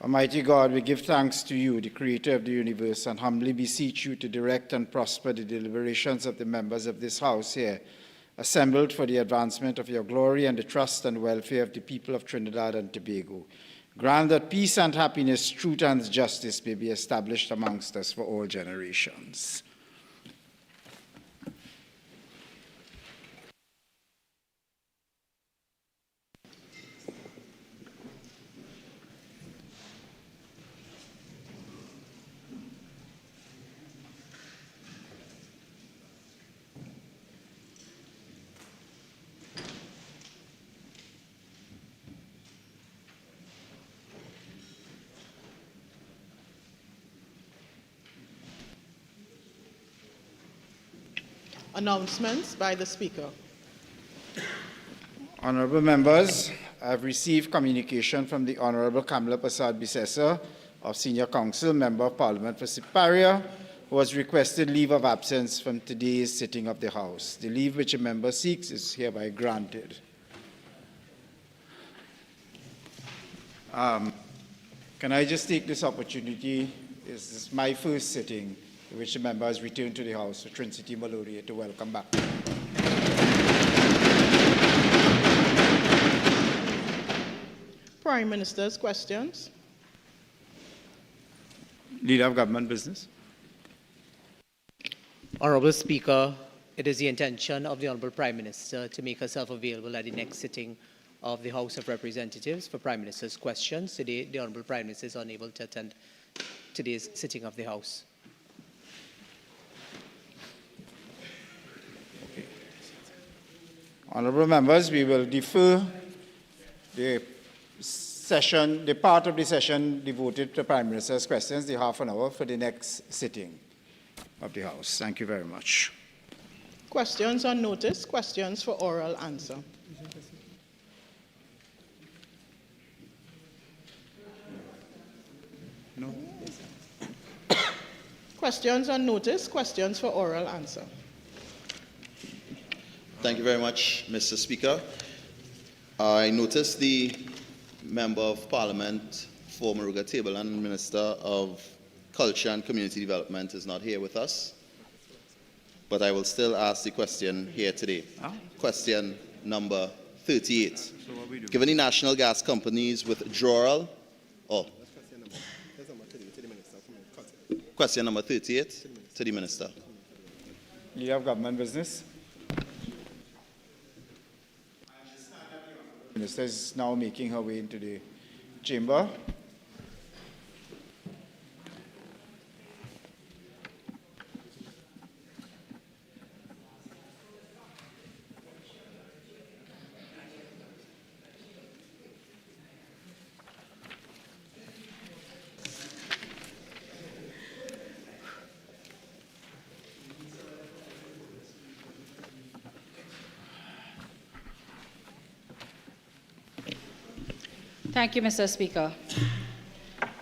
Almighty God, we give thanks to you, the creator of the universe, and humbly beseech you to direct and prosper the deliberations of the members of this house here, assembled for the advancement of your glory and the trust and welfare of the people of Trinidad and Tobago. Grant that peace and happiness, truth and justice may be established amongst us for all generations. Announcements by the Speaker. Honorable members, I have received communication from the Honorable Kamala Prasad Bisesa of Senior Council, Member of Parliament for Siparia, who has requested leave of absence from today's sitting of the House. The leave which a member seeks is hereby granted. Can I just take this opportunity? This is my first sitting in which a member has returned to the House, so Trinity Mallory, to welcome back. Prime Minister's questions. Leader of Government Business. Honourable Speaker, it is the intention of the Honourable Prime Minister to make herself available at the next sitting of the House of Representatives for Prime Minister's questions. Today, the Honourable Prime Minister is unable to attend today's sitting of the House. Honourable members, we will defer the part of the session devoted to Prime Minister's questions, the half an hour, for the next sitting of the House. Thank you very much. Questions on notice, questions for oral answer. No. Questions on notice, questions for oral answer. Thank you very much, Mr. Speaker. I noticed the Member of Parliament for Maruga Table and Minister of Culture and Community Development is not here with us, but I will still ask the question here today. Question number 38. So given the National Gas Company's withdrawal, question number 38 to the Minister. Leader of Government Business. The Minister is now making her way into the chamber. Thank you, Mr. Speaker.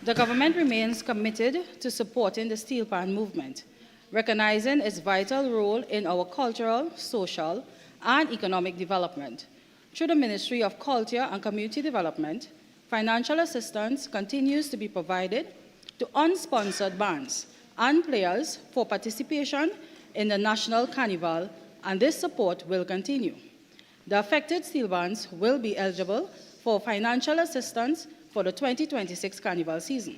The government remains committed to supporting the steel pan movement, recognizing its vital role in our cultural, social, and economic development. Through the Ministry of Culture and Community Development, financial assistance continues to be provided to unsponsored bands and players for participation in the National Carnival, and this support will continue. The affected steel bands will be eligible for financial assistance for the 2026 Carnival season.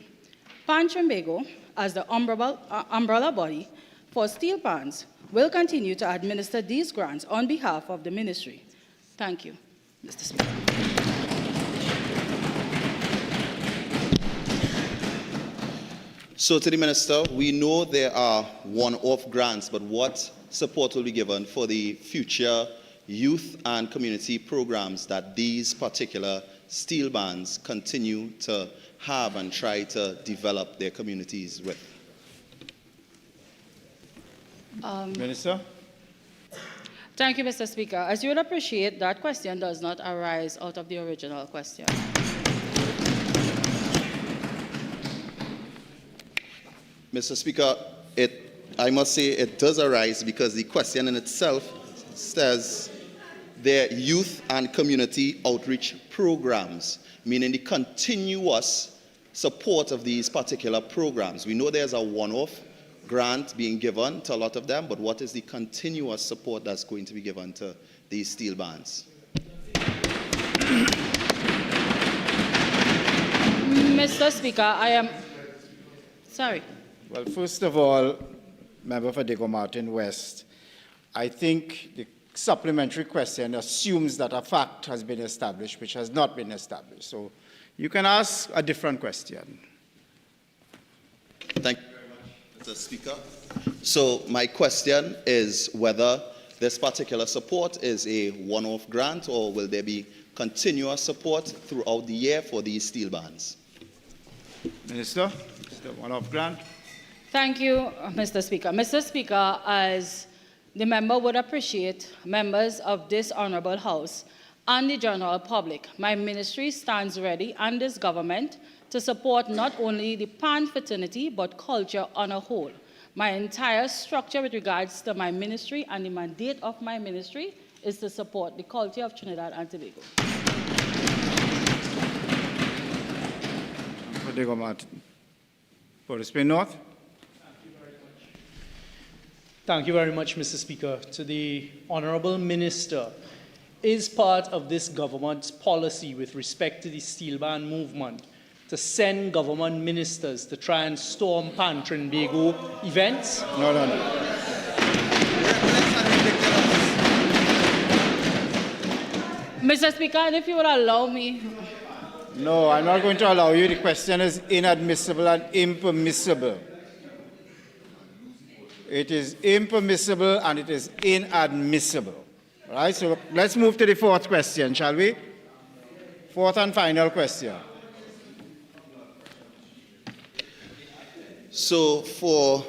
Pan Trimbago, as the umbrella body for steel pans, will continue to administer these grants on behalf of the ministry. Thank you, Mr. Speaker. So to the Minister, we know there are one-off grants, but what support will be given for the future youth and community programs that these particular steel bands continue to have and try to develop their communities with? Minister? Thank you, Mr. Speaker. As you would appreciate, that question does not arise out of the original question. Mr. Speaker, I must say it does arise because the question in itself says their youth and community outreach programs, meaning the continuous support of these particular programs? We know there's a one-off grant being given to a lot of them, but what is the continuous support that's going to be given to these steel bands? Mr. Speaker, I am... Sorry. Well, first of all, Member for Diego Martin West, I think the supplementary question assumes that a fact has been established which has not been established. So you can ask a different question. Thank you very much, Mr. Speaker. So my question is whether this particular support is a one-off grant, or will there be continuous support throughout the year for these steel bands? Minister, is the one-off grant? Thank you, Mr. Speaker. Mr. Speaker, as the member would appreciate, members of this honorable House and the general public, my ministry stands ready and this government to support not only the pan fraternity but culture on a whole. My entire structure with regards to my ministry and the mandate of my ministry is to support the culture of Trinidad and Tobago. For Diego Martin. For the Spain North. Thank you very much, Mr. Speaker. To the Honourable Minister, is part of this government's policy with respect to the steel band movement to send government ministers to try and storm Pan Trinbago events? No. Mr. Speaker, and if you would allow me... No, I'm not going to allow you. The question is inadmissible and impermissible. It is impermissible and it is inadmissible. All right, so let's move to the fourth question, shall we? Fourth and final question. So for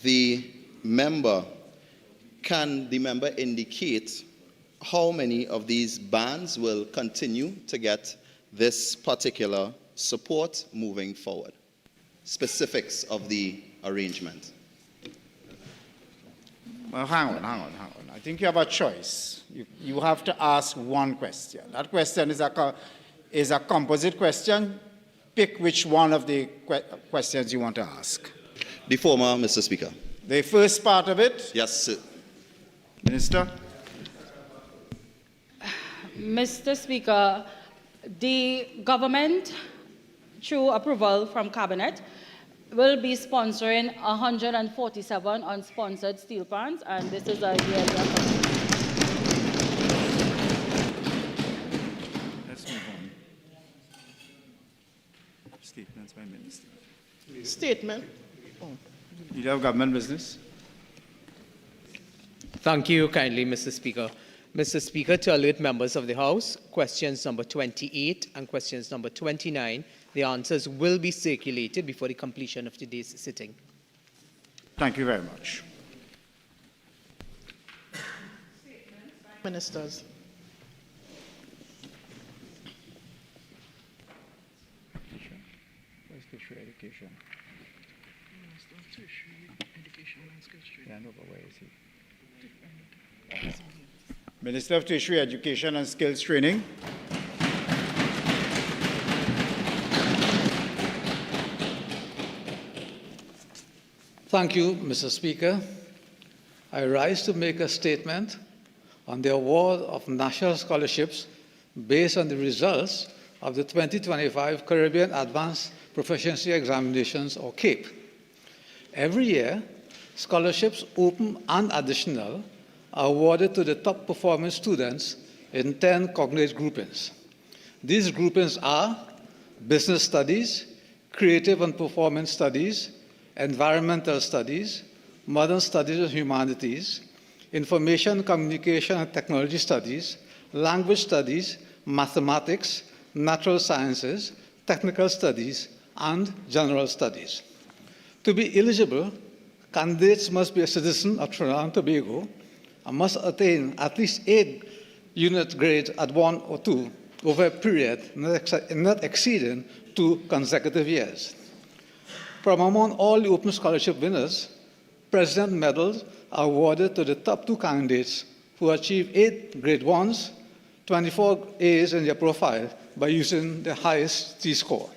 the member, can the member indicate how many of these bands will continue to get this particular support moving forward? Specifics of the arrangement. Well, hang on. I think you have a choice. You have to ask one question. That question is a composite question. Pick which one of the questions you want to ask. The former, Mr. Speaker. The first part of it? Yes, sir. Minister? Mr. Speaker, the government, through approval from Cabinet, will be sponsoring 147 unsponsored steel pans, and this is a yearly account. Let's move on. Statements by Minister. Statement. Leader of Government Business. Thank you kindly, Mr. Speaker. Mr. Speaker, to alert members of the House, questions number 28 and questions number 29, the answers will be circulated before the completion of today's sitting. Thank you very much. Ministers. Where's tertiary education? Yeah, no, but where is he? Minister of Tertiary Education and Skills Training. Thank you, Mr. Speaker. I rise to make a statement on the award of national scholarships based on the results of the 2025 Caribbean Advanced Proficiency Examinations, or CAPE. Every year, scholarships, open and additional, are awarded to the top performing students in 10 cognate groupings. These groupings are business studies, creative and performance studies, environmental studies, modern studies and humanities, information, communication and technology studies, language studies, mathematics, natural sciences, technical studies, and general studies. To be eligible, candidates must be a citizen of Trinidad and Tobago and must attain at least 8 unit grades at 1 or 2 over a period not exceeding 2 consecutive years. From among all the open scholarship winners, President medals are awarded to the top 2 candidates who achieve 8 grade 1s, 24 A's in their profile by using the highest T-score.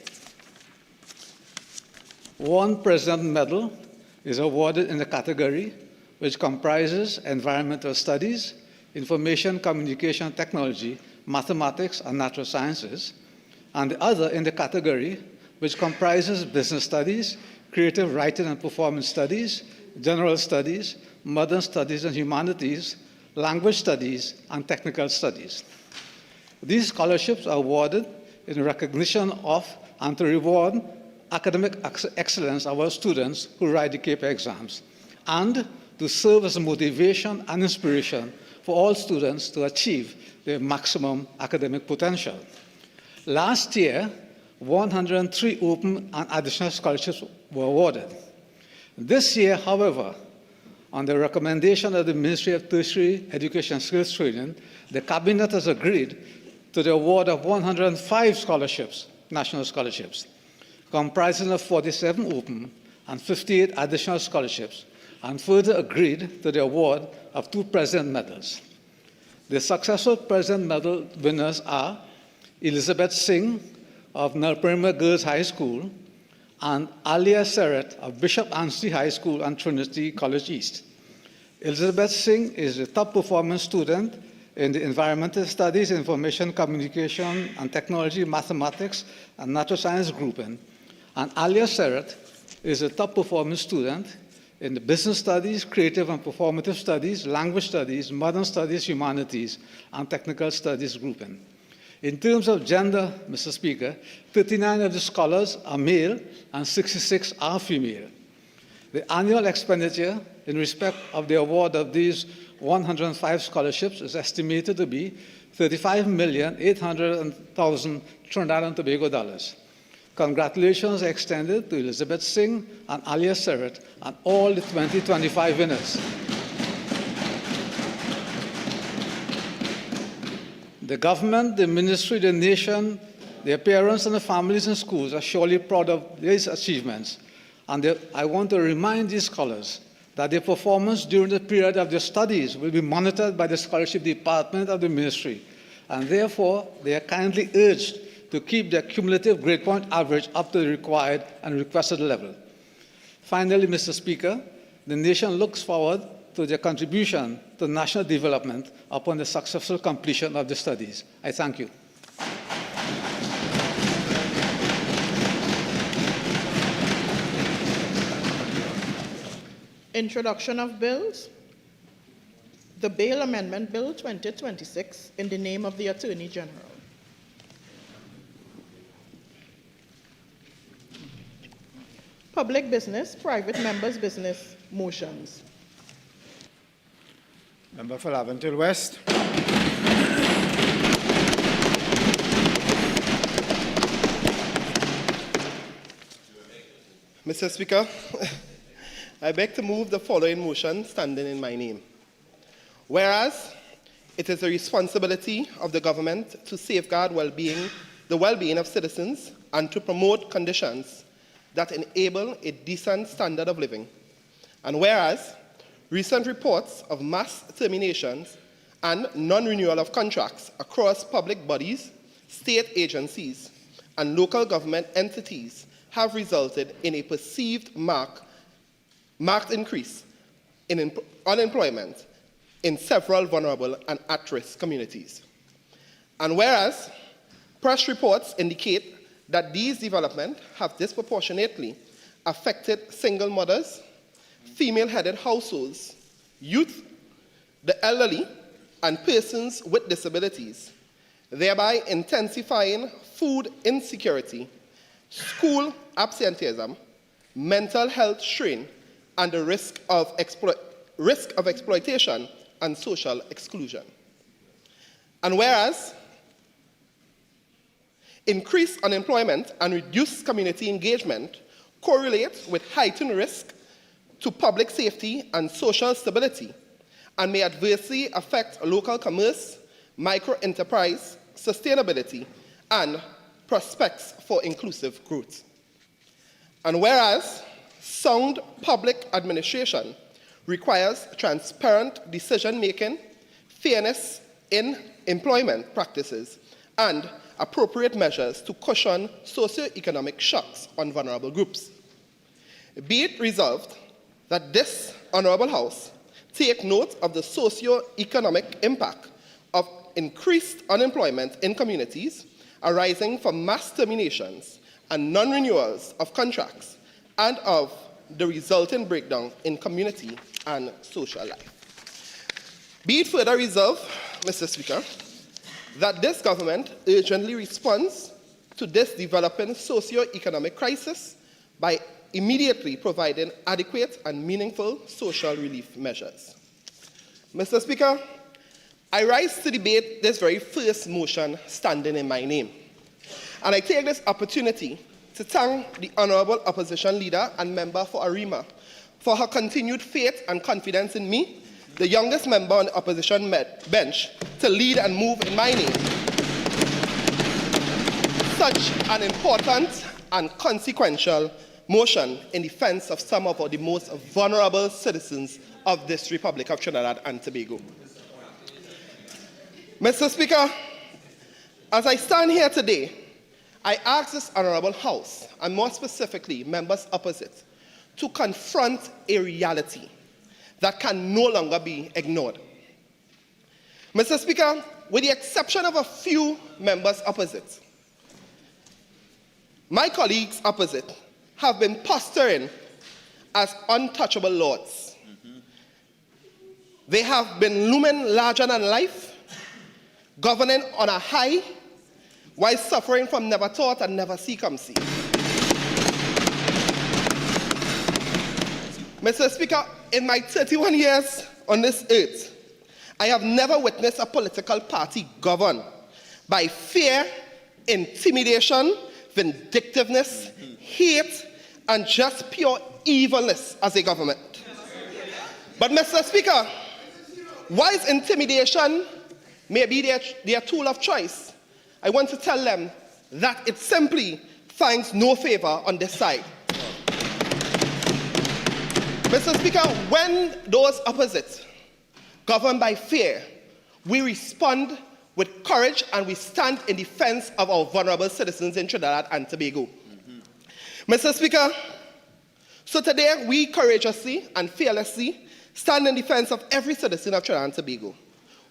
One President Medal is awarded in the category which comprises environmental studies, information communication technology, mathematics, and natural sciences, and the other in the category which comprises business studies, creative writing and performance studies, general studies, modern studies and humanities, language studies, and technical studies. These scholarships are awarded in recognition of and to reward academic excellence of our students who write the CAPE exams, and to serve as a motivation and inspiration for all students to achieve their maximum academic potential. Last year, 103 open and additional scholarships were awarded. This year, however, on the recommendation of the Ministry of Tertiary Education and Skills Training, the Cabinet has agreed to the award of 105 scholarships, national scholarships, comprising of 47 open and 58 additional scholarships, and further agreed to the award of 2 President Medals. The successful President Medal winners are Elizabeth Singh of Nalprema Girls High School and Alia Seret of Bishop Anstey High School and Trinity College East. Elizabeth Singh is the top performing student in the Environmental Studies, Information Communication and Technology, Mathematics, and Natural Science grouping, and Alia Seret is the top performing student in the Business Studies, Creative and Performative Studies, Language Studies, Modern Studies, Humanities, and Technical Studies grouping. In terms of gender, Mr. Speaker, 39 of the scholars are male and 66 are female. The annual expenditure in respect of the award of these 105 scholarships is estimated to be $35,800,000 Trinidad and Tobago dollars. Congratulations are extended to Elizabeth Singh and Alia Seret and all the 2025 winners. The government, the ministry, the nation, their parents and the families in schools are surely proud of these achievements. And I want to remind these scholars that their performance during the period of their studies will be monitored by the scholarship department of the ministry. And therefore, they are kindly urged to keep their cumulative grade point average up to the required and requested level. Finally, Mr. Speaker, the nation looks forward to their contribution to national development upon the successful completion of the studies. I thank you. Introduction of bills. The Bail Amendment Bill 2026 in the name of the Attorney General. Public business, private members' business, motions. Member for Laventille West. Mr. Speaker, I beg to move the following motion standing in my name. Whereas it is the responsibility of the government to safeguard the well-being of citizens and to promote conditions that enable a decent standard of living. And whereas recent reports of mass terminations and non-renewal of contracts across public bodies, state agencies, and local government entities have resulted in a perceived marked increase in unemployment in several vulnerable and at-risk communities. And whereas press reports indicate that these developments have disproportionately affected single mothers, female-headed households, youth, the elderly, and persons with disabilities, thereby intensifying food insecurity, school absenteeism, mental health strain, and the risk of exploitation and social exclusion. And whereas increased unemployment and reduced community engagement correlate with heightened risk to public safety and social stability, and may adversely affect local commerce, micro-enterprise, sustainability, and prospects for inclusive growth. And whereas sound public administration requires transparent decision-making, fairness in employment practices, and appropriate measures to cushion socio-economic shocks on vulnerable groups. Be it resolved that this Honourable House take note of the socio-economic impact of increased unemployment in communities arising from mass terminations and non-renewals of contracts and of the resulting breakdown in community and social life. Be it further resolved, Mr. Speaker, that this government urgently responds to this developing socio-economic crisis by immediately providing adequate and meaningful social relief measures. Mr. Speaker, I rise to debate this very first motion standing in my name. And I take this opportunity to thank the Honourable Opposition Leader and Member for Arima for her continued faith and confidence in me, the youngest member on the opposition bench, to lead and move in my name such an important and consequential motion in defense of some of the most vulnerable citizens of this Republic of Trinidad and Tobago. Mr. Speaker, as I stand here today, I ask this Honourable House, and more specifically members opposite, to confront a reality that can no longer be ignored. Mr. Speaker, with the exception of a few members opposite, my colleagues opposite have been posturing as untouchable lords. They have been looming larger than life, governing on a high, while suffering from never thought and never see come see. Mr. Speaker, in my 31 years on this earth, I have never witnessed a political party governed by fear, intimidation, vindictiveness, hate, and just pure evilness as a government. But Mr. Speaker, whilst intimidation may be their tool of choice, I want to tell them that it simply finds no favor on this side. Mr. Speaker, when those opposite governed by fear, we respond with courage and we stand in defense of our vulnerable citizens in Trinidad and Tobago. Mr. Speaker, so today we courageously and fearlessly stand in defense of every citizen of Trinidad and Tobago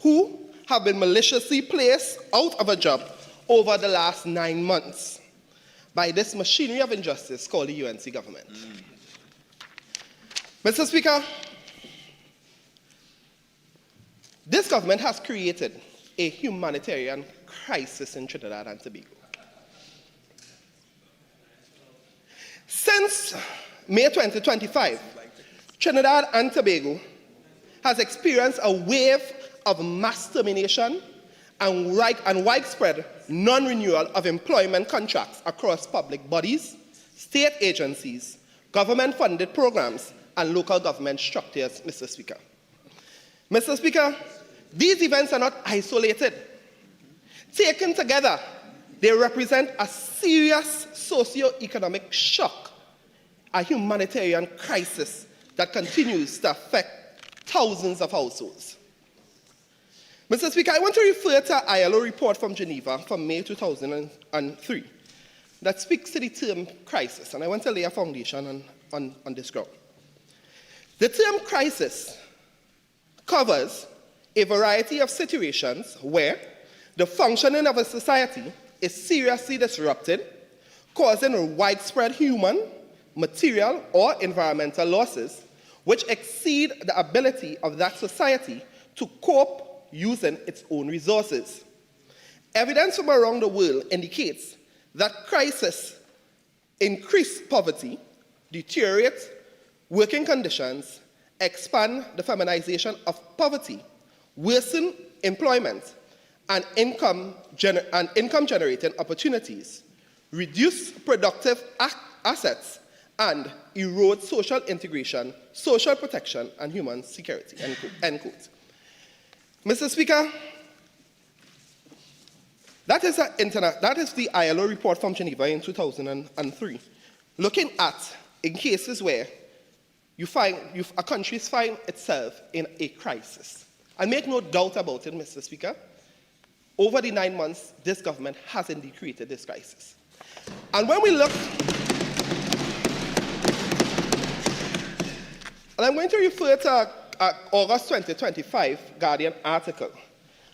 who have been maliciously placed out of a job over the last 9 months by this machinery of injustice called the UNC government. Mr. Speaker, this government has created a humanitarian crisis in Trinidad and Tobago. Since May 2025, Trinidad and Tobago has experienced a wave of mass termination and widespread non-renewal of employment contracts across public bodies, state agencies, government-funded programs, and local government structures, Mr. Speaker. Mr. Speaker, these events are not isolated. Taken together, they represent a serious socio-economic shock, a humanitarian crisis that continues to affect thousands of households. Mr. Speaker, I want to refer to an ILO report from Geneva from May 2003 that speaks to the term crisis, and I want to lay a foundation on this ground. The term crisis covers a variety of situations where the functioning of a society is seriously disrupted, causing widespread human, material, or environmental losses which exceed the ability of that society to cope using its own resources. Evidence from around the world indicates that crisis increase poverty, deteriorate working conditions, expand the feminization of poverty, worsen employment and income-generating opportunities, reduce productive assets, and erode social integration, social protection, and human security, end quote. Mr. Speaker, that is the ILO report from Geneva in 2003, looking at in cases where a country finds itself in a crisis. And make no doubt about it, Mr. Speaker, over the 9 months, this government has indeed created this crisis. And when we look And I'm going to refer to August 2025 Guardian article.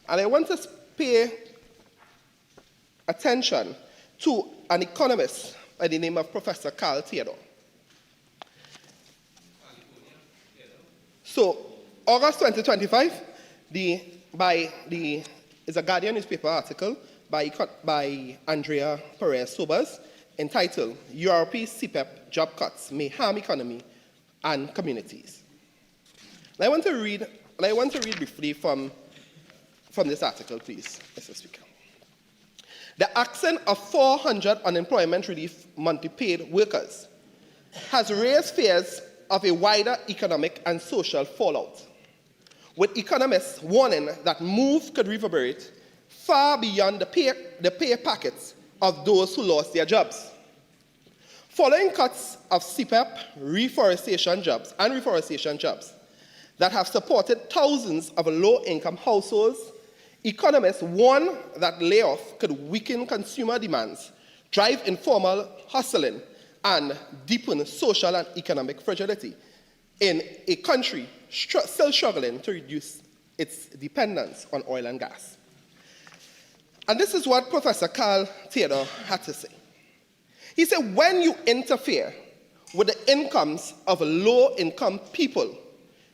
And I want to pay attention to an economist by the name of Professor Carl Theodore. So, August 2025, is a Guardian newspaper article by Andrea Perez-Sobers entitled "Europe's CPEP Job Cuts May Harm Economy and Communities." And I want to read briefly from this article, please, Mr. Speaker. The accent of 400 unemployment relief monthly paid workers has raised fears of a wider economic and social fallout, with economists warning that move could reverberate far beyond the pay packets of those who lost their jobs. Following cuts of CPEP, reforestation jobs that have supported thousands of low-income households, economists warn that layoff could weaken consumer demands, drive informal hustling, and deepen social and economic fragility in a country still struggling to reduce its dependence on oil and gas. And this is what Professor Carl Theodore had to say. He said, when you interfere with the incomes of low-income people,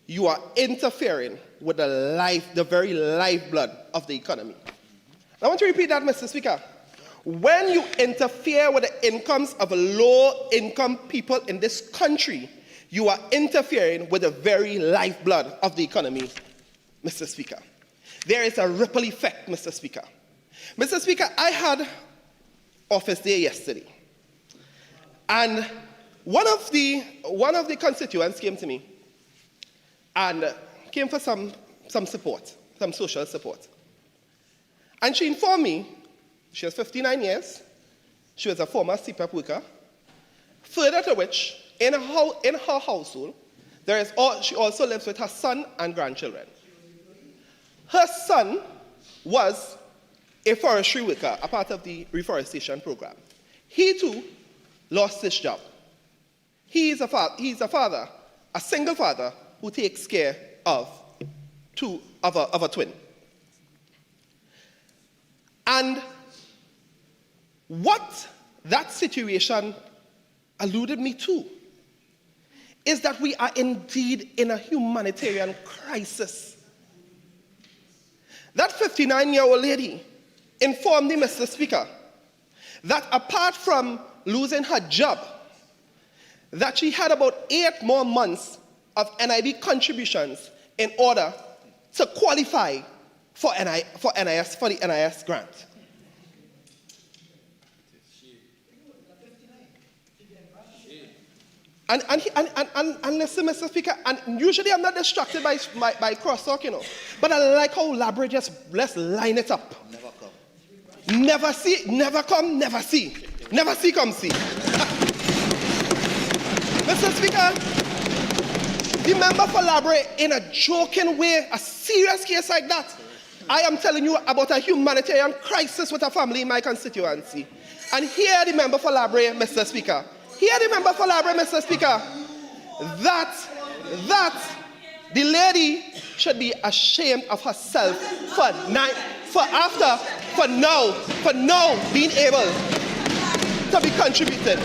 you are interfering with the very lifeblood of the economy. I want to repeat that, Mr. Speaker. When you interfere with the incomes of low-income people in this country, you are interfering with the very lifeblood of the economy, Mr. Speaker. There is a ripple effect, Mr. Speaker. Mr. Speaker, I had office day yesterday, and one of the constituents came to me and came for some support, some social support. And she informed me she was 59 years, she was a former CPEP worker, further to which, in her household, she also lives with her son and grandchildren. Her son was a forestry worker, a part of the reforestation program. He too lost his job. He's a father, a single father, who takes care of a twin. And what that situation alluded me to is that we are indeed in a humanitarian crisis. That 59-year-old lady informed me, Mr. Speaker, that apart from losing her job, that she had about 8 more months of NIB contributions in order to qualify for the NIS grant. And listen, Mr. Speaker, and usually I'm not distracted by crosstalk, you know, but I like how Labre let's line it up. Never come. Never see, never come, never see. Never see, come see. Mr. Speaker, the member for Labre, in a joking way, a serious case like that, I am telling you about a humanitarian crisis with a family in my constituency. And here the member for Labre, Mr. Speaker, Mr. Speaker, that the lady should be ashamed of herself for now being able to be contributed.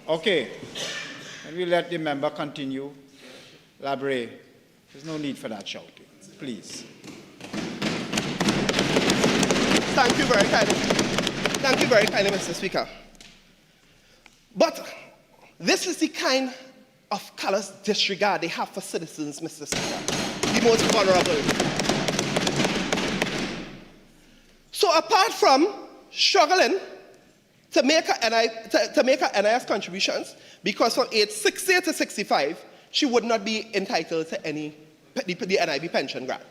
Okay. And we let the member continue. Labre, there's no need for that shouting. Please. Thank you very kindly, Mr. Speaker. But this is the kind of callous disregard they have for citizens, Mr. Speaker, the most vulnerable. So apart from struggling to make her NIS contributions, because from age 60 to 65, she would not be entitled to the NIB pension grant,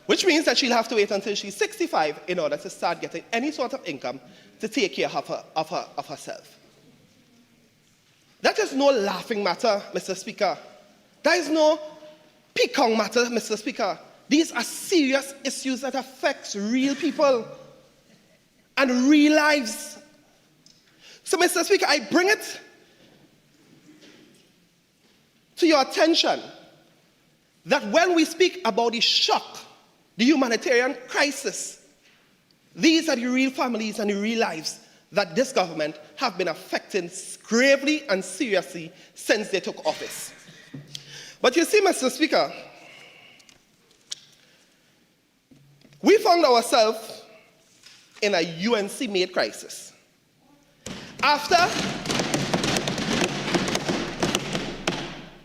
which means that she'll have to wait until she's 65 in order to start getting any sort of income to take care of herself. That is no laughing matter, Mr. Speaker. That is no peacock matter, Mr. Speaker. These are serious issues that affect real people and real lives. So, Mr. Speaker, I bring it to your attention that when we speak about the shock, the humanitarian crisis, these are the real families and the real lives that this government have been affecting gravely and seriously since they took office. But you see, Mr. Speaker, we found ourselves in a UNC-made crisis.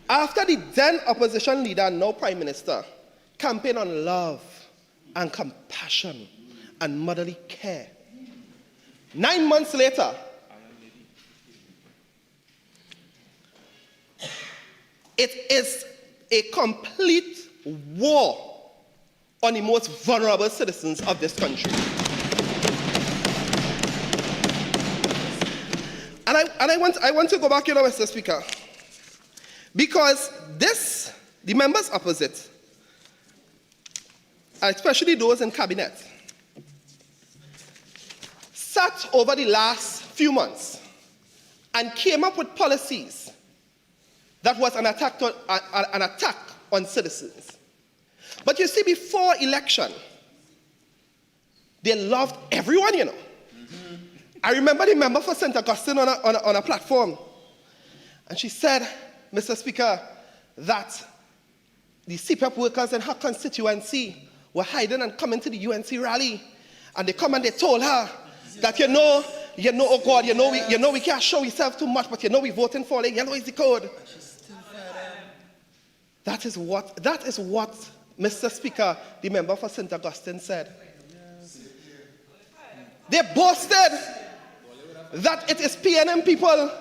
After the then opposition leader, now Prime Minister, campaigned on love and compassion and motherly care, 9 months later, it is a complete war on the most vulnerable citizens of this country. And I want to go back, Mr. Speaker, because the members opposite, especially those in cabinet, sat over the last few months and came up with policies that was an attack on citizens. But you see, before election, they loved everyone, I remember the member for St. Augustine on a platform, and she said, Mr. Speaker, that the CPAP workers in her constituency were hiding and coming to the UNC rally, and they come and they told her that, oh God, we can't show ourselves too much, but we're voting for it, yellow is the code. That is what, Mr. Speaker, the member for St. Augustine said. They boasted that it is PNM people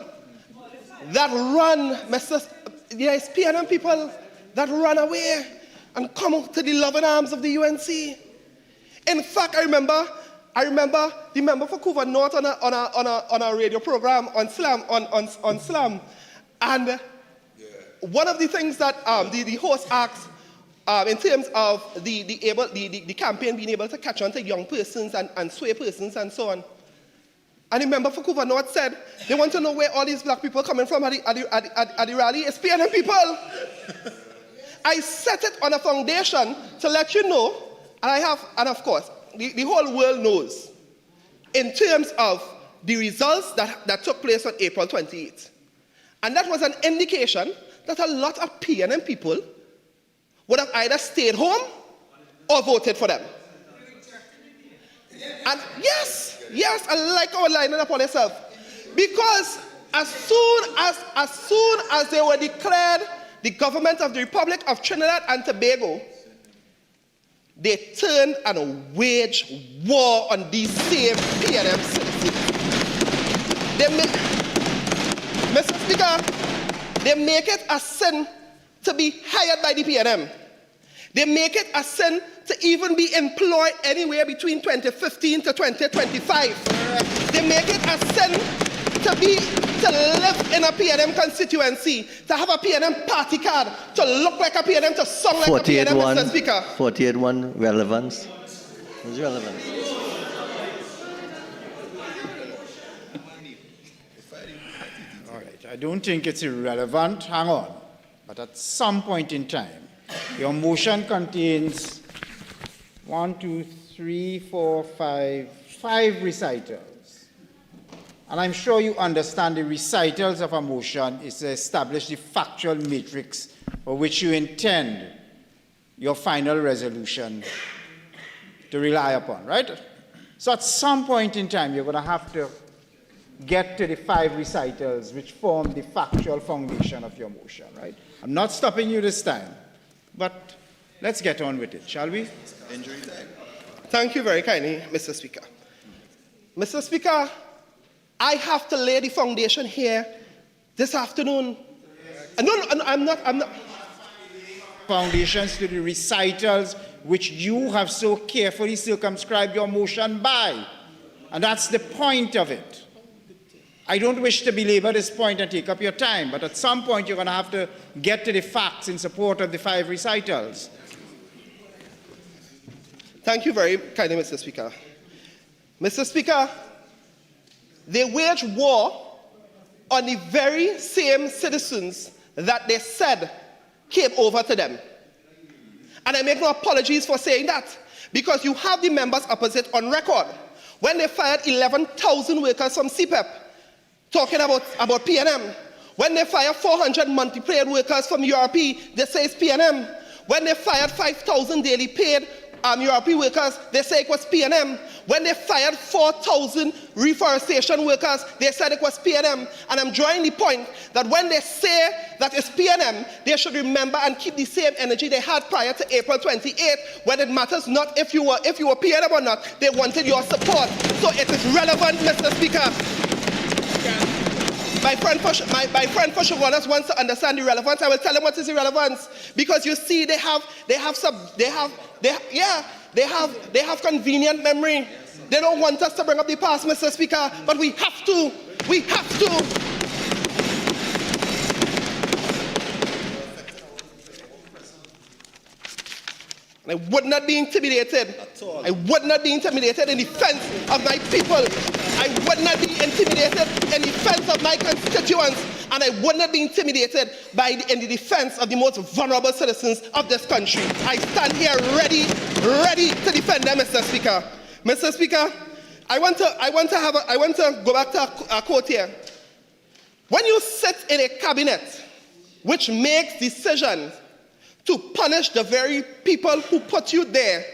that run, it's PNM people that run away and come to the loving arms of the UNC. In fact, I remember the member for Couva North on a radio program on Slam, and one of the things that the host asked in terms of the campaign being able to catch on to young persons and sway persons and so on. And the member for Couva North said, they want to know where all these black people coming from at the rally. It's PNM people. I set it on a foundation to let you know, and of course, the whole world knows, in terms of the results that took place on April 28th. And that was an indication that a lot of PNM people would have either stayed home or voted for them. And yes, I like our lining up on yourself. Because as soon as they were declared the government of the Republic of Trinidad and Tobago, they turned and waged war on these same PNM citizens. Mr. Speaker, they make it a sin to be hired by the PNM. They make it a sin to even be employed anywhere between 2015 to 2025. They make it a sin to live in a PNM constituency, to have a PNM party card, to look like a PNM, to sound like a PNM, Mr. Speaker. 48-1 relevance. It's relevant. All right, I don't think it's irrelevant. Hang on. But at some point in time, your motion contains 5 recitals. And I'm sure you understand the recitals of a motion is to establish the factual matrix for which you intend your final resolution to rely upon, right? So at some point in time, you're going to have to get to the 5 recitals which form the factual foundation of your motion, right? I'm not stopping you this time, but let's get on with it, shall we? Injury time. Thank you very kindly, Mr. Speaker. Mr. Speaker, I have to lay the foundation here this afternoon. No, I'm not. Foundations to the recitals which you have so carefully circumscribed your motion by. And that's the point of it. I don't wish to belabor this point and take up your time, but at some point you're going to have to get to the facts in support of the 5 recitals. Thank you very kindly, Mr. Speaker. Mr. Speaker, they wage war on the very same citizens that they said came over to them. And I make no apologies for saying that, because you have the members opposite on record. When they fired 11,000 workers from CPEP, talking about PNM. When they fired 400 monthly paid workers from URP, they say it's PNM. When they fired 5,000 daily paid URP workers, they say it was PNM. When they fired 4,000 reforestation workers, they said it was PNM. And I'm drawing the point that when they say that it's PNM, they should remember and keep the same energy they had prior to April 28th, when it matters not if you were PNM or not, they wanted your support. So it is relevant, Mr. Speaker. My friend Foshagonas wants to understand the relevance. I will tell him what is the relevance. Because you see, they have convenient memory. They don't want us to bring up the past, Mr. Speaker, but we have to. We have to. And I would not be intimidated. I would not be intimidated in defense of my people. I would not be intimidated in defense of my constituents. And I would not be intimidated in the defense of the most vulnerable citizens of this country. I stand here ready to defend them, Mr. Speaker. Mr. Speaker, I want to go back to a quote here. When you sit in a cabinet which makes decisions to punish the very people who put you there,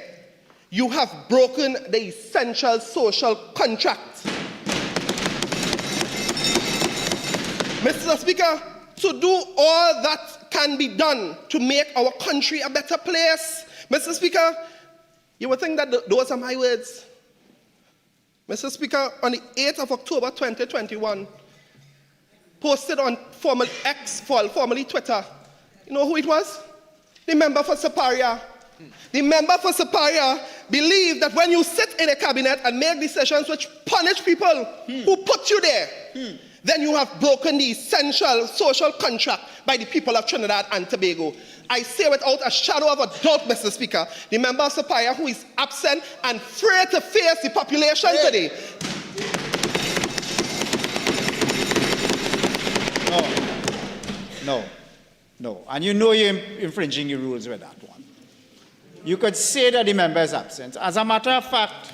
you have broken the essential social contract. Mr. Speaker, to do all that can be done to make our country a better place, Mr. Speaker, you would think that those are my words. Mr. Speaker, on the 8th of October 2021, posted on former X, formerly Twitter, you know who it was? The member for Siparia. The member for Siparia believed that when you sit in a cabinet and make decisions which punish people who put you there, then you have broken the essential social contract by the people of Trinidad and Tobago. I say without a shadow of a doubt, Mr. Speaker, the member of Siparia who is absent and afraid to face the population today. No. And you know you're infringing your rules with that one. You could say that the member is absent. As a matter of fact,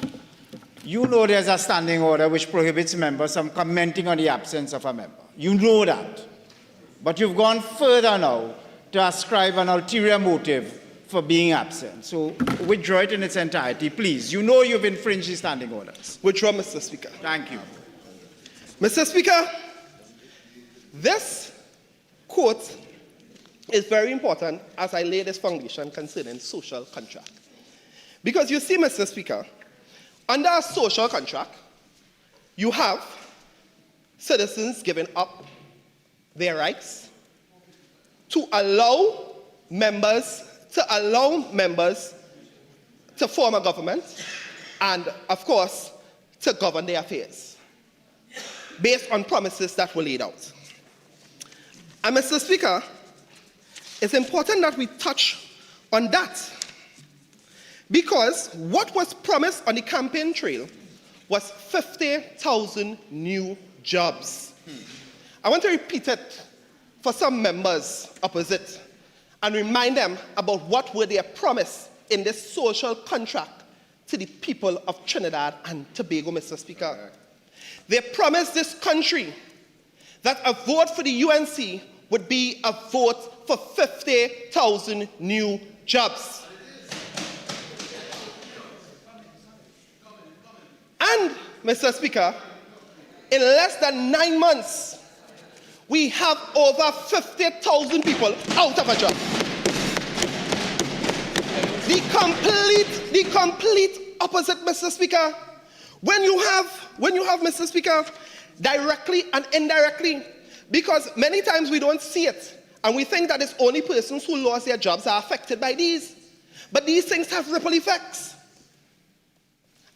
you know there's a standing order which prohibits members from commenting on the absence of a member. You know that. But you've gone further now to ascribe an ulterior motive for being absent. So withdraw it in its entirety, please. You know you've infringed the standing orders. Withdraw, Mr. Speaker. Thank you. Mr. Speaker, this quote is very important as I lay this foundation concerning social contract. Because you see, Mr. Speaker, under a social contract, you have citizens giving up their rights to allow members to form a government and, of course, to govern their affairs based on promises that were laid out. And, Mr. Speaker, it's important that we touch on that, because what was promised on the campaign trail was 50,000 new jobs. I want to repeat it for some members opposite and remind them about what were their promise in this social contract to the people of Trinidad and Tobago, Mr. Speaker. They promised this country that a vote for the UNC would be a vote for 50,000 new jobs. And, Mr. Speaker, in less than 9 months, we have over 50,000 people out of a job. The complete opposite, Mr. Speaker. When you have, Mr. Speaker, directly and indirectly, because many times we don't see it, and we think that it's only persons who lost their jobs are affected by these. But these things have ripple effects.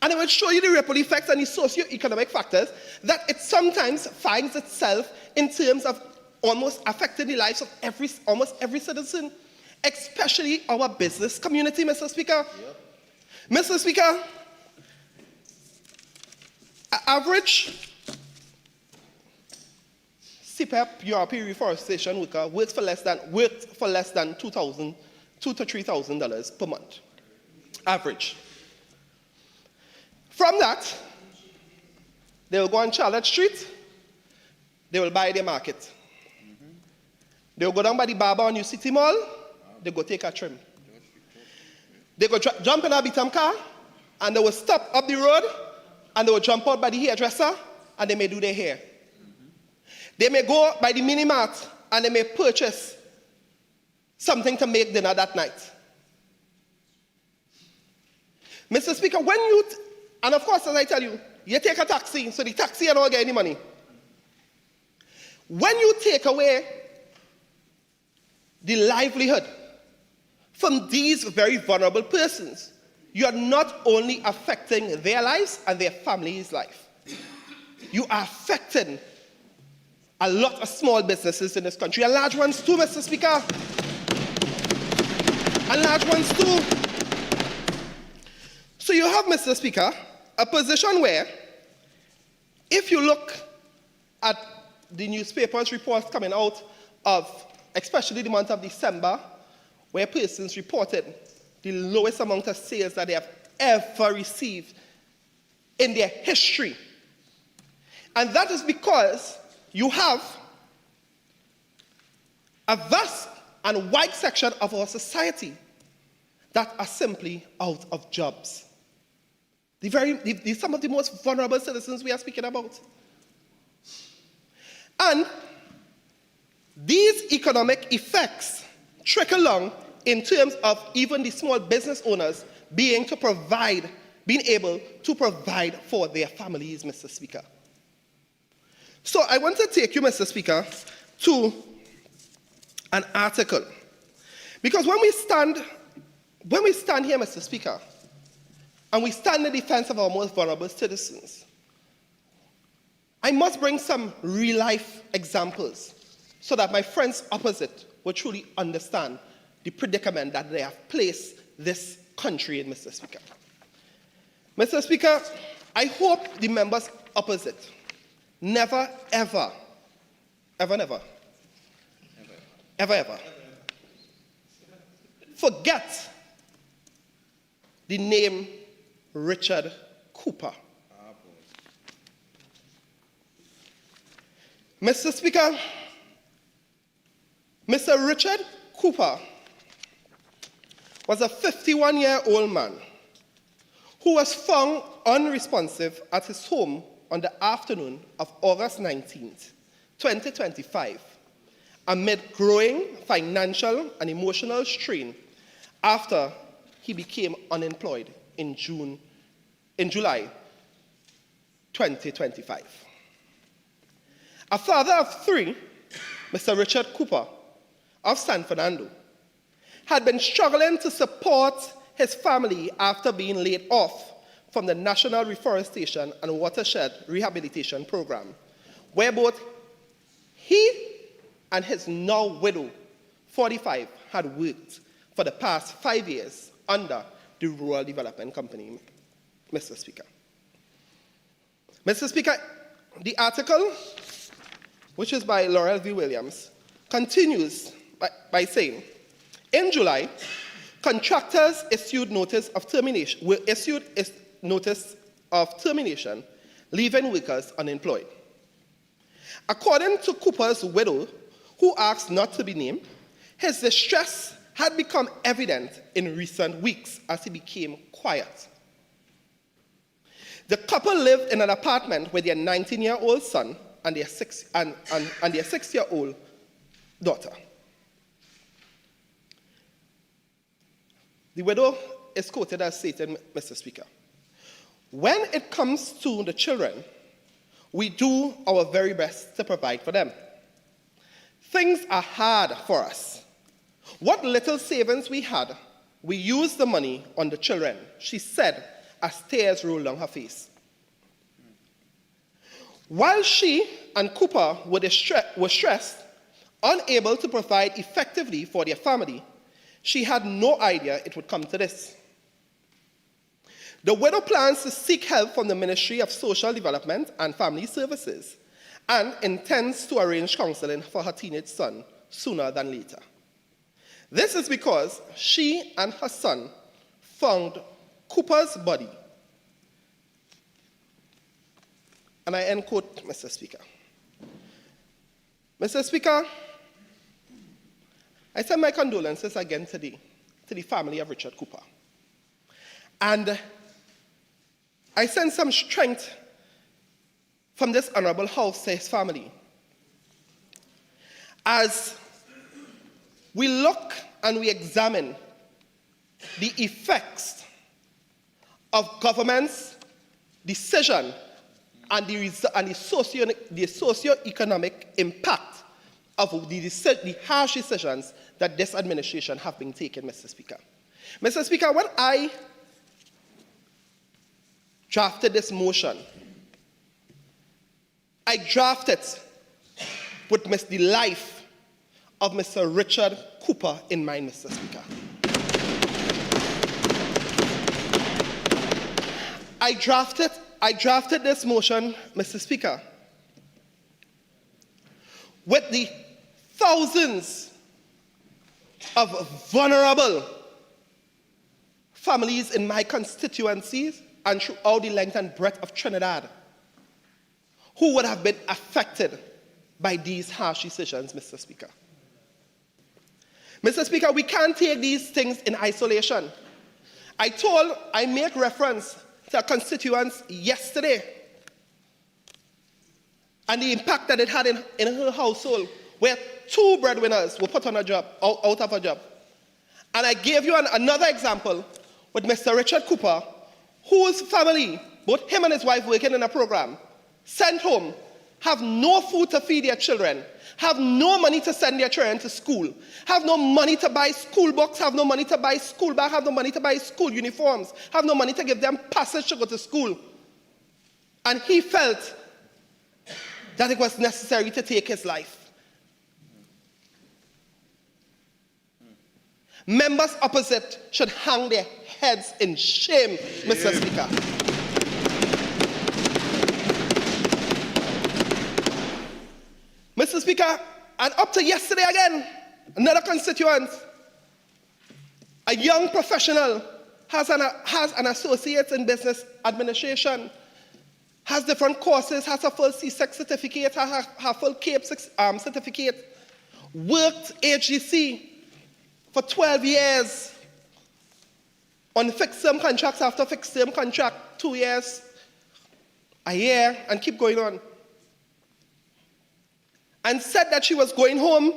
And I will show you the ripple effects and the socio-economic factors that it sometimes finds itself in terms of almost affecting the lives of almost every citizen, especially our business community, Mr. Speaker. Yep. Mr. Speaker, average CPEP, European reforestation worker, works for less than $2,000 to $3,000 per month, average. From that, they will go on Charlotte Street, they will buy their market. They will go down by the barber on New City Mall, they go take a trim. They go jump in a Bitam car, and they will stop up the road, and they will jump out by the hairdresser, and they may do their hair. They may go by the mini mart, and they may purchase something to make dinner that night. Mr. Speaker, when you, and of course, as I tell you, you take a taxi, so the taxi you don't get any money. When you take away the livelihood from these very vulnerable persons, you are not only affecting their lives and their family's life. You are affecting a lot of small businesses in this country, and large ones too, Mr. Speaker. And large ones too. So you have, Mr. Speaker, a position where, if you look at the newspapers reports coming out of, especially the month of December, where persons reported the lowest amount of sales that they have ever received in their history. And that is because you have a vast and wide section of our society that are simply out of jobs. Some of the most vulnerable citizens we are speaking about. And these economic effects trickle along in terms of even the small business owners being able to provide for their families, Mr. Speaker. So I want to take you, Mr. Speaker, to an article. Because when we stand here, Mr. Speaker, and we stand in defense of our most vulnerable citizens, I must bring some real-life examples so that my friends opposite will truly understand the predicament that they have placed this country in, Mr. Speaker. Mr. Speaker, I hope the members opposite never, ever, forget the name Richard Cooper. Mr. Speaker, Mr. Richard Cooper was a 51-year-old man who was found unresponsive at his home on the afternoon of August 19th, 2025, amid growing financial and emotional strain after he became unemployed in July 2025. A father of three, Mr. Richard Cooper of San Fernando, had been struggling to support his family after being laid off from the National Reforestation and Watershed Rehabilitation Program, where both he and his now widow, 45, had worked for the past 5 years under the Rural Development Company, Mr. Speaker. Mr. Speaker, the article, which is by Laurel V. Williams, continues by saying, in July, contractors issued notice of termination, leaving workers unemployed. According to Cooper's widow, who asked not to be named, his distress had become evident in recent weeks as he became quiet. The couple lived in an apartment with their 19-year-old son and their 6-year-old daughter. The widow is quoted as stating, Mr. Speaker, when it comes to the children, we do our very best to provide for them. Things are hard for us. What little savings we had, we used the money on the children, she said as tears rolled down her face. While she and Cooper were stressed, unable to provide effectively for their family, she had no idea it would come to this. The widow plans to seek help from the Ministry of Social Development and Family Services and intends to arrange counseling for her teenage son sooner than later. This is because she and her son found Cooper's body, and I end quote, Mr. Speaker. Mr. Speaker, I send my condolences again today to the family of Richard Cooper. And I send some strength from this honorable house to his family. As we look and we examine the effects of government's decision and the socio-economic impact of the harsh decisions that this administration have been taking, Mr. Speaker. Mr. Speaker, when I drafted this motion, I drafted with the life of Mr. Richard Cooper in mind, Mr. Speaker. I drafted this motion, Mr. Speaker, with the thousands of vulnerable families in my constituencies and throughout the length and breadth of Trinidad who would have been affected by these harsh decisions, Mr. Speaker. Mr. Speaker, we can't take these things in isolation. I make reference to a constituent yesterday and the impact that it had in her household, where 2 breadwinners were put on a job, out of a job. And I gave you another example with Mr. Richard Cooper, whose family, both him and his wife working in a program, sent home, have no food to feed their children, have no money to send their children to school, have no money to buy school books, have no money to buy school bag, have no money to buy school uniforms, have no money to give them passage to go to school. And he felt that it was necessary to take his life. Members opposite should hang their heads in shame, Mr. Speaker. Mr. Speaker, and up to yesterday again, another constituent, a young professional, has an associate in business administration, has different courses, has a full C6 certificate, has a full CAPE certificate, worked HGC for 12 years on fixed-term contracts after fixed-term contract, 2 years, a year, and keep going on. And said that she was going home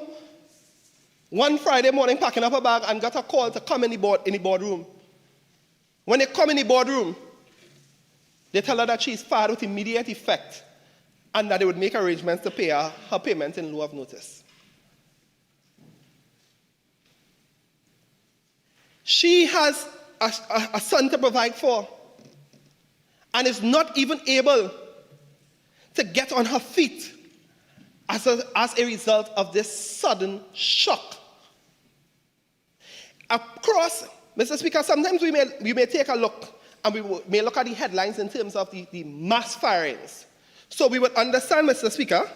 one Friday morning, packing up her bag, and got a call to come in the boardroom. When they come in the boardroom, they tell her that she is fired with immediate effect and that they would make arrangements to pay her payment in lieu of notice. She has a son to provide for and is not even able to get on her feet as a result of this sudden shock. Across, Mr. Speaker, sometimes we may take a look and we may look at the headlines in terms of the mass firings. So we would understand, Mr. Speaker,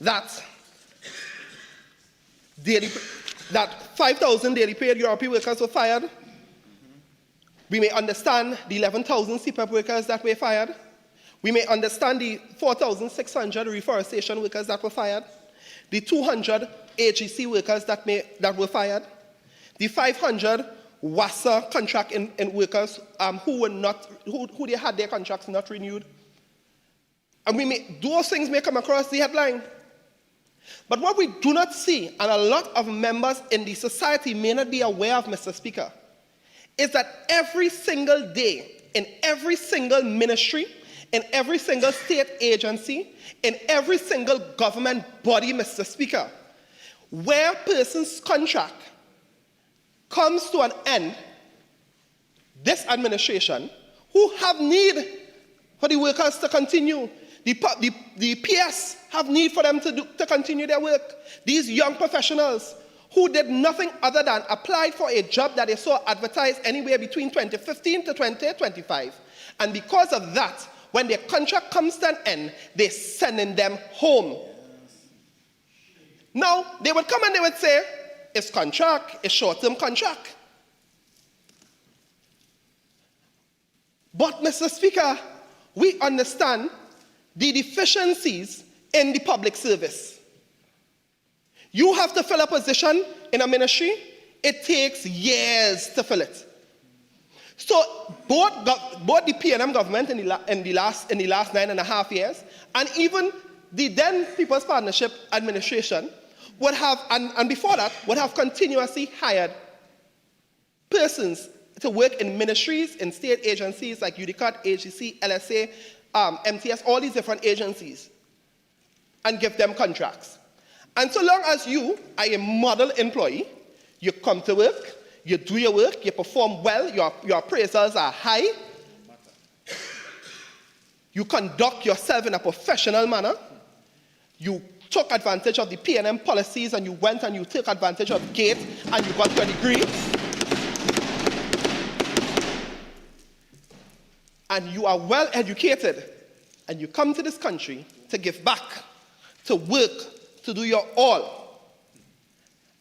that 5,000 daily paid European workers were fired. We may understand the 11,000 CPEP workers that were fired. We may understand the 4,600 reforestation workers that were fired, the 200 AGC workers that were fired, the 500 WASA contract in workers who they had their contracts not renewed. And those things may come across the headline. But what we do not see, and a lot of members in the society may not be aware of, Mr. Speaker, is that every single day, in every single ministry, in every single state agency, in every single government body, Mr. Speaker, where a person's contract comes to an end, this administration, who have need for the workers to continue, the PS have need for them to continue their work. These young professionals who did nothing other than apply for a job that they saw advertised anywhere between 2015 to 2025. And because of that, when their contract comes to an end, they're sending them home. Now, they would come and they would say, it's contract, it's short-term contract. But, Mr. Speaker, we understand the deficiencies in the public service. You have to fill a position in a ministry, it takes years to fill it. So both the PNM government in the last 9.5 years, and even the then People's Partnership Administration would have, and before that, would have continuously hired persons to work in ministries, in state agencies like UDCOT, AGC, LSA, MTS, all these different agencies, and give them contracts. And so long as you are a model employee, you come to work, you do your work, you perform well, your appraisals are high, you conduct yourself in a professional manner, you took advantage of the PNM policies and you went and you took advantage of GATE and you got your degree, and you are well educated, and you come to this country to give back, to work, to do your all.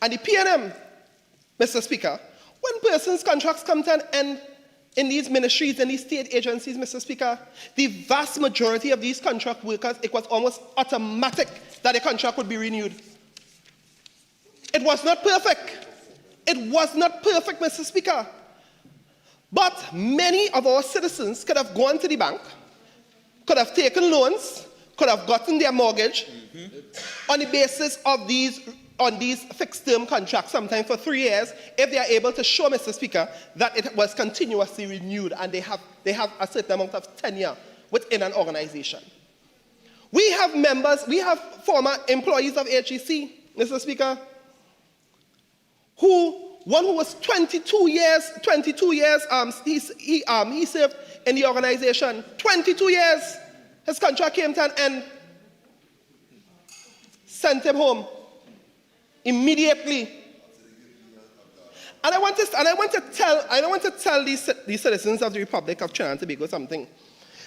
And the PNM, Mr. Speaker, when persons' contracts come to an end in these ministries, in these state agencies, Mr. Speaker, the vast majority of these contract workers, it was almost automatic that a contract would be renewed. It was not perfect. It was not perfect, Mr. Speaker. But many of our citizens could have gone to the bank, could have taken loans, could have gotten their mortgage on the basis of these fixed-term contracts, sometimes for 3 years, if they are able to show, Mr. Speaker, that it was continuously renewed and they have a certain amount of tenure within an organization. We have members, we have former employees of HEC, Mr. Speaker, one who was 22 years, he served in the organization, 22 years, his contract came to an end, sent him home immediately. And I want to tell these citizens of the Republic of Trinidad and Tobago something.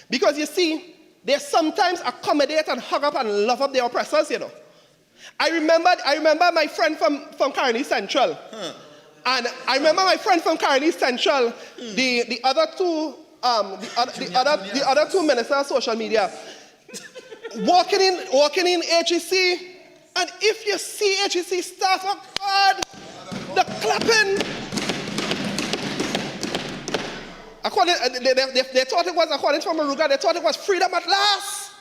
Because you see, they sometimes accommodate and hug up and love up their oppressors, you know. I remember my friend from Kareem Central. And I remember my friend from Kareem Central, the other two ministers of social media, walking in HEC, and if you see HEC staff, oh God, the clapping. They thought it was, according to Maruga, they thought it was freedom at last.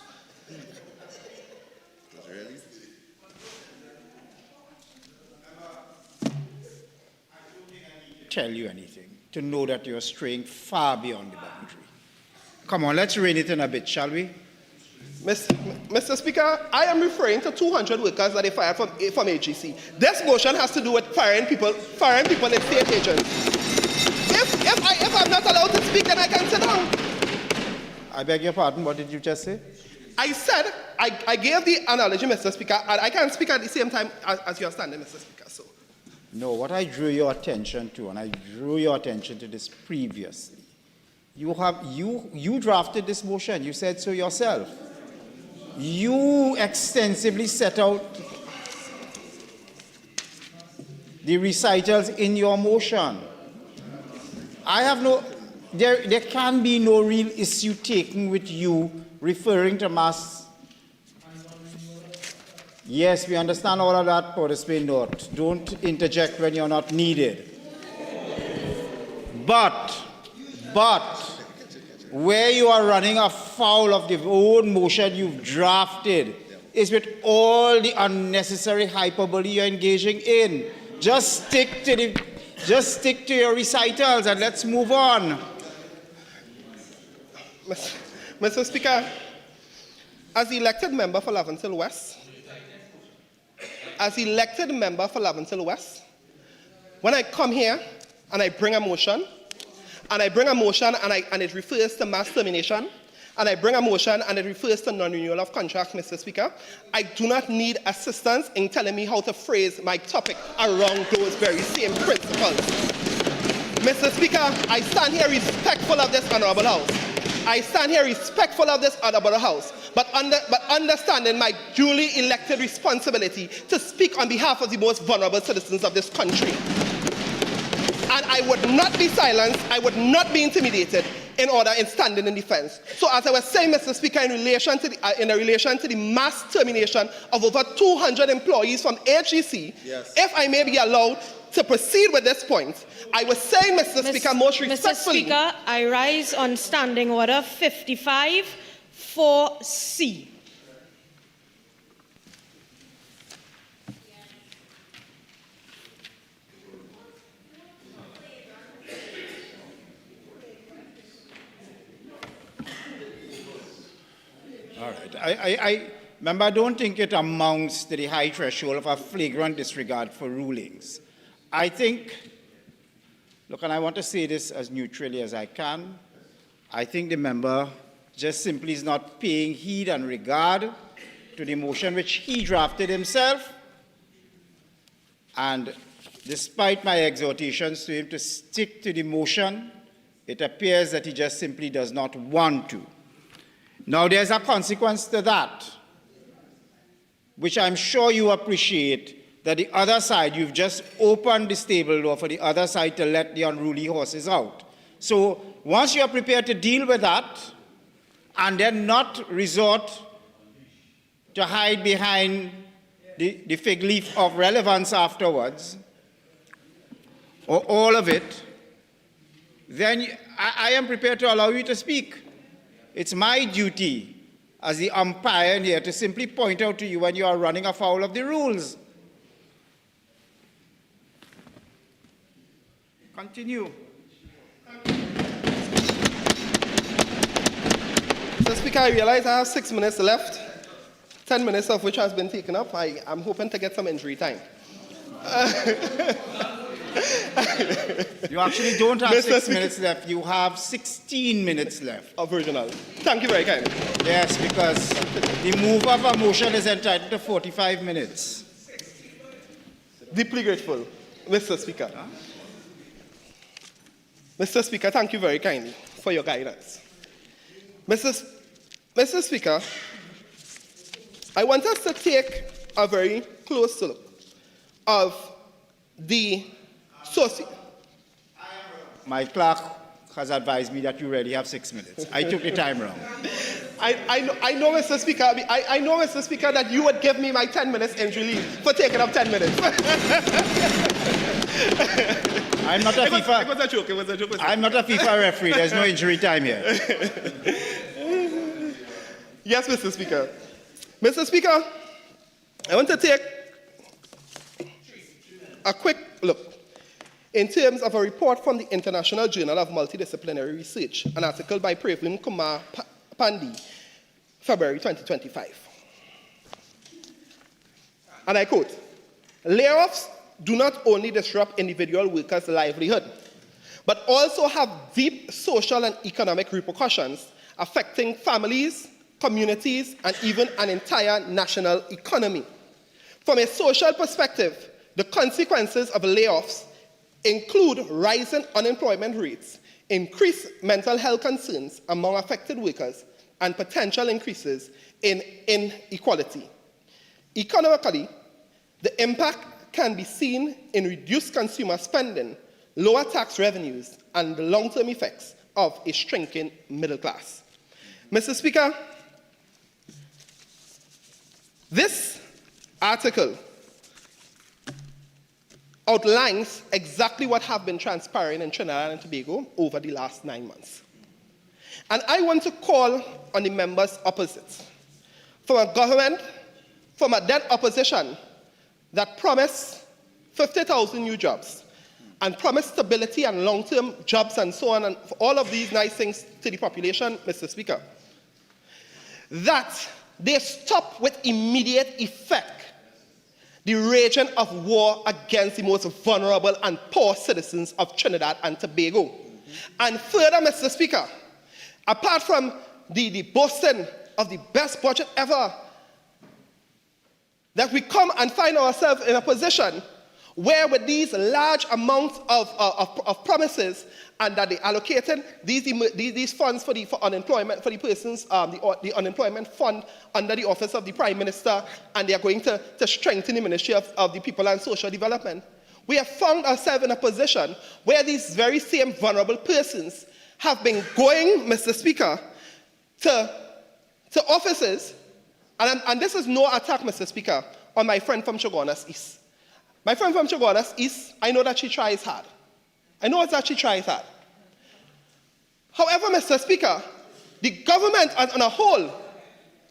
Tell you anything to know that you're straying far beyond the boundary. Come on, let's rein it in a bit, shall we? Mr. Speaker, I am referring to 200 workers that they fired from HEC. This motion has to do with firing people in state agents. If I'm not allowed to speak, then I can sit down. I beg your pardon, what did you just say? I said, I gave the analogy, Mr. Speaker, and I can't speak at the same time as you're standing, Mr. Speaker. So. No, what I drew your attention to, and I drew your attention to this previously, you drafted this motion, you said so yourself. You extensively set out the recitals in your motion. There can be no real issue taken with you referring to mass. Yes, we understand all of that, Padarath North. Don't interject when you're not needed. But, where you are running afoul of the own motion you've drafted is with all the unnecessary hyperbole you're engaging in. Just stick to your recitals and let's move on. Mr. Speaker, as elected member for Laventille West, when I come here and I bring a motion, and it refers to mass termination, and I bring a motion and it refers to non-renewal of contracts, Mr. Speaker, I do not need assistance in telling me how to phrase my topic around those very same principles. Mr. Speaker, I stand here respectful of this honorable house. I stand here respectful of this honorable house, but understanding my duly elected responsibility to speak on behalf of the most vulnerable citizens of this country. And I would not be silenced, I would not be intimidated in standing in defense. So as I was saying, Mr. Speaker, in relation to the mass termination of over 200 employees from HGC, yes, if I may be allowed to proceed with this point, I was saying, Mr. Speaker, most respectfully. Mr. Speaker, I rise on Standing Order 55 4C. All right. I remember, I don't think it amounts to the high threshold of a flagrant disregard for rulings. I think, look, and I want to say this as neutrally as I can, I think the member just simply is not paying heed and regard to the motion which he drafted himself. And despite my exhortations to him to stick to the motion, it appears that he just simply does not want to. Now, there's a consequence to that, which I'm sure you appreciate, that the other side, you've just opened the stable door for the other side to let the unruly horses out. So once you're prepared to deal with that, and then not resort to hide behind the fig leaf of relevance afterwards, or all of it, then I am prepared to allow you to speak. It's my duty as the umpire in here to simply point out to you when you are running afoul of the rules. Continue. Mr. Speaker, I realize I have 6 minutes left, 10 minutes of which has been taken up. I'm hoping to get some injury time. You actually don't have 6 minutes left. You have 16 minutes left. Original. Thank you very kindly. Yes, because the mover of a motion is entitled to 45 minutes. Deeply grateful, Mr. Speaker. Mr. Speaker, thank you very kindly for your guidance. Mr. Speaker, I want us to take a very close look of the socio. My clerk has advised me that you already have 6 minutes. I took the time wrong. I know, Mr. Speaker. I know, Mr. Speaker, that you would give me my 10 minutes injury leave for taking up 10 minutes. I'm not a FIFA. It was a joke. It was a joke. I'm not a FIFA referee. There's no injury time here. Yes, Mr. Speaker. Mr. Speaker, I want to take a quick look in terms of a report from the International Journal of Multidisciplinary Research, an article by Praveen Kumar Pandey, February 2025. And I quote, "Layoffs do not only disrupt individual workers' livelihood, but also have deep social and economic repercussions affecting families, communities, and even an entire national economy. From a social perspective, the consequences of layoffs include rising unemployment rates, increased mental health concerns among affected workers, and potential increases in inequality. Economically, the impact can be seen in reduced consumer spending, lower tax revenues, and the long-term effects of a shrinking middle class." Mr. Speaker, this article outlines exactly what has been transpiring in Trinidad and Tobago over the last 9 months. And I want to call on the members opposite, from a government, from a dead opposition that promised 50,000 new jobs and promised stability and long-term jobs and so on, and all of these nice things to the population, Mr. Speaker, that they stop with immediate effect the raging of war against the most vulnerable and poor citizens of Trinidad and Tobago. And further, Mr. Speaker, apart from the boasting of the best budget ever, that we come and find ourselves in a position where with these large amounts of promises, and that they allocated these funds for unemployment for the persons, the unemployment fund under the office of the Prime Minister, and they are going to strengthen the Ministry of the People and Social Development. We have found ourselves in a position where these very same vulnerable persons have been going, Mr. Speaker, to offices, and this is no attack, Mr. Speaker, on my friend from Chaguanas East. My friend from Chaguanas East, I know that she tries hard. I know that she tries hard. However, Mr. Speaker, the government on a whole,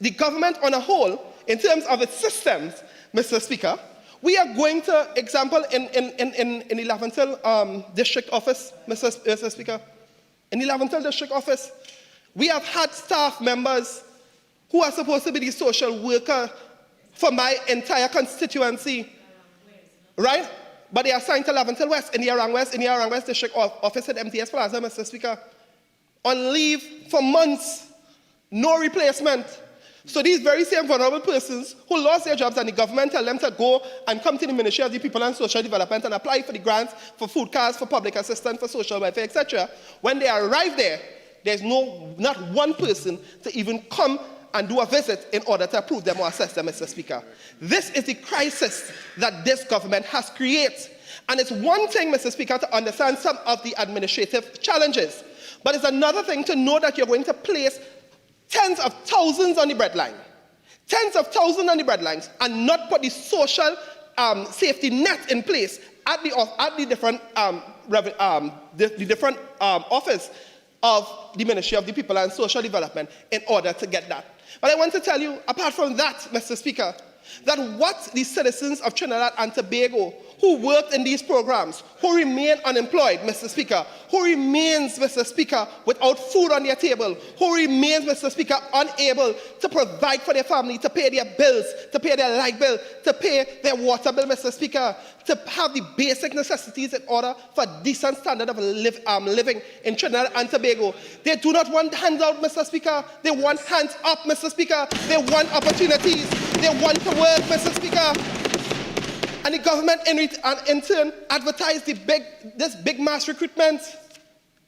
in terms of its systems, Mr. Speaker, we are going to, example, in the Laventil district office, Mr. Speaker, in the Laventil district office, we have had staff members who are supposed to be the social worker for my entire constituency, right? But they are assigned to Laventil West, in the Arang West district office at MTS Plaza, Mr. Speaker, on leave for months, no replacement. So these very same vulnerable persons who lost their jobs and the government tell them to go and come to the Ministry of the People and Social Development and apply for the grants, for food cards, for public assistance, for social welfare, etc. When they arrive there, there's not one person to even come and do a visit in order to approve them or assess them, Mr. Speaker. This is the crisis that this government has created. And it's one thing, Mr. Speaker, to understand some of the administrative challenges. But it's another thing to know that you're going to place tens of thousands on the breadline, and not put the social safety net in place at the different office of the Ministry of the People and Social Development in order to get that. But I want to tell you, apart from that, Mr. Speaker, that what the citizens of Trinidad and Tobago who worked in these programs, who remain unemployed, Mr. Speaker, who remains, Mr. Speaker, without food on their table, who remains, Mr. Speaker, unable to provide for their family, to pay their bills, to pay their light bill, to pay their water bill, Mr. Speaker, to have the basic necessities in order for a decent standard of living in Trinidad and Tobago. They do not want hands out, Mr. Speaker. They want hands up, Mr. Speaker. They want opportunities. They want to work, Mr. Speaker. And the government, in turn, advertised this big mass recruitment,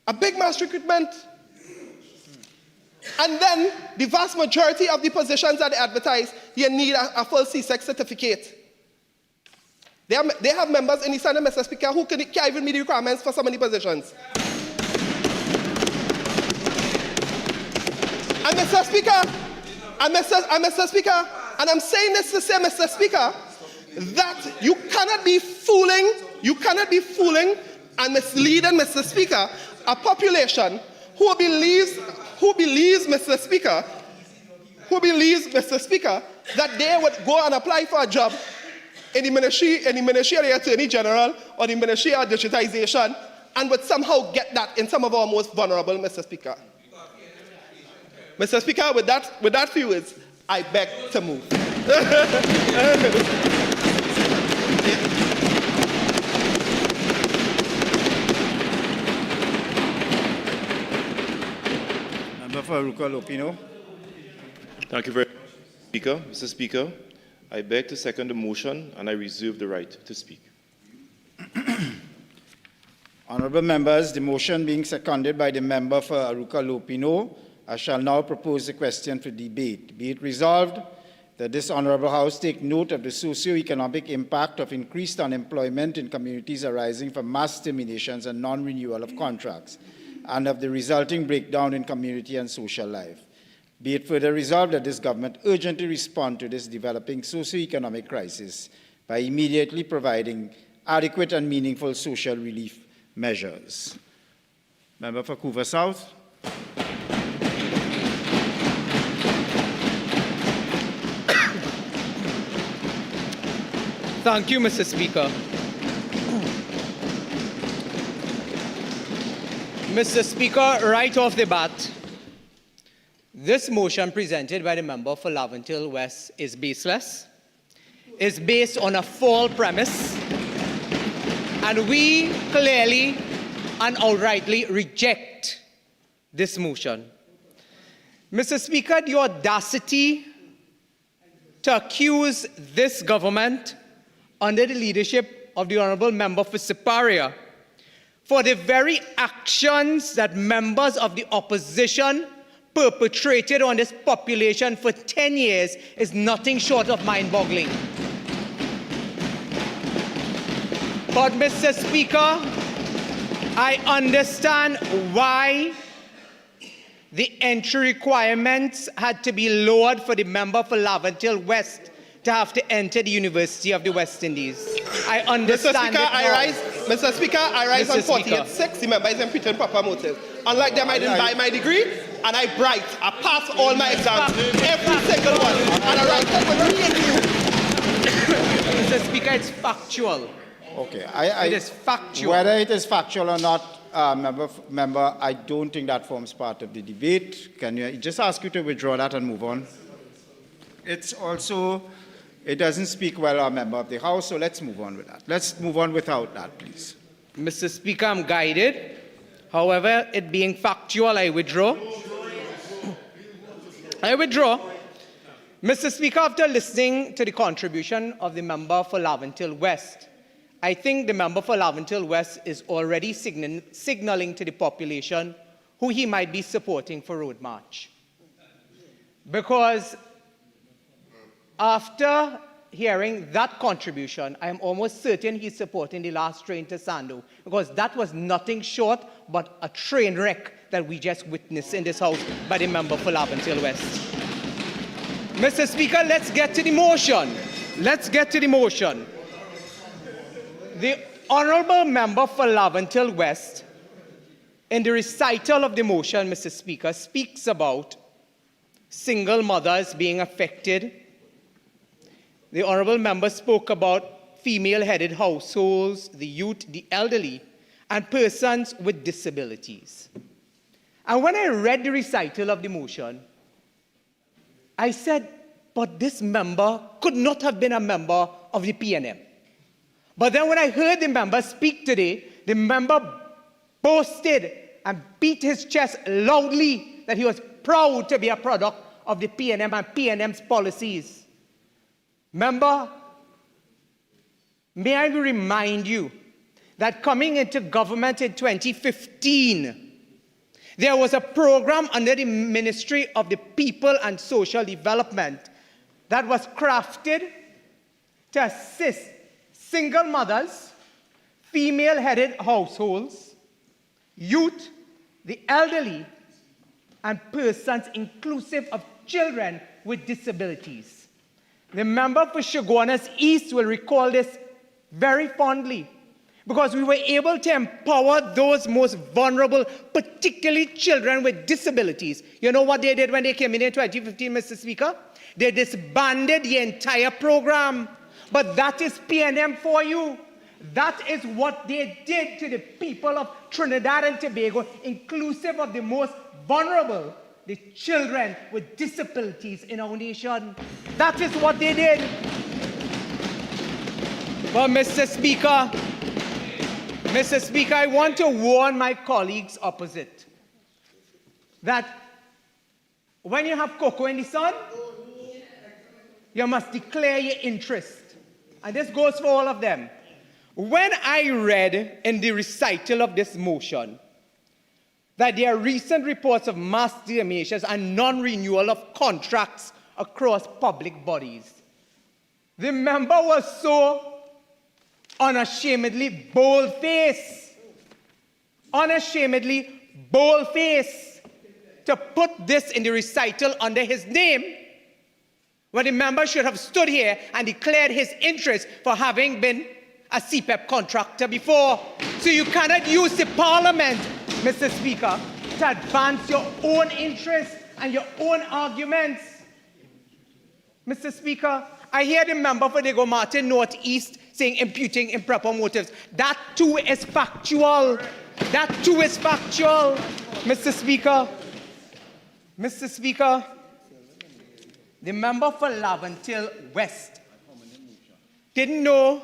a big mass recruitment. And then the vast majority of the positions that they advertise, you need a full C6 certificate. They have members in the Senate, Mr. Speaker, who can't even meet the requirements for so many positions. And Mr. Speaker, and I'm saying this to say, Mr. Speaker, that you cannot be fooling and misleading, Mr. Speaker, a population who believes, Mr. Speaker, that they would go and apply for a job in the Ministry of the Attorney General or the Ministry of Digitization and would somehow get that in some of our most vulnerable, Mr. Speaker. Mr. Speaker, with that few words, I beg to move. Member for Aruka Lopino. Thank you very much, Speaker. Mr. Speaker, I beg to second the motion and I reserve the right to speak. Honourable members, the motion being seconded by the member for Aruka Lopino, I shall now propose the question for debate. Be it resolved that this Honourable House take note of the socio-economic impact of increased unemployment in communities arising from mass terminations and non-renewal of contracts, and of the resulting breakdown in community and social life. Be it further resolved that this government urgently respond to this developing socio-economic crisis by immediately providing adequate and meaningful social relief measures. Member for Couva South. Thank you, Mr. Speaker. Mr. Speaker, right off the bat, this motion presented by the member for Laventil West is baseless, is based on a false premise, and we clearly and outrightly reject this motion. Mr. Speaker, the audacity to accuse this government under the leadership of the Honourable Member for Siparia for the very actions that members of the opposition perpetrated on this population for 10 years is nothing short of mind-boggling. But, Mr. Speaker, I understand why the entry requirements had to be lowered for the member for Laventille West to have to enter the University of the West Indies. I understand Mr. Speaker, I rise on 48.6. The member is imputed proper motive. Unlike them, I didn't buy my degree, and I bright. I passed all my exams, every single one, and I write up with me and you. Mr. Speaker, it's factual. Okay, it is factual. Whether it is factual or not, member, I don't think that forms part of the debate. Can you just ask you to withdraw that and move on? It's also, it doesn't speak well of a member of the House, so let's move on with that. Let's move on without that, please. Mr. Speaker, I'm guided. However, it being factual, I withdraw. I withdraw. Mr. Speaker, after listening to the contribution of the member for Laventille West, I think the member for Laventille West is already signaling to the population who he might be supporting for Road March. Because after hearing that contribution, I am almost certain he's supporting the last train to Sandu, because that was nothing short but a train wreck that we just witnessed in this House by the member for Laventille West. Mr. Speaker, let's get to the motion. Let's get to the motion. The honourable member for Laventille West, in the recital of the motion, Mr. Speaker, speaks about single mothers being affected. The honourable member spoke about female-headed households, the youth, the elderly, and persons with disabilities. And when I read the recital of the motion, I said, but this member could not have been a member of the PNM. But then when I heard the member speak today, the member boasted and beat his chest loudly that he was proud to be a product of the PNM and PNM's policies. Member, may I remind you that coming into government in 2015, there was a program under the Ministry of the People and Social Development that was crafted to assist single mothers, female-headed households, youth, the elderly, and persons inclusive of children with disabilities. The member for Chaguanas East will recall this very fondly, because we were able to empower those most vulnerable, particularly children with disabilities. You know what they did when they came in 2015, Mr. Speaker? They disbanded the entire program. But that is PNM for you. That is what they did to the people of Trinidad and Tobago, inclusive of the most vulnerable, the children with disabilities in our nation. That is what they did. But Mr. Speaker, I want to warn my colleagues opposite that when you have cocoa in the sun, you must declare your interest. And this goes for all of them. When I read in the recital of this motion that there are recent reports of mass terminations and non-renewal of contracts across public bodies, the member was so unashamedly bold-faced to put this in the recital under his name, when the member should have stood here and declared his interest for having been a CPEP contractor before. So you cannot use the parliament, Mr. Speaker, to advance your own interests and your own arguments. Mr. Speaker, I hear the member for Diego Martin Northeast saying imputing improper motives. That too is factual. That too is factual. Mr. Speaker, the member for Laventille West didn't know.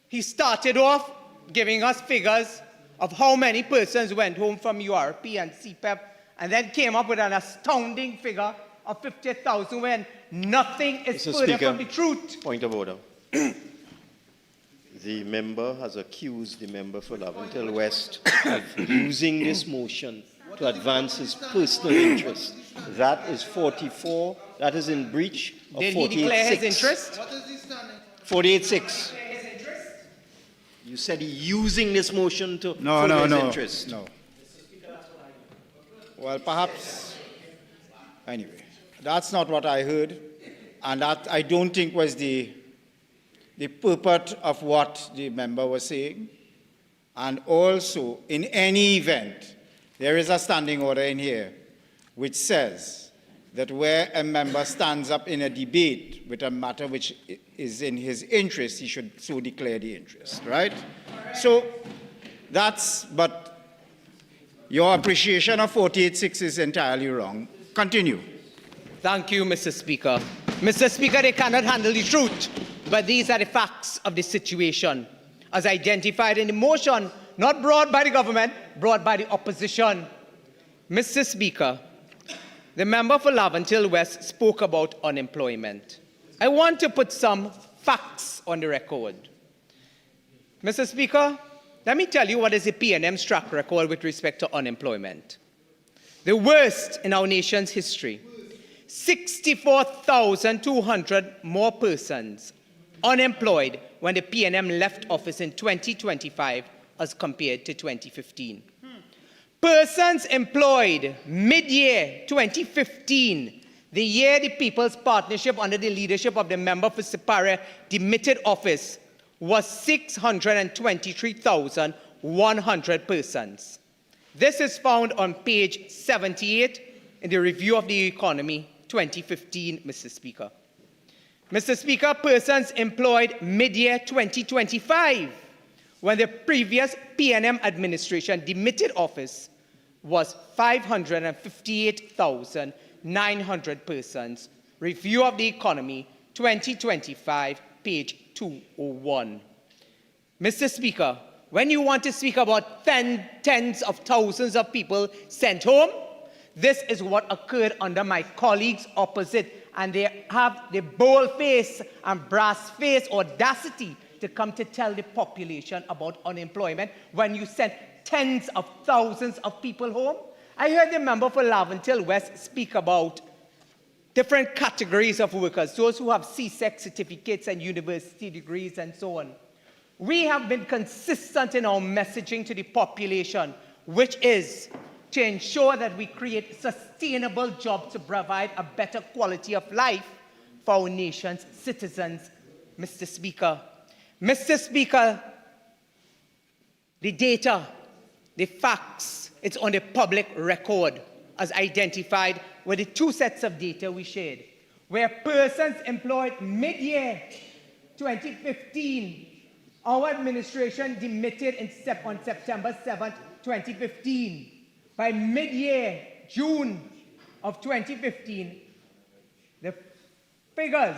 He started off giving us figures of how many persons went home from URP and CPEP, and then came up with an astounding figure of 50,000 when nothing is further from the truth. Point of order. The member has accused the member for Laventille West of using this motion to advance his personal interest. That is 44. That is in breach of 48.6. Did he declare his interest? 48.6. You said he using this motion to further his interest. No. Well, perhaps, anyway, that's not what I heard, and that I don't think was the purport of what the member was saying. And also, in any event, there is a standing order in here which says that where a member stands up in a debate with a matter which is in his interest, he should so declare the interest, right? So but your appreciation of 48.6 is entirely wrong. Continue. Thank you, Mr. Speaker. Mr. Speaker, they cannot handle the truth, but these are the facts of the situation, as identified in the motion, not brought by the government, brought by the opposition. Mr. Speaker, the member for Laventille West spoke about unemployment. I want to put some facts on the record. Mr. Speaker, let me tell you what is the PNM's track record with respect to unemployment. The worst in our nation's history. 64,200 more persons unemployed when the PNM left office in 2025 as compared to 2015. Persons employed mid-year 2015, the year the People's Partnership under the leadership of the member for Siparia demitted office, was 623,100 persons. This is found on page 78 in the Review of the Economy 2015, Mr. Speaker. Mr. Speaker, persons employed mid-year 2025, when the previous PNM administration demitted office, was 558,900 persons. Review of the Economy 2025, page 201. Mr. Speaker, when you want to speak about tens of thousands of people sent home, this is what occurred under my colleagues opposite, and they have the bold face and brass face audacity to come to tell the population about unemployment when you sent tens of thousands of people home. I heard the member for Laventille West speak about different categories of workers, those who have CSEC certificates and university degrees and so on. We have been consistent in our messaging to the population, which is to ensure that we create sustainable jobs to provide a better quality of life for our nation's citizens, Mr. Speaker. Mr. Speaker, the data, the facts, it's on the public record as identified with the two sets of data we shared, where persons employed mid-year 2015, our administration demitted on September 7th, 2015. By mid-year, June of 2015, the figures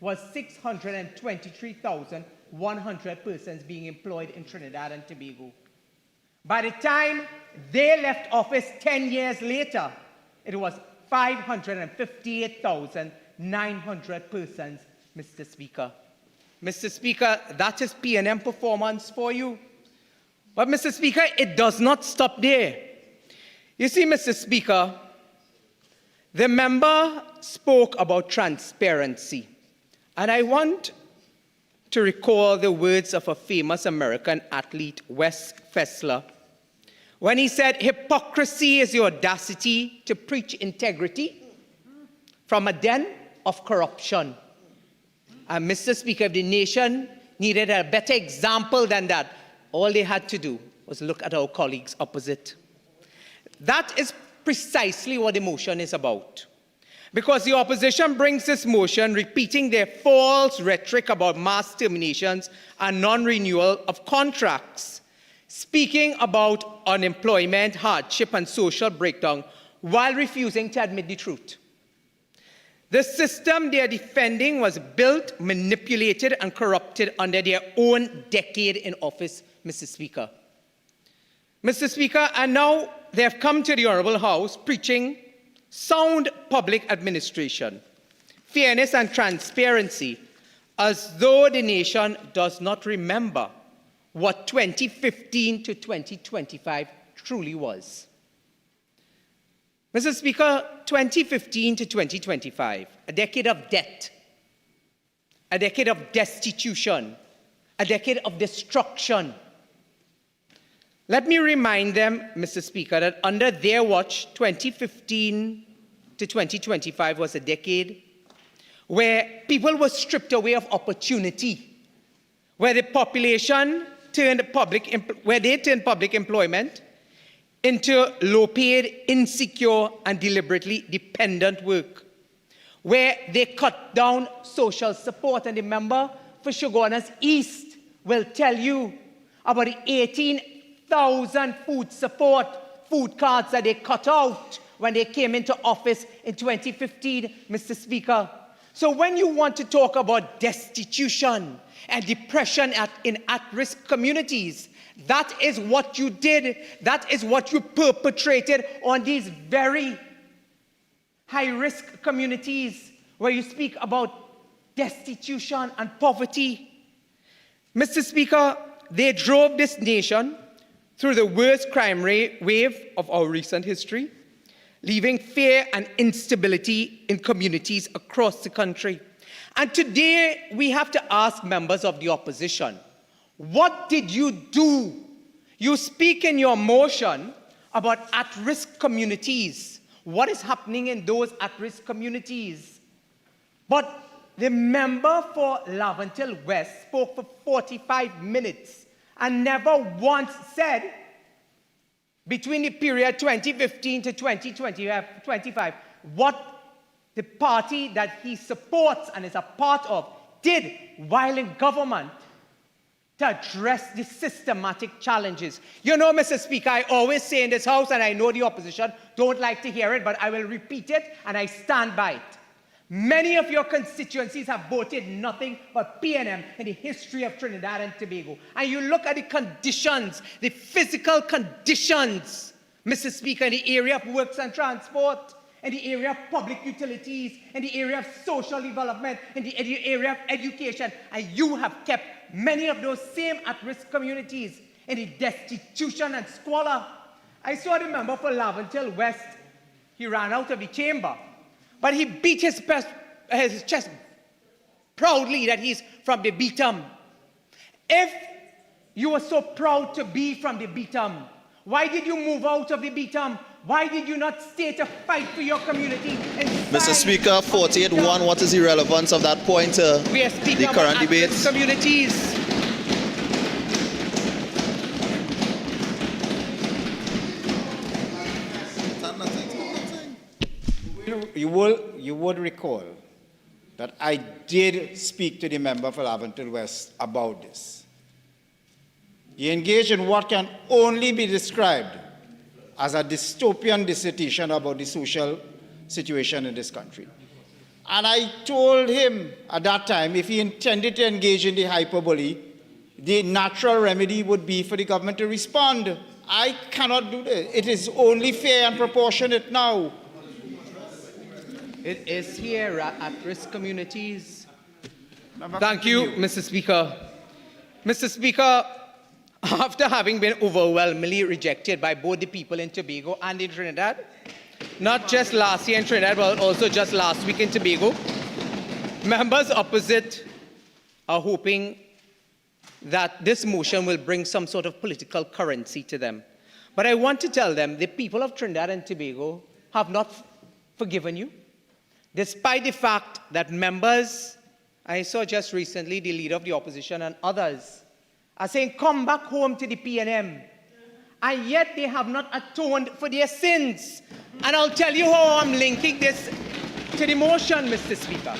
was 623,100 persons being employed in Trinidad and Tobago. By the time they left office 10 years later, it was 558,900 persons, Mr. Speaker. Mr. Speaker, that is PNM performance for you. But, Mr. Speaker, it does not stop there. You see, Mr. Speaker, the member spoke about transparency. And I want to recall the words of a famous American athlete, Wes Fessler, when he said, "Hypocrisy is the audacity to preach integrity from a den of corruption." And Mr. Speaker, if the nation needed a better example than that, all they had to do was look at our colleagues opposite. That is precisely what the motion is about. Because the opposition brings this motion repeating their false rhetoric about mass terminations and non-renewal of contracts, speaking about unemployment, hardship, and social breakdown, while refusing to admit the truth. The system they are defending was built, manipulated, and corrupted under their own decade in office, Mr. Speaker. Mr. Speaker, and now they have come to the Honorable House preaching sound public administration, fairness and transparency, as though the nation does not remember what 2015 to 2025 truly was. Mr. Speaker, 2015 to 2025, a decade of debt, a decade of destitution, a decade of destruction. Let me remind them, Mr. Speaker, that under their watch, 2015 to 2025 was a decade where people were stripped away of opportunity, where the population turned public employment into low-paid, insecure, and deliberately dependent work, where they cut down social support. And the member for Shogunas East will tell you about the 18,000 food cards that they cut out when they came into office in 2015, Mr. Speaker. So when you want to talk about destitution and depression in at-risk communities, that is what you did. That is what you perpetrated on these very high-risk communities where you speak about destitution and poverty. Mr. Speaker, they drove this nation through the worst crime wave of our recent history, leaving fear and instability in communities across the country. And today, we have to ask members of the opposition, what did you do? You speak in your motion about at-risk communities. What is happening in those at-risk communities? But the member for Laventille West spoke for 45 minutes and never once said, between the period 2015 to 2025, what the party that he supports and is a part of did while in government to address the systematic challenges. You know, Mr. Speaker, I always say in this House, and I know the opposition don't like to hear it, but I will repeat it, and I stand by it. Many of your constituencies have voted nothing but PNM in the history of Trinidad and Tobago. And you look at the conditions, the physical conditions, Mr. Speaker, in the area of works and transport, in the area of public utilities, in the area of social development, in the area of education, and you have kept many of those same at-risk communities in the destitution and squalor. I saw the member for Laventille West. He ran out of the chamber, but he beat his chest proudly that he's from the Beatum. If you were so proud to be from the Beatum, why did you move out of the Beatum? Why did you not stay to fight for your community? Mr. Speaker, 48-1, what is the relevance of that point to the current debate? Communities. You would recall that I did speak to the member for Laventille West about this. He engaged in what can only be described as a dystopian dissertation about the social situation in this country. And I told him at that time, if he intended to engage in the hyperbole, the natural remedy would be for the government to respond. I cannot do this. It is only fair and proportionate now. It is here at risk communities. Thank you, Mr. Speaker. Mr. Speaker, after having been overwhelmingly rejected by both the people in Tobago and in Trinidad, not just last year in Trinidad, but also just last week in Tobago, members opposite are hoping that this motion will bring some sort of political currency to them. But I want to tell them the people of Trinidad and Tobago have not forgiven you, despite the fact that members, I saw just recently the leader of the opposition and others, are saying, come back home to the PNM. And yet they have not atoned for their sins. And I'll tell you how I'm linking this to the motion, Mr. Speaker.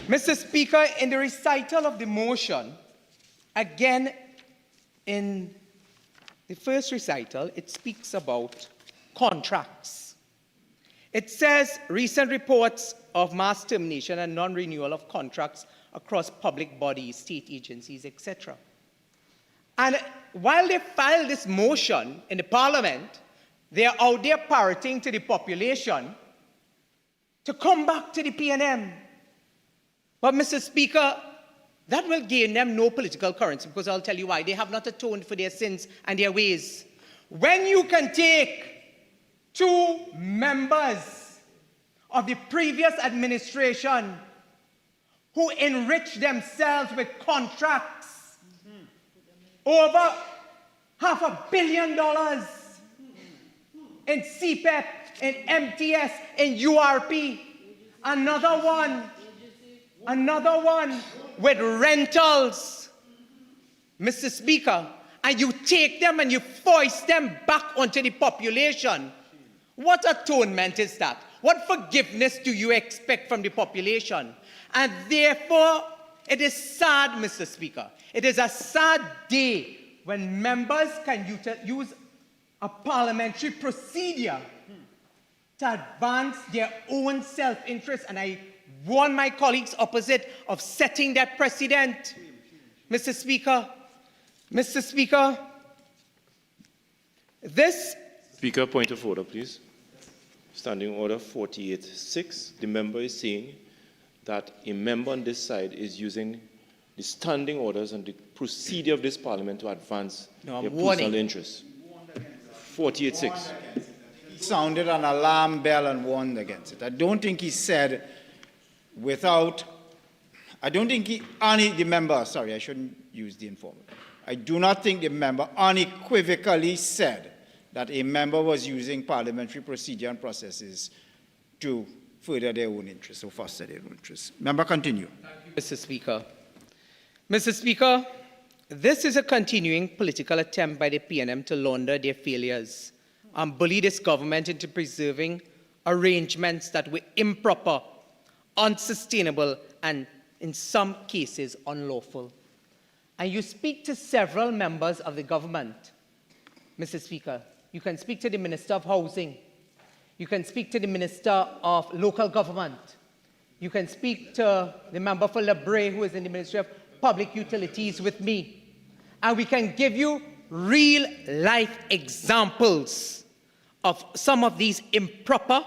Mr. Speaker, in the recital of the motion, again, in the first recital, it speaks about contracts. It says recent reports of mass termination and non-renewal of contracts across public bodies, state agencies, etc. And while they filed this motion in the parliament, they are out there parroting to the population to come back to the PNM. But Mr. Speaker, That will gain them no political currency, because I'll tell you why. They have not atoned for their sins and their ways. When you can take 2 members of the previous administration who enriched themselves with contracts over $500 million in CPEP, in MTS, in URP, another one with rentals, Mr. Speaker, and you take them and you foist them back onto the population. What atonement is that? What forgiveness do you expect from the population? And therefore, it is sad, Mr. Speaker. It is a sad day when members can use a parliamentary procedure to advance their own self-interest, and I warn my colleagues opposite of setting that precedent. Mr. Speaker, this... Speaker, point of order, please. Standing order 48.6. The member is saying that a member on this side is using the standing orders and the procedure of this parliament to advance their personal interests. 48.6. He sounded an alarm bell and warned against it. I don't think he said the member, sorry, I shouldn't use the informal. I do not think the member unequivocally said that a member was using parliamentary procedure and processes to further their own interests or foster their own interests. Member, continue. Thank you, Mr. Speaker. Mr. Speaker, this is a continuing political attempt by the PNM to launder their failures and bully this government into preserving arrangements that were improper, unsustainable, and in some cases unlawful. And you speak to several members of the government, Mr. Speaker. You can speak to the Minister of Housing. You can speak to the Minister of Local Government. You can speak to the member for Lebre, who is in the Ministry of Public Utilities with me. And we can give you real-life examples of some of these improper,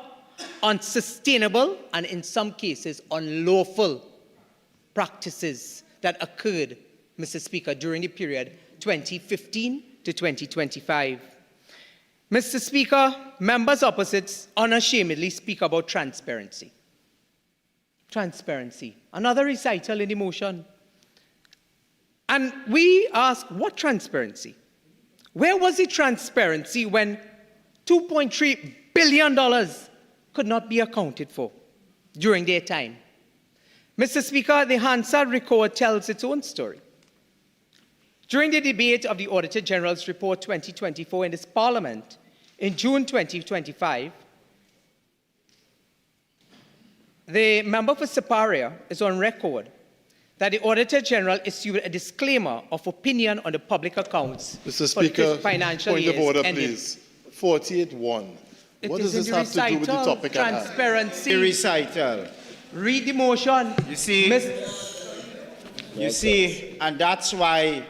unsustainable, and in some cases unlawful practices that occurred, Mr. Speaker, during the period 2015 to 2025. Mr. Speaker, members opposite unashamedly speak about transparency. Transparency. Another recital in the motion. And we ask, what transparency? Where was the transparency when $2.3 billion could not be accounted for during their time? Mr. Speaker, the Hansard record tells its own story. During the debate of the Auditor General's Report 2024 in this Parliament in June 2025, the member for Siparia is on record that the Auditor General issued a disclaimer of opinion on the public accounts Mr. Speaker, for the financial point years of order, ended. please. 48.1. What does this have to do with the topic at hand? Transparency. The recital. Read the motion. You see, and that's why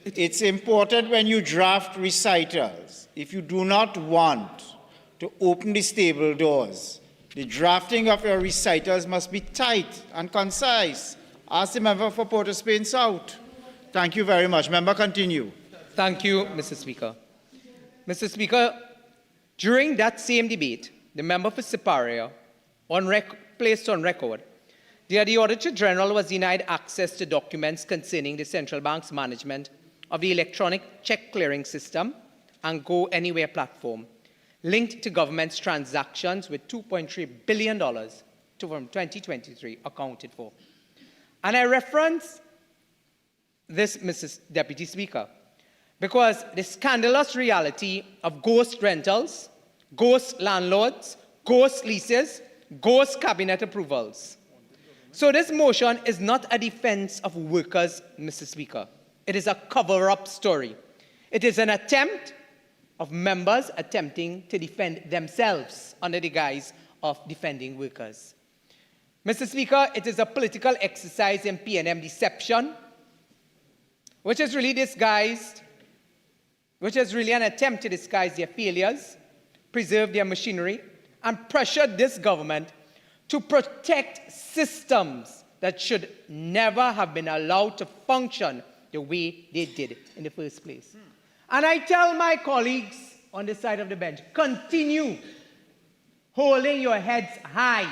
it's important when you draft recitals, if you do not want to open the stable doors, the drafting of your recitals must be tight and concise. Ask the member for Port of Spain South. Thank you very much. Member, continue. Thank you, Mr. Speaker. Mr. Speaker, during that same debate, the member for Siparia placed on record that the Auditor General was denied access to documents concerning the Central Bank's management of the electronic check clearing system and Go Anywhere platform, linked to government's transactions with $2.3 billion from 2023 accounted for. And I reference this, Mrs. Deputy Speaker, because the scandalous reality of ghost rentals, ghost landlords, ghost leases, ghost cabinet approvals. So this motion is not a defense of workers, Mr. Speaker. It is a cover-up story. It is an attempt of members attempting to defend themselves under the guise of defending workers. Mr. Speaker, it is a political exercise in PNM deception, which is really an attempt to disguise their failures, preserve their machinery, and pressure this government to protect systems that should never have been allowed to function the way they did in the first place. And I tell my colleagues on the side of the bench, continue holding your heads high,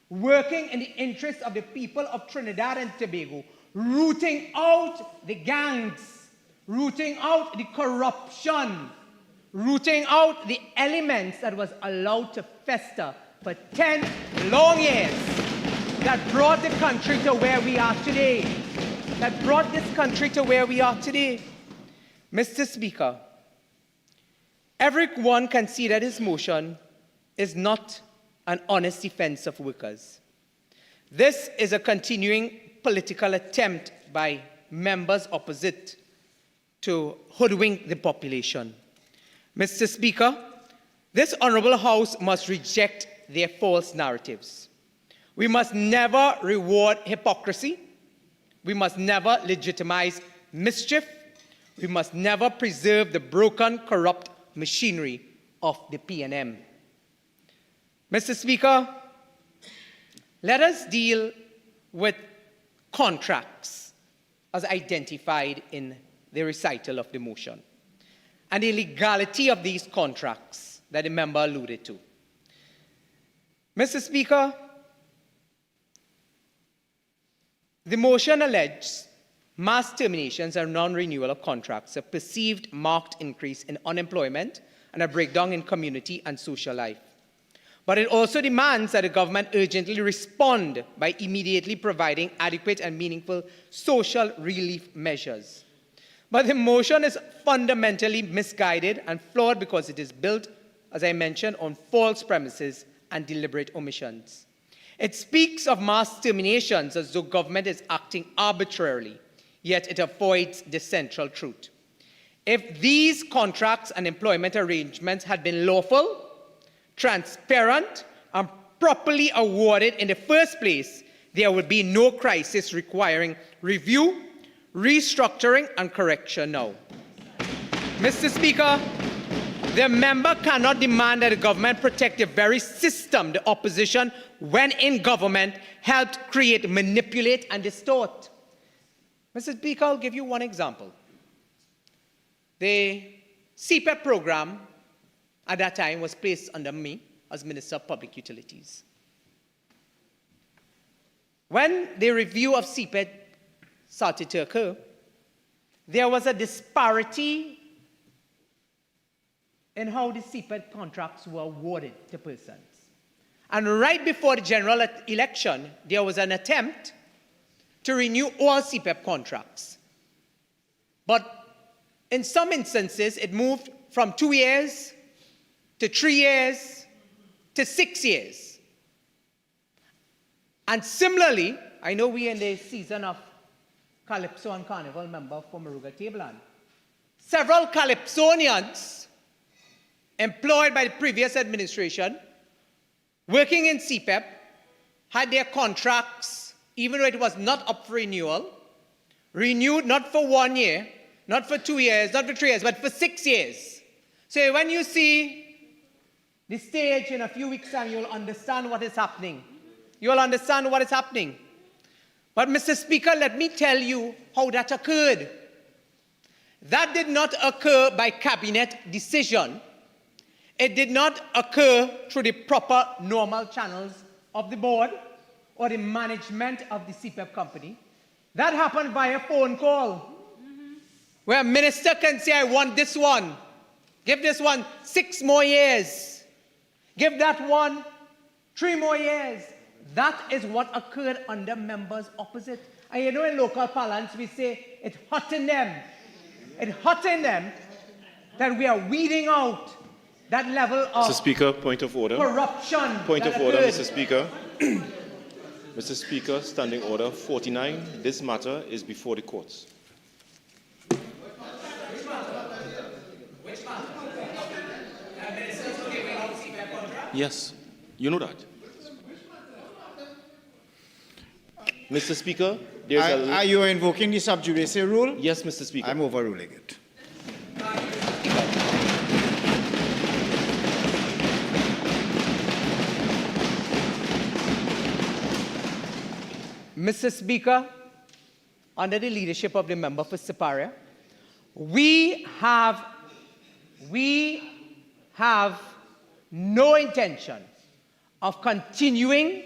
working in the interest of the people of Trinidad and Tobago, rooting out the gangs, rooting out the corruption, rooting out the elements that was allowed to fester for 10 long years that brought the country to where we are today, that brought this country to where we are today. Mr. Speaker, everyone can see that this motion is not an honest defense of workers. This is a continuing political attempt by members opposite to hoodwink the population. Mr. Speaker, this honorable House must reject their false narratives. We must never reward hypocrisy. We must never legitimize mischief. We must never preserve the broken, corrupt machinery of the PNM. Mr. Speaker, let us deal with contracts as identified in the recital of the motion and the legality of these contracts that the member alluded to. Mr. Speaker, the motion alleges mass terminations and non-renewal of contracts, a perceived marked increase in unemployment and a breakdown in community and social life. But it also demands that the government urgently respond by immediately providing adequate and meaningful social relief measures. But the motion is fundamentally misguided and flawed because it is built, as I mentioned, on false premises and deliberate omissions. It speaks of mass terminations as though government is acting arbitrarily, yet it avoids the central truth. If these contracts and employment arrangements had been lawful, transparent, and properly awarded in the first place, there would be no crisis requiring review, restructuring, and correction now. Mr. Speaker, the member cannot demand that the government protect the very system the opposition, when in government, helped create, manipulate, and distort. Mr. Speaker, I'll give you one example. The CPEP program at that time was placed under me as Minister of Public Utilities. When the review of CPEP started to occur, there was a disparity in how the CPEP contracts were awarded to persons. And right before the general election, there was an attempt to renew all CPEP contracts. But in some instances, it moved from 2 years to 3 years to 6 years. And similarly, I know we in the season of Calypso and Carnival, member for Moruga Tableland. Several Calypsonians employed by the previous administration, working in CPEP, had their contracts, even though it was not up for renewal, renewed not for 1 year, not for 2 years, not for 3 years, but for 6 years. So when you see the stage in a few weeks' time, you'll understand what is happening. You'll understand what is happening. But Mr. Speaker, let me tell you how that occurred. That did not occur by cabinet decision. It did not occur through the proper normal channels of the board or the management of the CPEP company. That happened by a phone call, where a minister can say, I want this one. Give this one 6 more years. Give that one 3 more years. That is what occurred under members opposite. And you know, in local parlance, we say it hottened them. It hottened them that we are weeding out that level of Mr. Speaker, point of order. Corruption. Point of order, occurred. Mr. Speaker. Mr. Speaker, Standing Order 49. This matter is before the courts. Yes, you know that. Mr. Speaker, there's Are you invoking the sub judice rule? Yes, Mr. Speaker. I'm overruling it. Mr. Speaker, under the leadership of the member for Siparia, we have no intention of continuing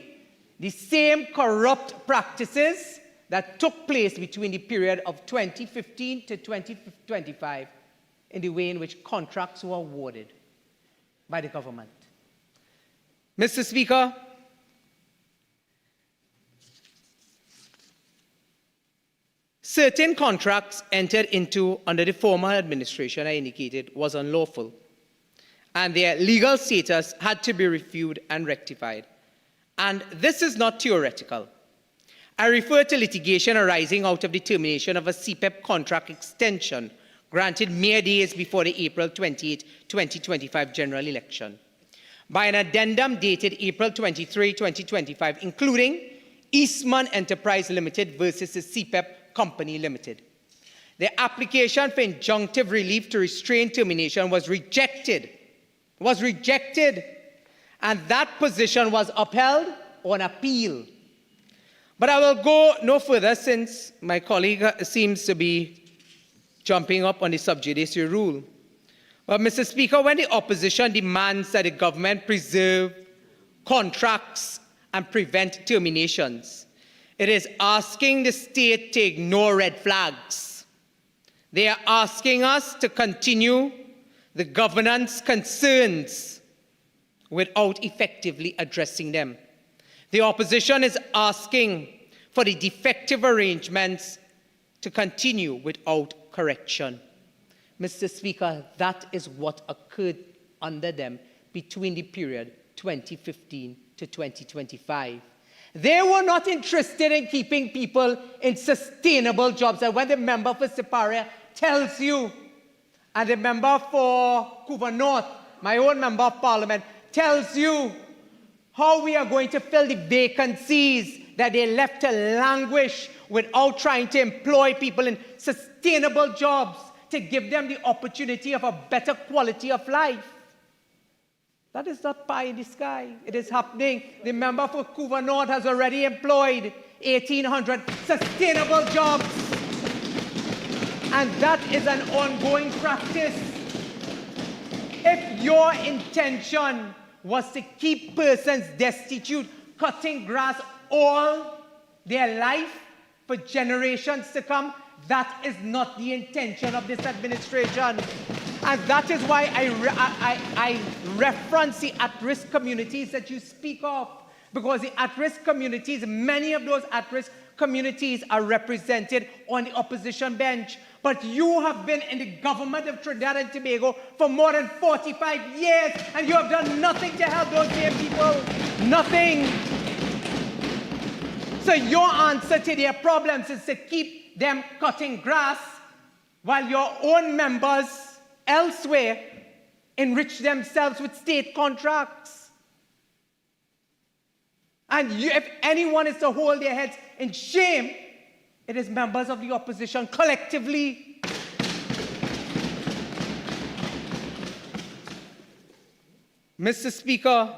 the same corrupt practices that took place between the period of 2015 to 2025 in the way in which contracts were awarded by the government. Mr. Speaker, certain contracts entered into under the former administration, I indicated, was unlawful, and their legal status had to be reviewed and rectified. And this is not theoretical. I refer to litigation arising out of the termination of a CPEP contract extension granted mere days before the April 28, 2025 general election by an addendum dated April 23, 2025, including Eastman Enterprise Limited versus the CPEP Company Limited. The application for injunctive relief to restrain termination was rejected, and that position was upheld on appeal. But I will go no further since my colleague seems to be jumping up on the sub judice rule. But Mr. Speaker, when the opposition demands that the government preserve contracts and prevent terminations, it is asking the state to ignore red flags. They are asking us to continue the governance concerns without effectively addressing them. The opposition is asking for the defective arrangements to continue without correction. Mr. Speaker, that is what occurred under them between the period 2015 to 2025. They were not interested in keeping people in sustainable jobs. And when the member for Siparia tells you, and the member for Couva North, my own member of parliament, tells you how we are going to fill the vacancies that they left to languish without trying to employ people in sustainable jobs to give them the opportunity of a better quality of life. That is not pie in the sky. It is happening. The member for Couva North has already employed 1,800 sustainable jobs. And that is an ongoing practice. If your intention was to keep persons destitute, cutting grass all their life for generations to come, that is not the intention of this administration. And that is why I reference the at-risk communities that you speak of. Because the at-risk communities, many of those at-risk communities are represented on the opposition bench. But you have been in the government of Trinidad and Tobago for more than 45 years, and you have done nothing to help those same people. Nothing. So your answer to their problems is to keep them cutting grass while your own members elsewhere enrich themselves with state contracts. And if anyone is to hold their heads in shame, it is members of the opposition collectively. Mr. Speaker,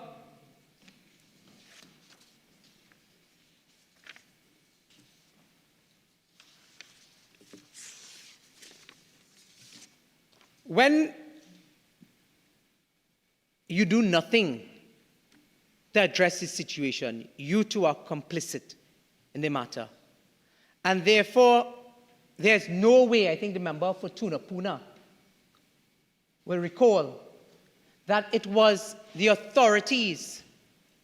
when you do nothing to address this situation, you too are complicit in the matter. And therefore, there's no way, I think the member for Tunapuna will recall, that it was the authorities,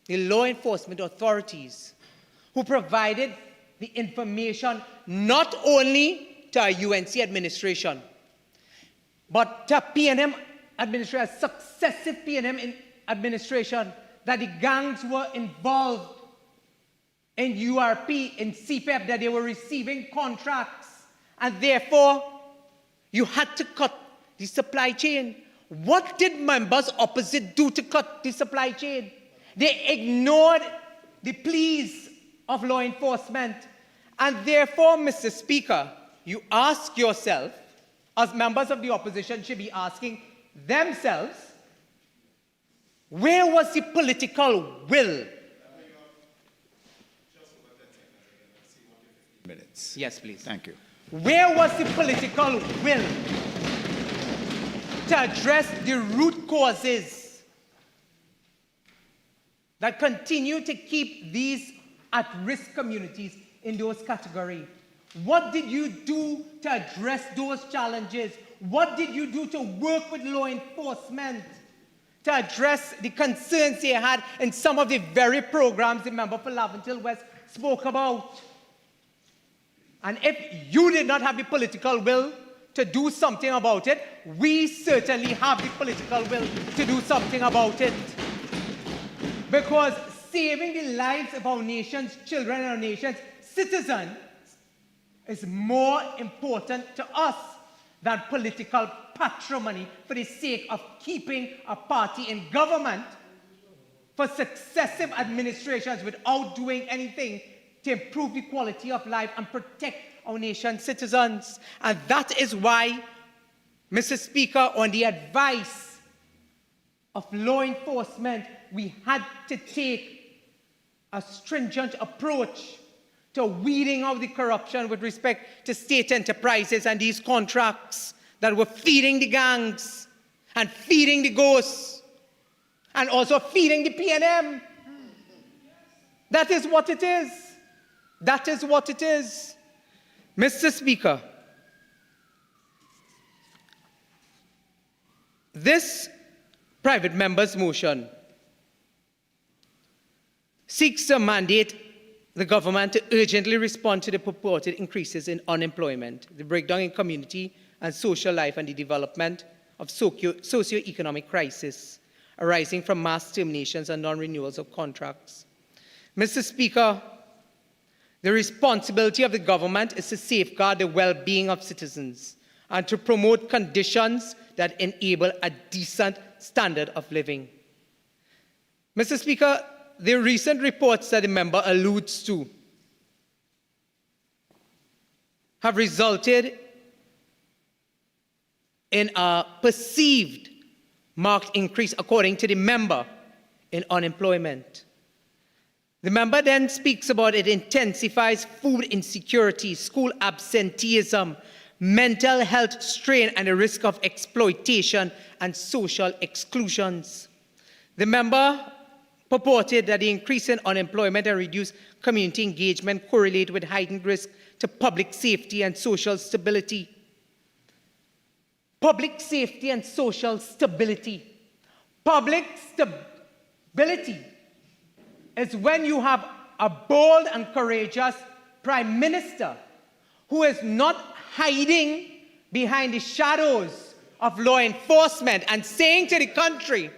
the law enforcement authorities, who provided the information not only to our UNC administration, but to PNM administration, successive PNM administration, that the gangs were involved in URP, in CPEP, that they were receiving contracts, and therefore you had to cut the supply chain. What did members opposite do to cut the supply chain? They ignored the pleas of law enforcement. And therefore, Mr. Speaker, you ask yourself, as members of the opposition should be asking themselves, where was the political will? minutes. Yes, please. Thank you. Where was the political will to address the root causes that continue to keep these at-risk communities in those categories? What did you do to address those challenges? What did you do to work with law enforcement to address the concerns they had in some of the very programs the member for Laventille West spoke about? And if you did not have the political will to do something about it, we certainly have the political will to do something about it. Because saving the lives of our nation's children and our nation's citizens is more important to us than political patrimony for the sake of keeping a party in government for successive administrations without doing anything to improve the quality of life and protect our nation's citizens. And that is why, Mr. Speaker, on the advice of law enforcement, we had to take a stringent approach to weeding out the corruption with respect to state enterprises and these contracts that were feeding the gangs and feeding the ghosts and also feeding the PNM. That is what it is. That is what it is. Mr. Speaker, this private member's motion seeks to mandate the government to urgently respond to the purported increases in unemployment, the breakdown in community and social life, and the development of socio-economic crisis arising from mass terminations and non-renewals of contracts. Mr. Speaker, the responsibility of the government is to safeguard the well-being of citizens and to promote conditions that enable a decent standard of living. Mr. Speaker, the recent reports that the member alludes to have resulted in a perceived marked increase, according to the member, in unemployment. The member then speaks about it intensifies food insecurity, school absenteeism, mental health strain, and the risk of exploitation and social exclusions. The member purported that the increase in unemployment and reduced community engagement correlate with heightened risk to public safety and social stability. Public safety and social stability. Public stability is when you have a bold and courageous Prime Minister who is not hiding behind the shadows of law enforcement and saying to the country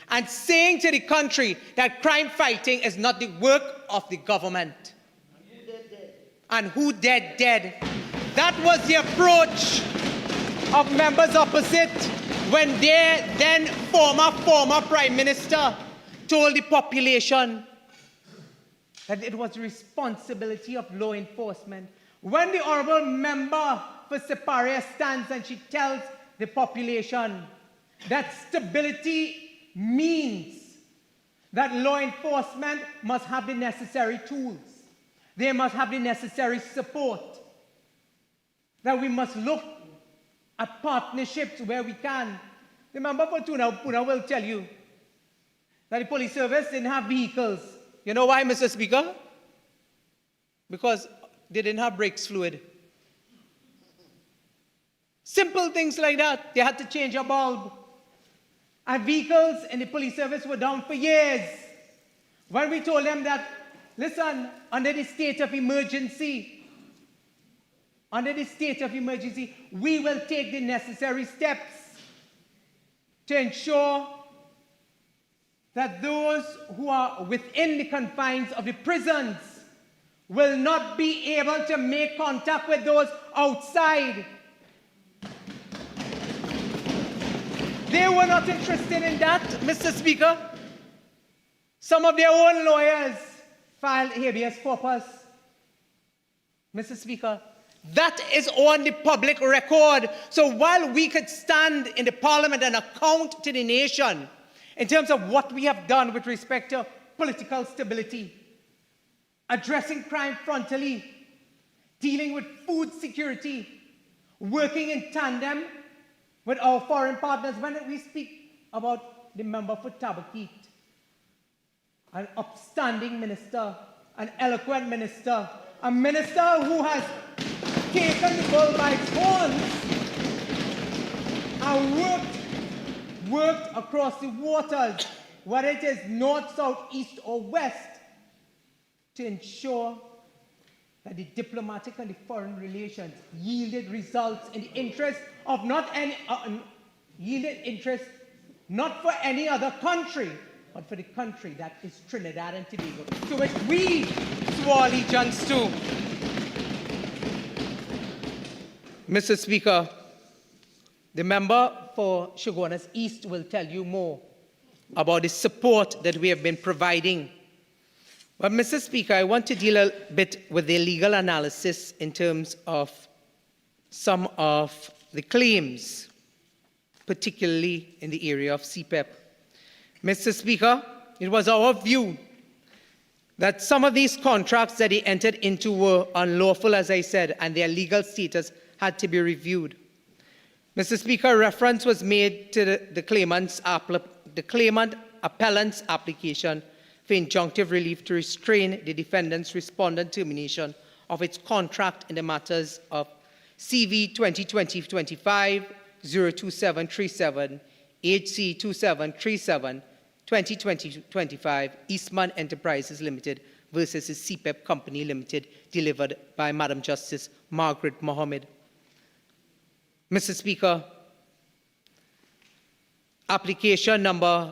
that crime fighting is not the work of the government. And who dead, dead. That was the approach of members opposite when their then former Prime Minister told the population that it was the responsibility of law enforcement. When the honorable member for Siparia stands and she tells the population that stability means that law enforcement must have the necessary tools, they must have the necessary support, that we must look at partnerships where we can. The member for Puna will tell you that the police service didn't have vehicles. You know why, Mr. Speaker? Because they didn't have brakes fluid. Simple things like that. They had to change a bulb. And vehicles in the police service were down for years. When we told them that, listen, under the state of emergency, we will take the necessary steps to ensure that those who are within the confines of the prisons will not be able to make contact with those outside. They were not interested in that, Mr. Speaker. Some of their own lawyers filed habeas corpus. Mr. Speaker, that is on the public record. So while we could stand in the parliament and account to the nation in terms of what we have done with respect to political stability, addressing crime frontally, dealing with food security, working in tandem with our foreign partners. When we speak about the member for Tabakit, an upstanding minister, an eloquent minister, a minister who has taken the bull by its horns and worked across the waters, whether it is north, south, east, or west, to ensure that the diplomatic and the foreign relations yielded results in the interest of not for any other country, but for the country that is Trinidad and Tobago, to which we swore allegiance to. Mr. Speaker, the member for Shogunas East will tell you more about the support that we have been providing. But, Mr. Speaker, I want to deal a bit with the legal analysis in terms of some of the claims, particularly in the area of CPEP. Mr. Speaker, it was our view that some of these contracts that they entered into were unlawful, as I said, and their legal status had to be reviewed. Mr. Speaker, reference was made to the claimant appellant's application for injunctive relief to restrain the defendant's respondent termination of its contract in the matters of CV 2020-25, 02737, HC 2737, 2020-25, Eastman Enterprises Limited versus the CPEP Company Limited, delivered by Madam Justice Margaret Mohammed. Mr. Speaker, application number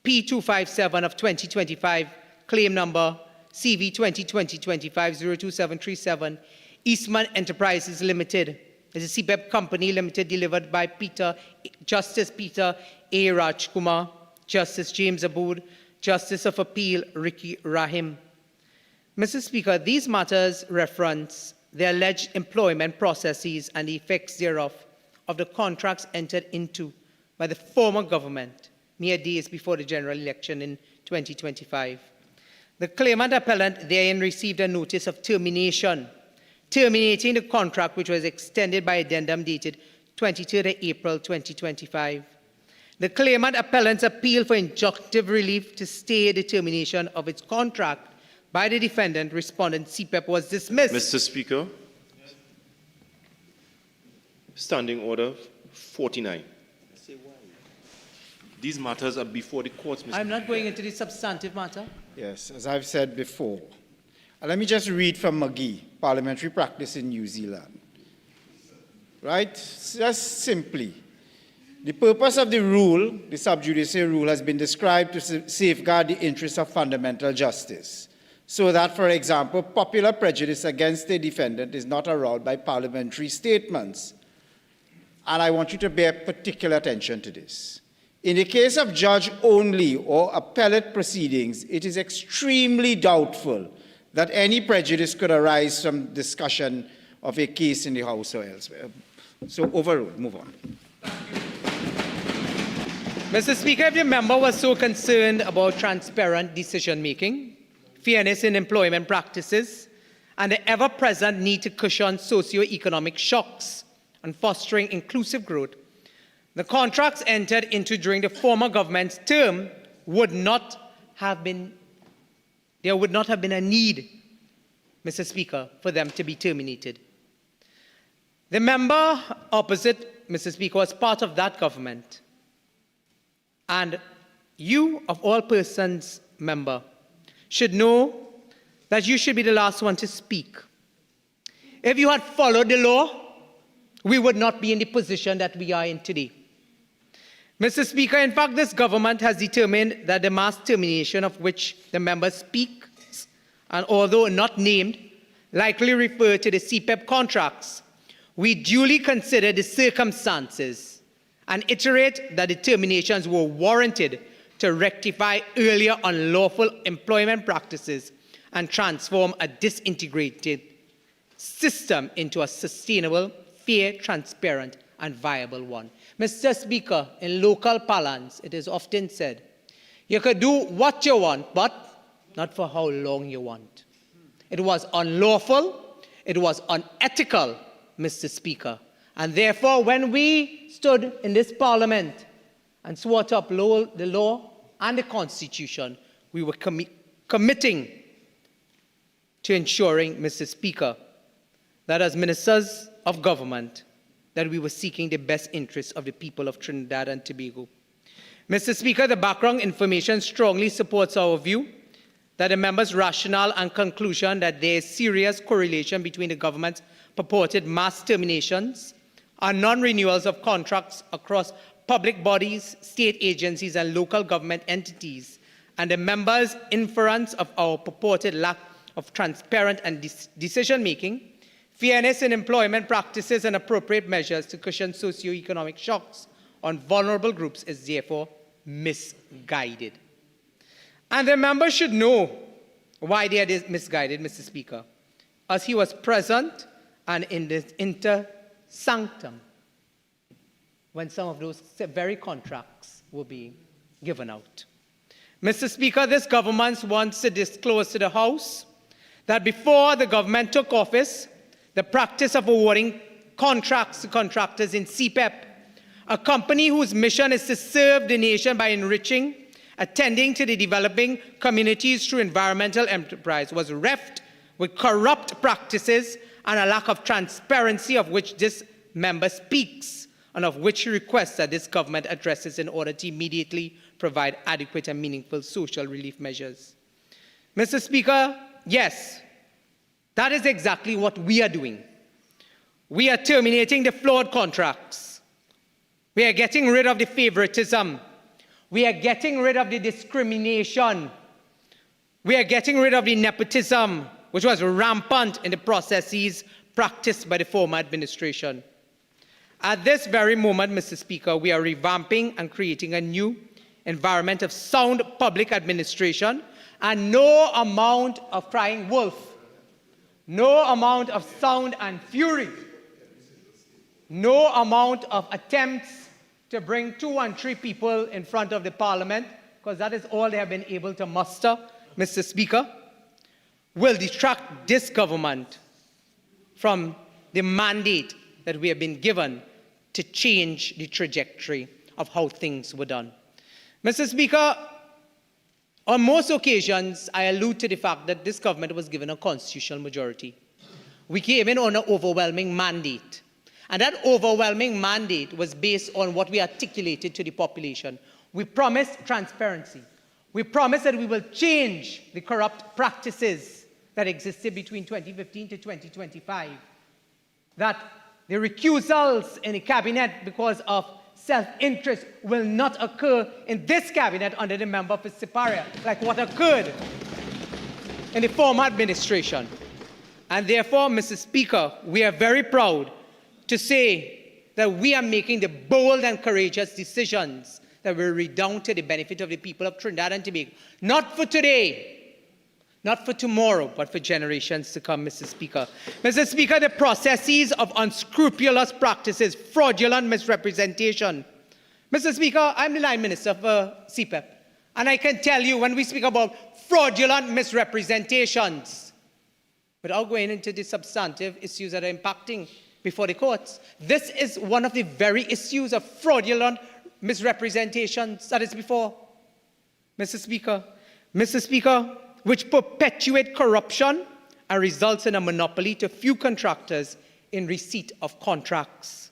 P257 of 2025, claim number CV 2020-25, 02737, Eastman Enterprises Limited is a CPEP Company Limited, delivered by Justice Peter A. Rajkumar, Justice James Abood, Justice of Appeal Ricky Rahim. Mr. Speaker, these matters reference the alleged employment processes and the effects thereof of the contracts entered into by the former government mere days before the general election in 2025. The claimant appellant therein received a notice of termination, terminating the contract, which was extended by addendum dated 23rd April 2025. The claimant appellant's appeal for injunctive relief to stay the termination of its contract by the defendant, respondent CPEP, was dismissed. Mr. Speaker, Standing Order 49. These matters are before the courts, Mr. I'm not going into the substantive matter. Yes, as I've said before. Let me just read from McGee, Parliamentary Practice in New Zealand. Right? Just simply, the purpose of the rule, the sub judice rule, has been described to safeguard the interests of fundamental justice, so that, for example, popular prejudice against a defendant is not aroused by parliamentary statements. And I want you to bear particular attention to this. In the case of judge-only or appellate proceedings, it is extremely doubtful that any prejudice could arise from discussion of a case in the House or elsewhere. So overruled. Move on. Mr. Speaker, if the member was so concerned about transparent decision-making, fairness in employment practices, and the ever-present need to cushion socio-economic shocks and fostering inclusive growth, the contracts entered into during the former government's term would not have been, there would not have been a need, Mr. Speaker, for them to be terminated. The member opposite, Mr. Speaker, was part of that government. And you, of all persons, member, should know that you should be the last one to speak. If you had followed the law, we would not be in the position that we are in today. Mr. Speaker, in fact, this government has determined that the mass termination of which the member speaks, and although not named, likely refer to the CPEP contracts, we duly consider the circumstances and iterate that the terminations were warranted to rectify earlier unlawful employment practices and transform a disintegrated system into a sustainable, fair, transparent, and viable one. Mr. Speaker, in local parlance, it is often said, you could do what you want, but not for how long you want. It was unlawful, It was unethical, Mr. Speaker. And therefore, when we stood in this Parliament and swore to uphold the law and the Constitution, we were committing to ensuring, Mr. Speaker, that as ministers of government, that we were seeking the best interests of the people of Trinidad and Tobago. Mr. Speaker, the background information strongly supports our view that the members' rationale and conclusion that there is serious correlation between the government's purported mass terminations and non-renewals of contracts across public bodies, state agencies, and local government entities, and the members' inference of our purported lack of transparent and decision-making, fairness in employment practices, and appropriate measures to cushion socio-economic shocks on vulnerable groups is therefore misguided. And the members should know why they are misguided, Mr. Speaker, as he was present and in the inter sanctum when some of those very contracts were being given out. Mr. Speaker, this government wants to disclose to the House that before the government took office, the practice of awarding contracts to contractors in CPEP, a company whose mission is to serve the nation by enriching, attending to the developing communities through environmental enterprise, was reft with corrupt practices and a lack of transparency of which this member speaks and of which he requests that this government addresses in order to immediately provide adequate and meaningful social relief measures. Mr. Speaker, yes, that is exactly what we are doing. We are terminating the flawed contracts. We are getting rid of the favoritism. We are getting rid of the discrimination. We are getting rid of the nepotism, which was rampant in the processes practiced by the former administration. At this very moment, Mr. Speaker, we are revamping and creating a new environment of sound public administration, and no amount of crying wolf, no amount of sound and fury, no amount of attempts to bring 2 and 3 people in front of the Parliament, because that is all they have been able to muster, Mr. Speaker, will detract this government from the mandate that we have been given to change the trajectory of how things were done. Mr. Speaker, on most occasions, I allude to the fact that this government was given a constitutional majority. We came in on an overwhelming mandate. And that overwhelming mandate was based on what we articulated to the population. We promised transparency. We promised that we will change the corrupt practices that existed between 2015 to 2025. That the recusals in the cabinet because of self-interest will not occur in this cabinet under the member for Siparia, like what occurred in the former administration. And therefore, Mr. Speaker, we are very proud to say that we are making the bold and courageous decisions that will redound to the benefit of the people of Trinidad and Tobago. Not for today, not for tomorrow, but for generations to come, Mr. Speaker. Mr. Speaker, the processes of unscrupulous practices, fraudulent misrepresentation. Mr. Speaker, I'm the line minister for CPEP, and I can tell you when we speak about fraudulent misrepresentations, without going into the substantive issues that are impacting before the courts, this is one of the very issues of fraudulent misrepresentations that is before, Mr. Speaker. Mr. Speaker, which perpetuate corruption and results in a monopoly to few contractors in receipt of contracts.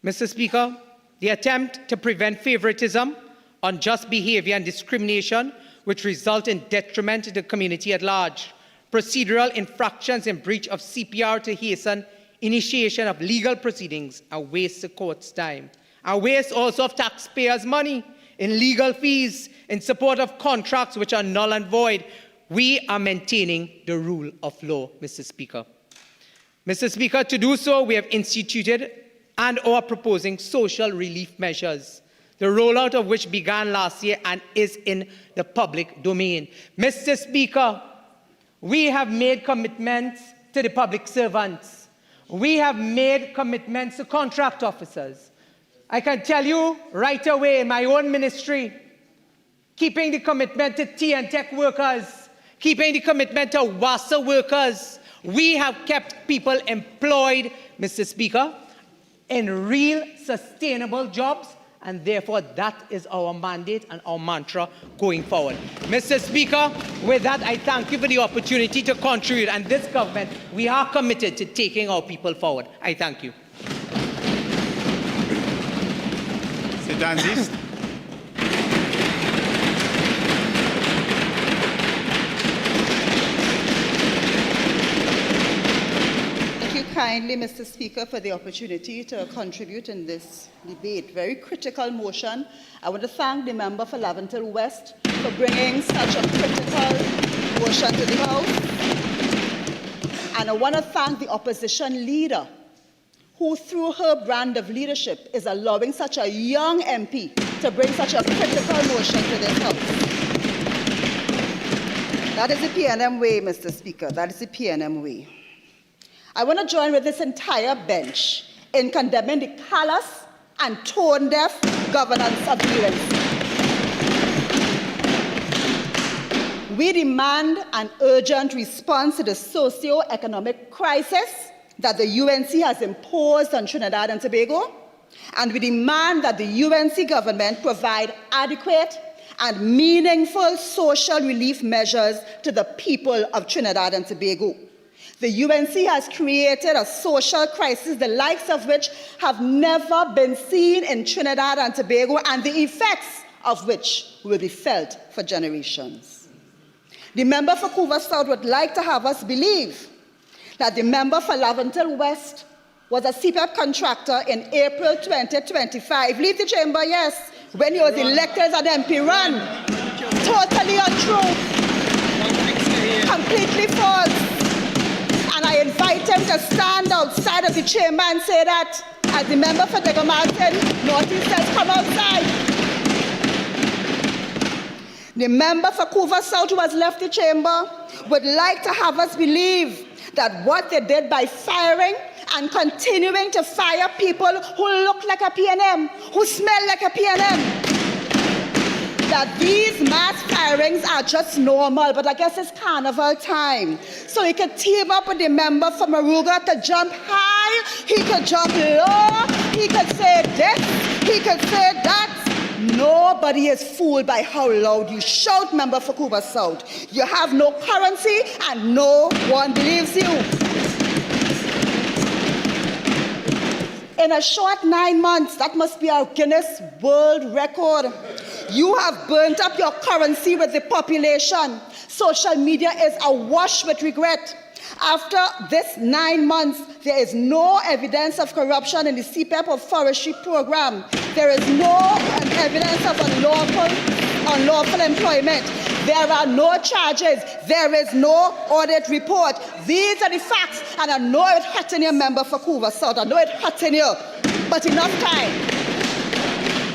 Mr. Speaker, the attempt to prevent favoritism, unjust behavior and discrimination, which result in detriment to the community at large, procedural infractions in breach of CPR to hasten initiation of legal proceedings and waste the court's time, and waste also of taxpayers' money in legal fees in support of contracts which are null and void. We are maintaining the rule of law, Mr. Speaker. Mr. Speaker, to do so, we have instituted and are proposing social relief measures, the rollout of which began last year and is in the public domain. Mr. Speaker, we have made commitments to the public servants. We have made commitments to contract officers. I can tell you right away in my own ministry, keeping the commitment to tea and tech workers, keeping the commitment to WASA workers, We have kept people employed, Mr. Speaker, in real sustainable jobs, and therefore that is our mandate and our mantra going forward. Mr. Speaker, with that, I thank you for the opportunity to contribute, and this government, we are committed to taking our people forward. I thank you. Sit down, please. Kindly, Mr. Speaker, for the opportunity to contribute in this debate. Very critical motion. I want to thank the member for Laventille West for bringing such a critical motion to the House. And I want to thank the opposition leader who, through her brand of leadership, is allowing such a young MP to bring such a critical motion to this House. That is the PNM way, Mr. Speaker. That is the PNM way. I want to join with this entire bench in condemning the callous and tone-deaf governance of the UNC. We demand an urgent response to the socio-economic crisis that the UNC has imposed on Trinidad and Tobago, and we demand that the UNC government provide adequate and meaningful social relief measures to the people of Trinidad and Tobago. The UNC has created a social crisis, the likes of which have never been seen in Trinidad and Tobago, and the effects of which will be felt for generations. The member for Couva South would like to have us believe that the member for Laventille West was a CPEP contractor in April 2025. Leave the chamber, yes, when he was elected as an MP run. Totally untrue. Completely false. And I invite him to stand outside of the chamber and say that, as the member for Dega Martin, Northeast says, come outside. The member for Couva South, who has left the chamber, would like to have us believe that what they did by firing and continuing to fire people who look like a PNM, who smell like a PNM, that these mass firings are just normal, but I guess it's carnival time. So he could team up with the member from Maruga to jump high, he could jump low, he could say this, he could say that. Nobody is fooled by how loud you shout, member for Couva South. You have no currency and no one believes you. In a short 9 months, that must be a Guinness World Record. You have burnt up your currency with the population. Social media is awash with regret. After this 9 months, there is no evidence of corruption in the CPEP or forestry program. There is no evidence of unlawful employment. There are no charges. There is no audit report. These are the facts, and I know it hurt in your member for Couva South. I know it hurt in you, but enough time.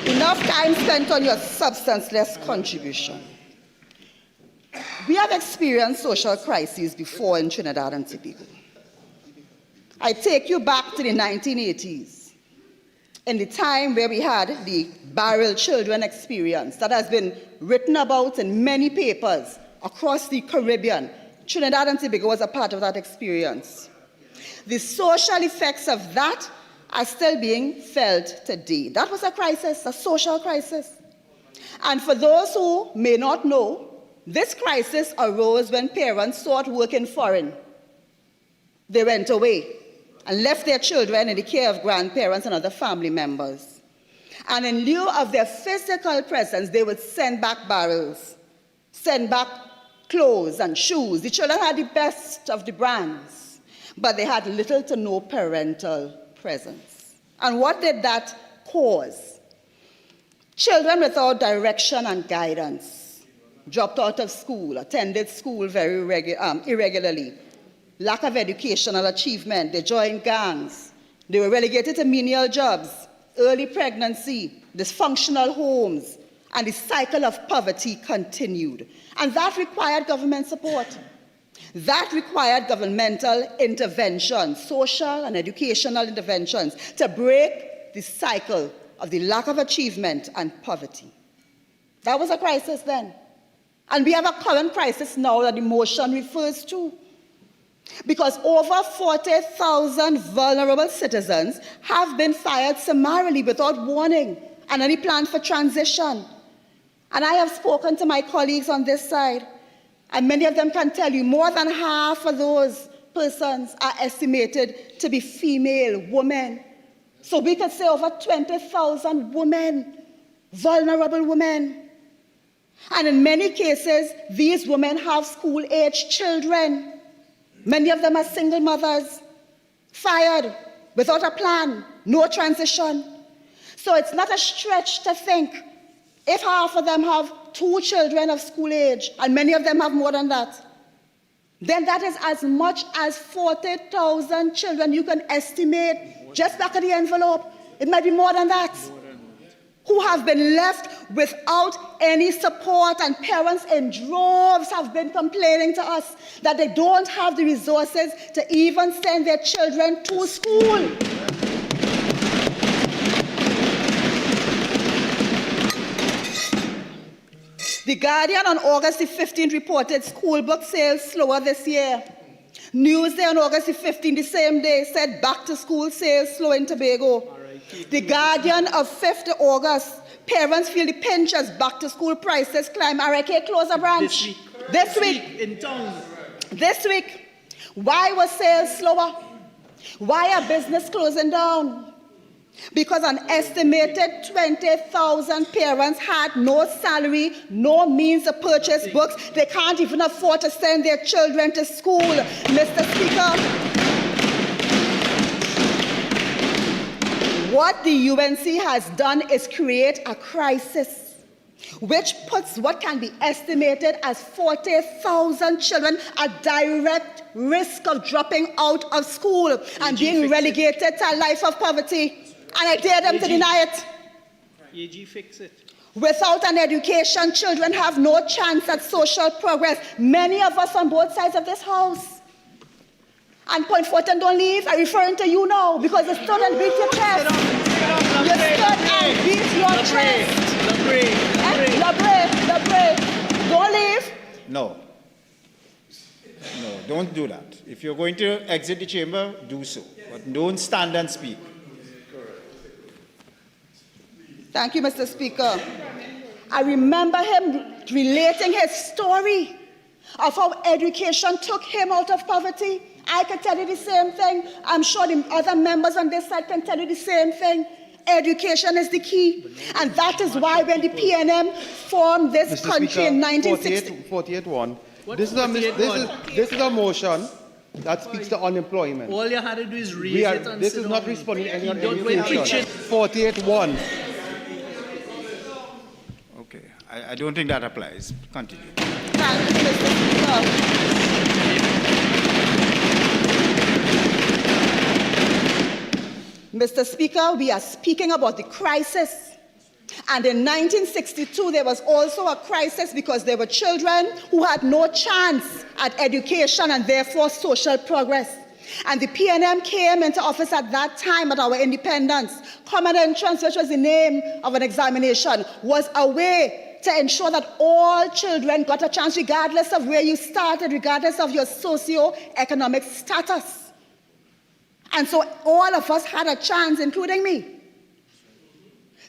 Enough time spent on your substanceless contribution. We have experienced social crises before in Trinidad and Tobago. I take you back to the 1980s, in the time where we had the barrel children experience that has been written about in many papers across the Caribbean. Trinidad and Tobago was a part of that experience. The social effects of that are still being felt today. That was a crisis, a social crisis. And for those who may not know, this crisis arose when parents sought work in foreign. They went away and left their children in the care of grandparents and other family members. And in lieu of their physical presence, they would send back barrels, send back clothes and shoes. The children had the best of the brands, but they had little to no parental presence. And what did that cause? Children without direction and guidance, dropped out of school, attended school very irregularly, lack of educational achievement, they joined gangs, they were relegated to menial jobs, early pregnancy, dysfunctional homes, and the cycle of poverty continued. And that required government support. That required governmental intervention, social and educational interventions, to break the cycle of the lack of achievement and poverty. That was a crisis then. And we have a current crisis now that the motion refers to. because over 40,000 vulnerable citizens have been fired summarily without warning and any plan for transition. And I have spoken to my colleagues on this side, and many of them can tell you more than half of those persons are estimated to be female, women. So we could say over 20,000 women, vulnerable women. And in many cases, these women have school-aged children. Many of them are single mothers, fired without a plan, no transition. So it's not a stretch to think if half of them have 2 children of school age, and many of them have more than that, then that is as much as 40,000 children you can estimate just back of the envelope. It might be more than that. Who have been left without any support, and parents in droves have been complaining to us that they don't have the resources to even send their children to school. The Guardian on August the 15th reported school book sales slower this year. Newsday on August the 15th, the same day, said back to school sales slow in Tobago. The Guardian of 5th August, parents feel the pinch as back to school prices climb. RK close a branch. This week. In town. This week. Why was sales slower? Why are business closing down? Because an estimated 20,000 parents had no salary, no means to purchase books. They can't even afford to send their children to school. Mr. Speaker, what the UNC has done is create a crisis which puts what can be estimated as 40,000 children at direct risk of dropping out of school and being relegated to a life of poverty. And I dare them to deny it. AG, fix it. Without an education, children have no chance at social progress. Many of us on both sides of this house. And point Fortin, don't leave. I'm referring to you now because you stood and beat your chest. You stood and beat your chest. Labre. Don't leave. No. No, don't do that. If you're going to exit the chamber, do so. But don't stand and speak. Thank you, Mr. Speaker. I remember him relating his story of how education took him out of poverty. I can tell you the same thing. I'm sure the other members on this side can tell you the same thing. Education is the key. And that is why when the PNM formed this Mr. country Speaker, in 1960... 48-1. This is a motion that speaks to unemployment. All you had to do is raise it and this sit is not down. responding to any Don't wait education. preaching. 48-1. Okay, I don't think that applies. Continue. Thank you, Mr. Speaker. Mr. Speaker, we are speaking about the crisis. And in 1962, there was also a crisis because there were children who had no chance at education and therefore social progress. And the PNM came into office at that time at our independence. Common entrance, which was the name of an examination, was a way to ensure that all children got a chance regardless of where you started, regardless of your socio-economic status. And so all of us had a chance, including me,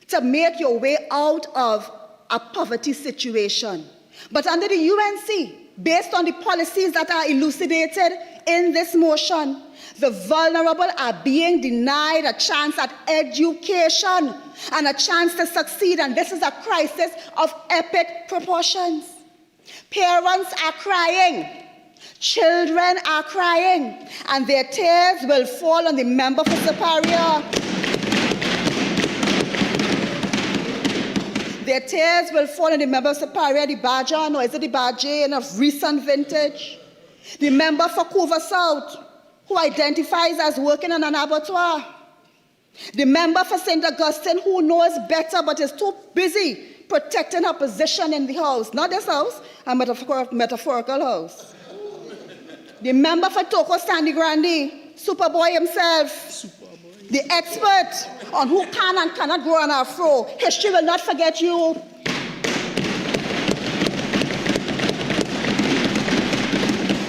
to make your way out of a poverty situation. But under the UNC, based on the policies that are elucidated in this motion, the vulnerable are being denied a chance at education and a chance to succeed, and this is a crisis of epic proportions. Parents are crying, children are crying, and their tears will fall on the member for Superior. Their tears will fall on the member of Superior, the Bajan, or is it the Bajane of recent vintage? The member for Couva South, who identifies as working in an abattoir. The member for St. Augustine, who knows better but is too busy protecting her position in the house. Not this house, a metaphorical house. The member for Toko Sandy Grande, Superboy himself. The expert on who can and cannot grow an afro. History will not forget you.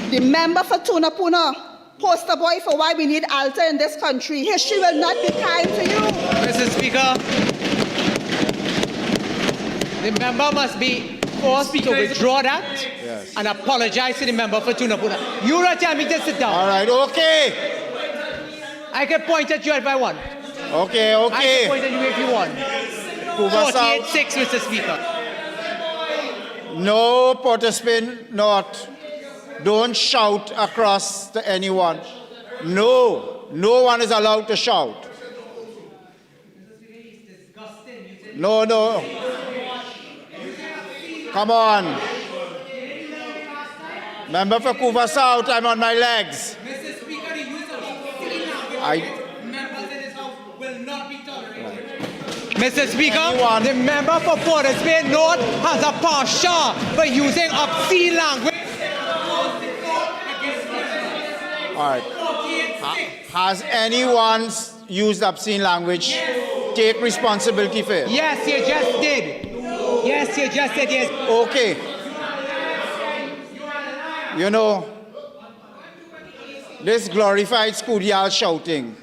The member for Tunapuna, poster boy for why we need altar in this country. History will not be kind to you. Mr. Speaker, the member must be forced to withdraw that and apologize to the member for Tunapuna. You don't tell me to sit down. All right, okay. I can point at you if I want. Okay, I okay. can point at you if you want. 48-6, Mr. Speaker. No, participant, not. Don't shout across to anyone. No, no one is allowed to shout. No, no. Come on. Member for Kuva South, I'm on my legs. Mr. Speaker, the use of members in this House will not be tolerated. Mr. Speaker, the member for Portishead North has a passion for using obscene language. All right. Has anyone used obscene language? Take responsibility for it. Yes, you just did. Yes, you just said yes. Okay. You know, this glorified schoolyard shouting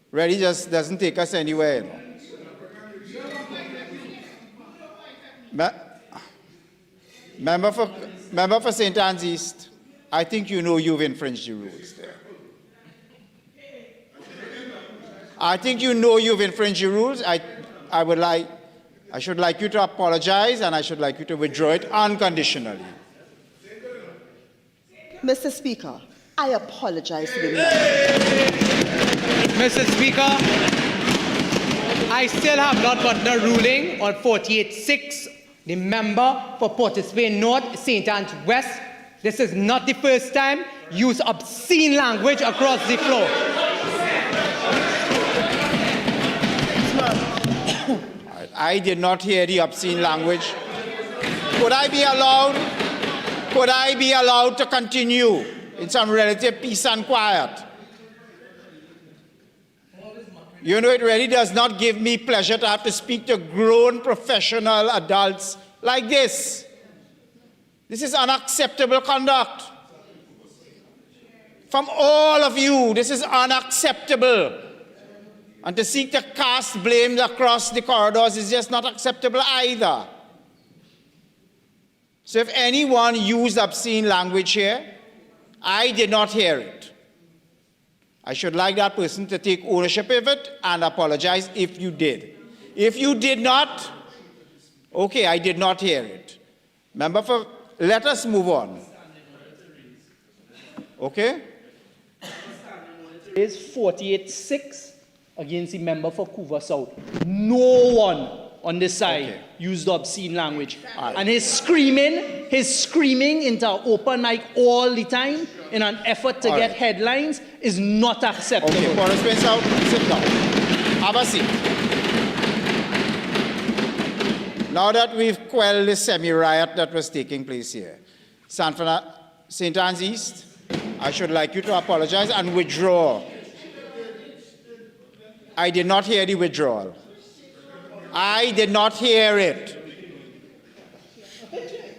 really just doesn't take us anywhere. Member for St. Anne's East, I think you know you've infringed the rules there. I think you know you've infringed the rules. I should like you to apologize, and I should like you to withdraw it unconditionally. Mr. Speaker, I apologize to the member. Mr. Speaker, I still have not gotten a ruling on 48-6, the member for Portishead North, St. Anne's West. This is not the first time use obscene language across the floor. I did not hear the obscene language. Could I be allowed to continue in some relative peace and quiet? You know, it really does not give me pleasure to have to speak to grown professional adults like this. This is unacceptable conduct. From all of you, this is unacceptable. And to seek to cast blame across the corridors is just not acceptable either. So if anyone used obscene language here, I did not hear it. I should like that person to take ownership of it and apologize if you did. If you did not, okay, I did not hear it. Let us move on. Okay? It is 48-6 against the member for Kuva South. No one on this side used obscene language. And his screaming into an open mic all the time in an effort to get headlines is not acceptable. Okay, Portishead South, sit down. Have a seat. Now that we've quelled the semi-riot that was taking place here, St. Anne's East, I should like you to apologize and withdraw. I did not hear the withdrawal. I did not hear it.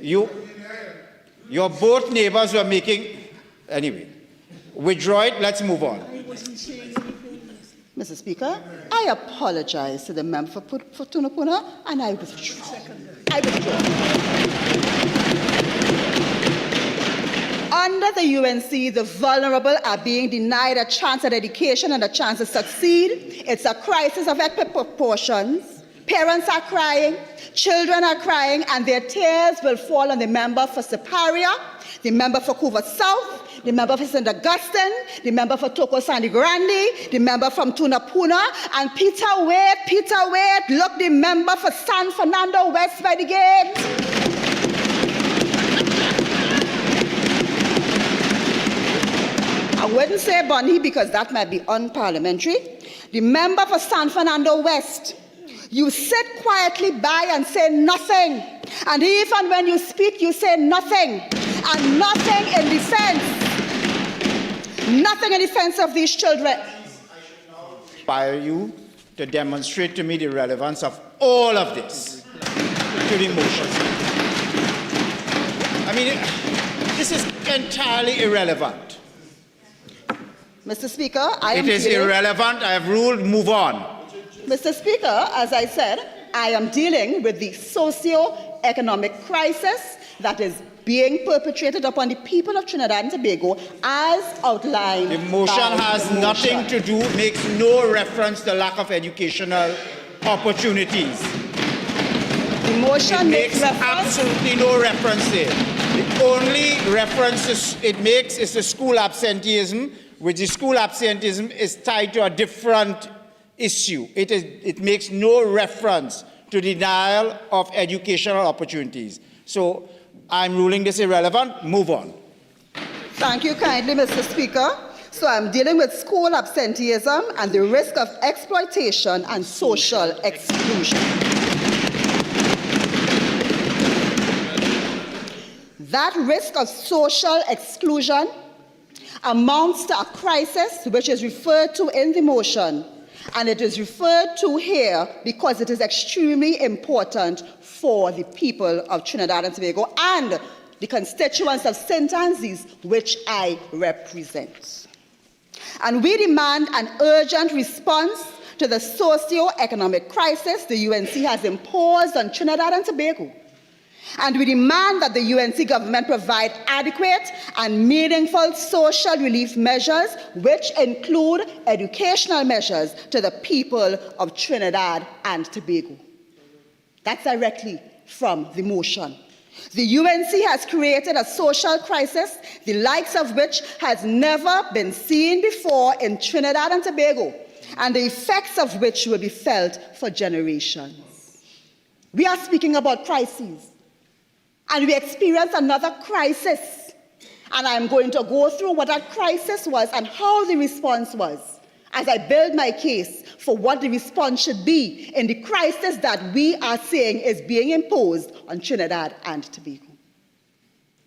Your both neighbors were making... Anyway, withdraw it, let's move on. Mr. Speaker, I apologize to the member for Tunapuna, and I withdraw. Under the UNC, the vulnerable are being denied a chance at education and a chance to succeed. It's a crisis of epic proportions. Parents are crying, children are crying, and their tears will fall on the member for Superior, the member for Kuva South, the member for St. Augustine, the member for Toko Sandy Grande, the member from Tunapuna, and Peter Wade, look, the member for San Fernando West by the gate. I wouldn't say Bonnie because that might be unparliamentary. The member for San Fernando West, you sit quietly by and say nothing. And even when you speak, you say nothing. And nothing in defense. Nothing in defense of these children. Inspire you to demonstrate to me the relevance of all of this to the motion. I mean, This is entirely irrelevant. Mr. Speaker, It is irrelevant. I have ruled. Move on. Mr. Speaker, as I said, I am dealing with the socio-economic crisis that is being perpetrated upon the people of Trinidad and Tobago as outlined. The motion has nothing to do, makes no reference to lack of educational opportunities. The motion makes absolutely no reference there. The only reference it makes is the school absenteeism, which the school absenteeism is tied to a different issue. It makes no reference to denial of educational opportunities. So I'm ruling this irrelevant. Move on. Thank you kindly, Mr. Speaker. So I'm dealing with school absenteeism and the risk of exploitation and social exclusion. That risk of social exclusion amounts to a crisis which is referred to in the motion, and it is referred to here because it is extremely important for the people of Trinidad and Tobago and the constituents of St. Anne's, which I represent. And we demand an urgent response to the socio-economic crisis the UNC has imposed on Trinidad and Tobago. And we demand that the UNC government provide adequate and meaningful social relief measures, which include educational measures to the people of Trinidad and Tobago. That's directly from the motion. The UNC has created a social crisis, the likes of which has never been seen before in Trinidad and Tobago, and the effects of which will be felt for generations. We are speaking about crises. And we experienced another crisis. And I'm going to go through what that crisis was and how the response was as I build my case for what the response should be in the crisis that we are saying is being imposed on Trinidad and Tobago.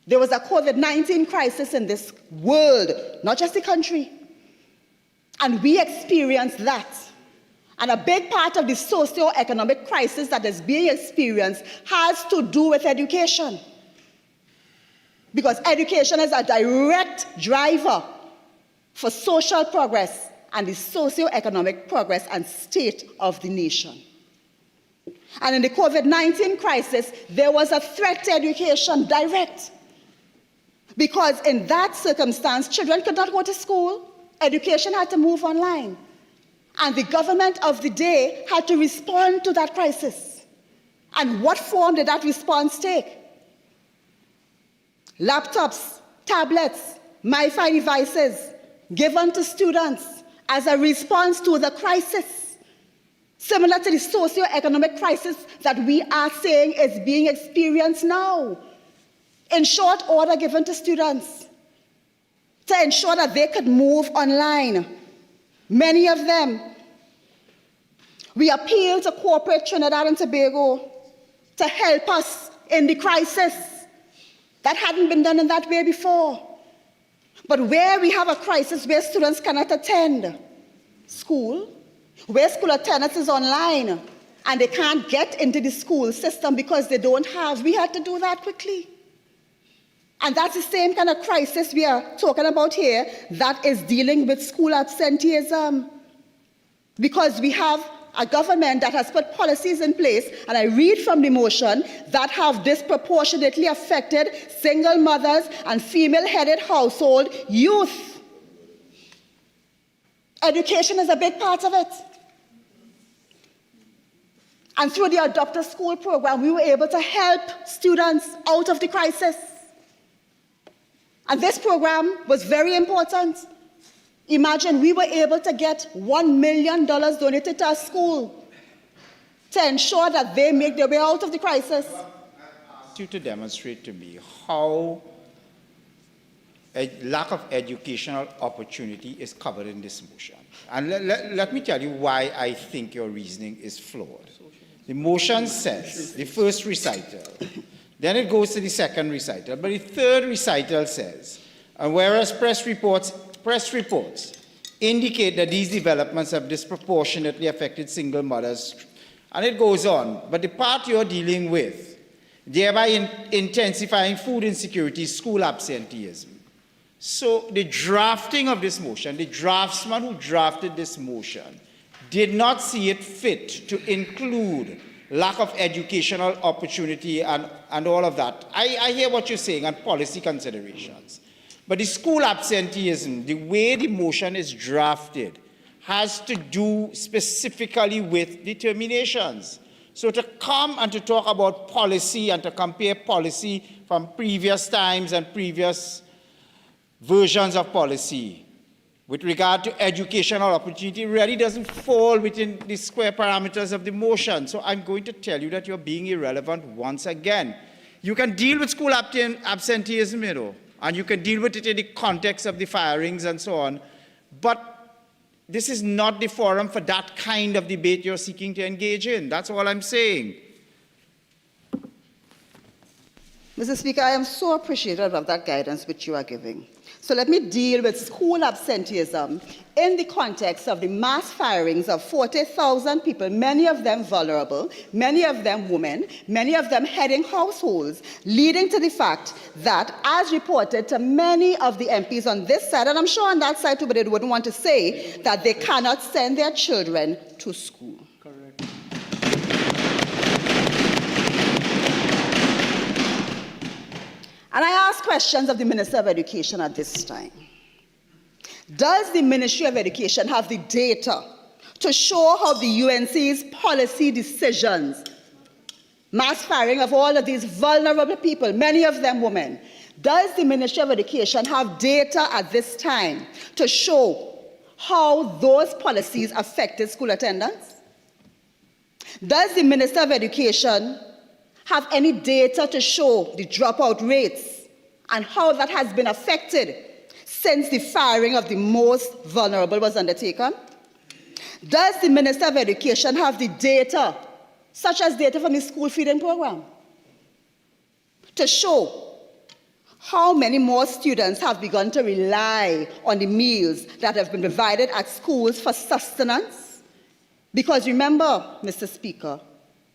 There was a COVID-19 crisis in this world, not just the country. And we experienced that. And a big part of the socio-economic crisis that is being experienced has to do with education. Because education is a direct driver for social progress and the socio-economic progress and state of the nation. And in the COVID-19 crisis, there was a threat to education, direct. Because in that circumstance, children could not go to school. Education had to move online. And the government of the day had to respond to that crisis. And what form did that response take? Laptops, tablets, MiFi devices given to students as a response to the crisis, similar to the socio-economic crisis that we are saying is being experienced now. In short order given to students to ensure that they could move online. Many of them. We appeal to corporate Trinidad and Tobago to help us in the crisis. That hadn't been done in that way before. But where we have a crisis where students cannot attend school, where school attendance is online, and they can't get into the school system because they don't have, we had to do that quickly. And that's the same kind of crisis we are talking about here that is dealing with school absenteeism. Because we have a government that has put policies in place, and I read from the motion, that have disproportionately affected single mothers and female-headed household youth. Education is a big part of it. And through the Adopt a School program, we were able to help students out of the crisis. And this program was very important. Imagine we were able to get $1 million donated to our school to ensure that they make their way out of the crisis. I asked you to demonstrate to me how a lack of educational opportunity is covered in this motion. And let me tell you why I think your reasoning is flawed. The motion says, the first recital, then it goes to the second recital, but the third recital says, and whereas press reports indicate that these developments have disproportionately affected single mothers, and it goes on, but the part you're dealing with thereby intensifying food insecurity, school absenteeism. So the drafting of this motion, the draftsman who drafted this motion, did not see it fit to include lack of educational opportunity and all of that. I hear what you're saying and policy considerations. But the school absenteeism, the way the motion is drafted, has to do specifically with determinations. So to come and to talk about policy and to compare policy from previous times and previous versions of policy with regard to educational opportunity really doesn't fall within the square parameters of the motion. So I'm going to tell you that you're being irrelevant once again. You can deal with school absenteeism, you know, and you can deal with it in the context of the firings and so on, but this is not the forum for that kind of debate you're seeking to engage in. That's all I'm saying. Mr. Speaker, I am so appreciative of that guidance which you are giving. So let me deal with school absenteeism in the context of the mass firings of 40,000 people, many of them vulnerable, many of them women, many of them heading households, leading to the fact that, as reported to many of the MPs on this side, and I'm sure on that side too, but they wouldn't want to say, that they cannot send their children to school. Correct. And I ask questions of the Minister of Education at this time. Does the Ministry of Education have the data to show how the UNC's policy decisions, mass firing of all of these vulnerable people, many of them women, does the Ministry of Education have data at this time to show how those policies affected school attendance? Does the Minister of Education have any data to show the dropout rates and how that has been affected since the firing of the most vulnerable was undertaken? Does the Minister of Education have the data, such as data from the school feeding program, to show how many more students have begun to rely on the meals that have been provided at schools for sustenance? Because remember, Mr. Speaker,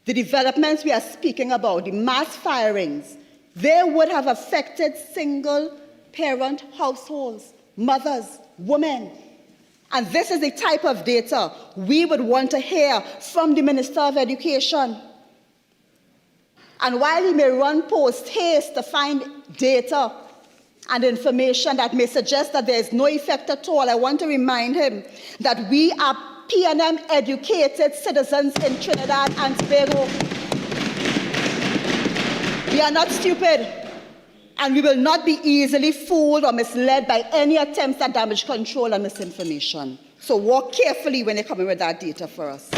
the developments we are speaking about, the mass firings, they would have affected single-parent households, mothers, women. And this is the type of data we would want to hear from the Minister of Education. And while he may run post-haste to find data and information that may suggest that there is no effect at all, I want to remind him that we are P&M educated citizens in Trinidad and Tobago. We are not stupid, and we will not be easily fooled or misled by any attempts at damage control and misinformation. So walk carefully when you're coming with that data for us.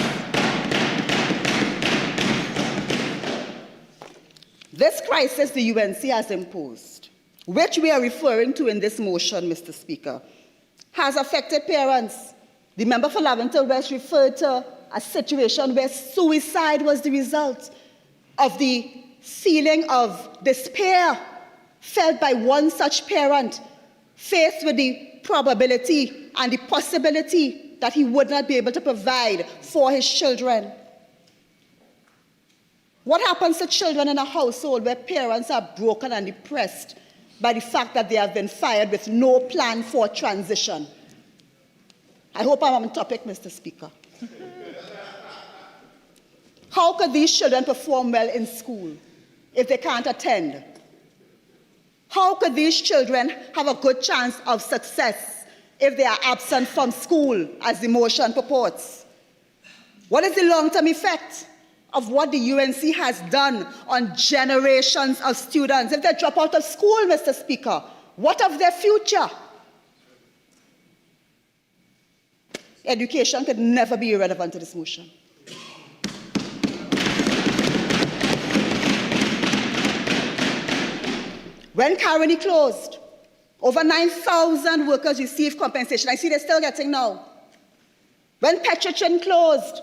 This crisis the UNC has imposed, which we are referring to in this motion, Mr. Speaker, has affected parents. The member for Laventille West referred to a situation where suicide was the result of the feeling of despair felt by one such parent faced with the probability and the possibility that he would not be able to provide for his children. What happens to children in a household where parents are broken and depressed by the fact that they have been fired with no plan for transition? I hope I'm on topic, Mr. Speaker. How could these children perform well in school if they can't attend? How could these children have a good chance of success if they are absent from school, as the motion purports? What is the long-term effect of what the UNC has done on generations of students? If they drop out of school, Mr. Speaker, what of their future? Education could never be irrelevant to this motion. When Kareem closed, over 9,000 workers received compensation. I see they're still getting now. When Petrochin closed,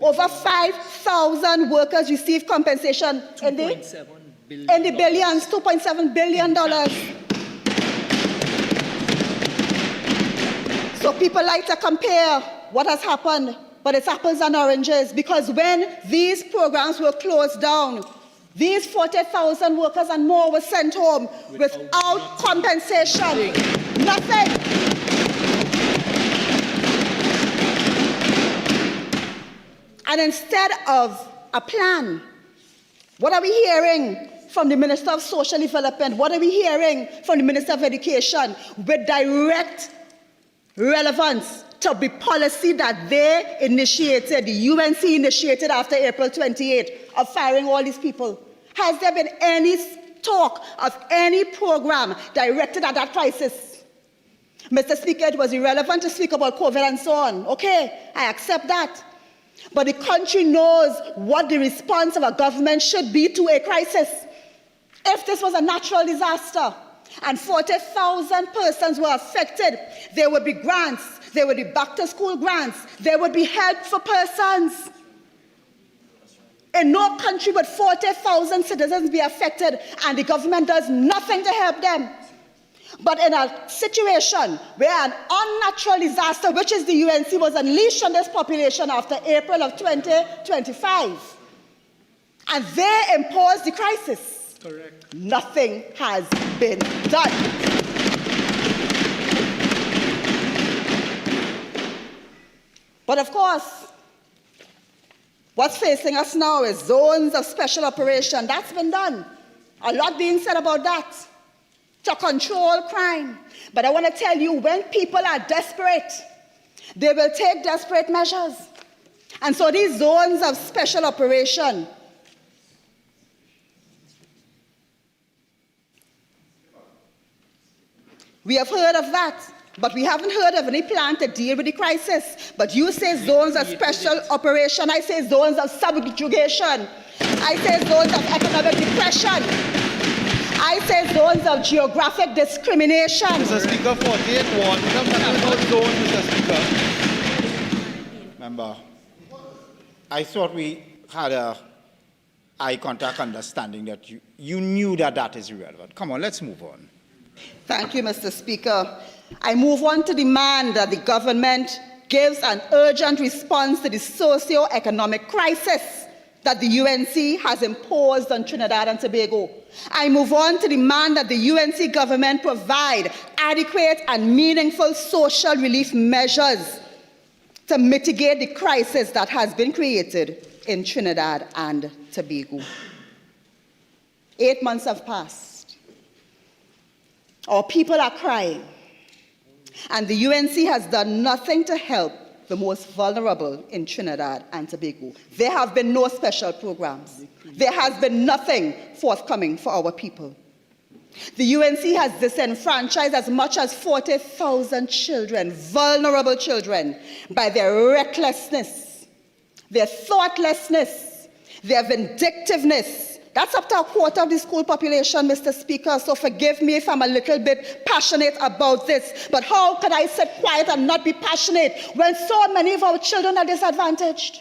over 5,000 workers received compensation in the billions, $2.7 billion. So people like to compare what has happened, but it's apples and oranges, because when these programs were closed down, These 40,000 workers and more were sent home without compensation. Nothing. And instead of a plan, what are we hearing from the Minister of Social Development? What are we hearing from the Minister of Education with direct relevance to the policy that they initiated, the UNC initiated after April 28 of firing all these people? Has there been any talk of any program directed at that crisis? Mr. Speaker, it was irrelevant to speak about COVID and so on. Okay, I accept that. But the country knows what the response of a government should be to a crisis. If this was a natural disaster and 40,000 persons were affected, there would be grants, there would be back-to-school grants, there would be help for persons. In no country would 40,000 citizens be affected and the government does nothing to help them. But in a situation where an unnatural disaster, which is the UNC, was unleashed on this population after April of 2025, and they imposed the crisis, correct, nothing has been done. But of course, what's facing us now is zones of special operation. That's been done. A lot being said about that to control crime. But I want to tell you, when people are desperate, they will take desperate measures. And so these zones of special operation, we have heard of that, but we haven't heard of any plan to deal with the crisis. But you say zones of special operation, I say zones of subjugation, I say zones of economic depression, I say zones of geographic discrimination. Mr. Speaker, 48-1. Mr. Speaker. Member, I thought we had a eye contact understanding that you knew that that is irrelevant. Come on, let's move on. Thank you, Mr. Speaker. I move on to demand that the government gives an urgent response to the socio-economic crisis that the UNC has imposed on Trinidad and Tobago. I move on to demand that the UNC government provide adequate and meaningful social relief measures to mitigate the crisis that has been created in Trinidad and Tobago. 8 months have passed. Our people are crying, and the UNC has done nothing to help the most vulnerable in Trinidad and Tobago. There have been no special programs. There has been nothing forthcoming for our people. The UNC has disenfranchised as much as 40,000 children, vulnerable children, by their recklessness, their thoughtlessness, their vindictiveness. That's up to a quarter of the school population, Mr. Speaker, so forgive me if I'm a little bit passionate about this, but how could I sit quiet and not be passionate when so many of our children are disadvantaged?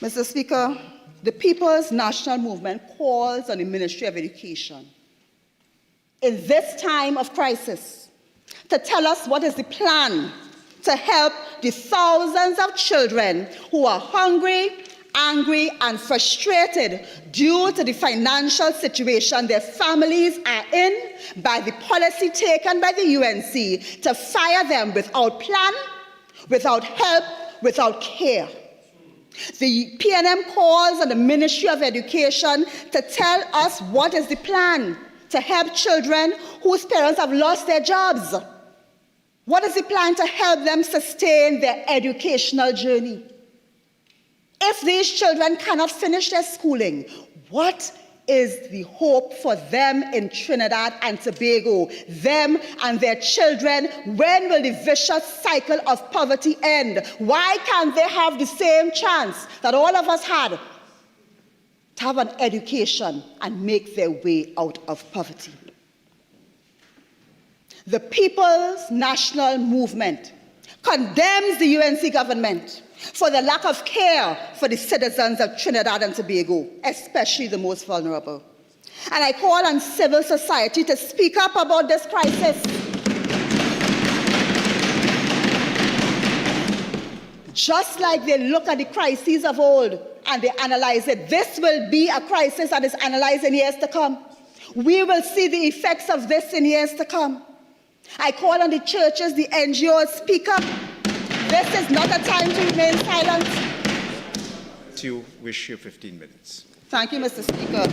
Mr. Speaker, the People's National Movement calls on the Ministry of Education in this time of crisis to tell us what is the plan to help the thousands of children who are hungry, angry, and frustrated due to the financial situation their families are in by the policy taken by the UNC to fire them without plan, without help, without care. The PNM calls on the Ministry of Education to tell us what is the plan to help children whose parents have lost their jobs. What is the plan to help them sustain their educational journey? If these children cannot finish their schooling, what is the hope for them in Trinidad and Tobago, them and their children? When will the vicious cycle of poverty end? Why can't they have the same chance that all of us had to have an education and make their way out of poverty? The People's National Movement condemns the UNC government for the lack of care for the citizens of Trinidad and Tobago, especially the most vulnerable. And I call on civil society to speak up about this crisis. just like they look at the crises of old and they analyze it. This will be a crisis that is analyzed in years to come. We will see the effects of this in years to come. I call on the churches, the NGOs, speak up. This is not a time to remain silent. To wish you 15 minutes. Thank you, Mr. Speaker.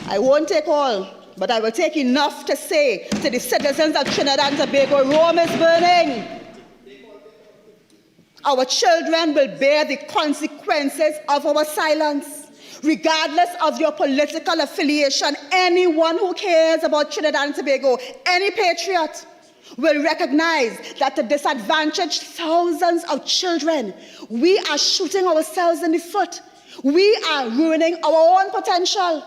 I won't take all, but I will take enough to say to the citizens of Trinidad and Tobago, Rome is burning. Our children will bear the consequences of our silence. Regardless of your political affiliation, anyone who cares about Trinidad and Tobago, any patriot, will recognize that to disadvantage thousands of children, we are shooting ourselves in the foot. We are ruining our own potential.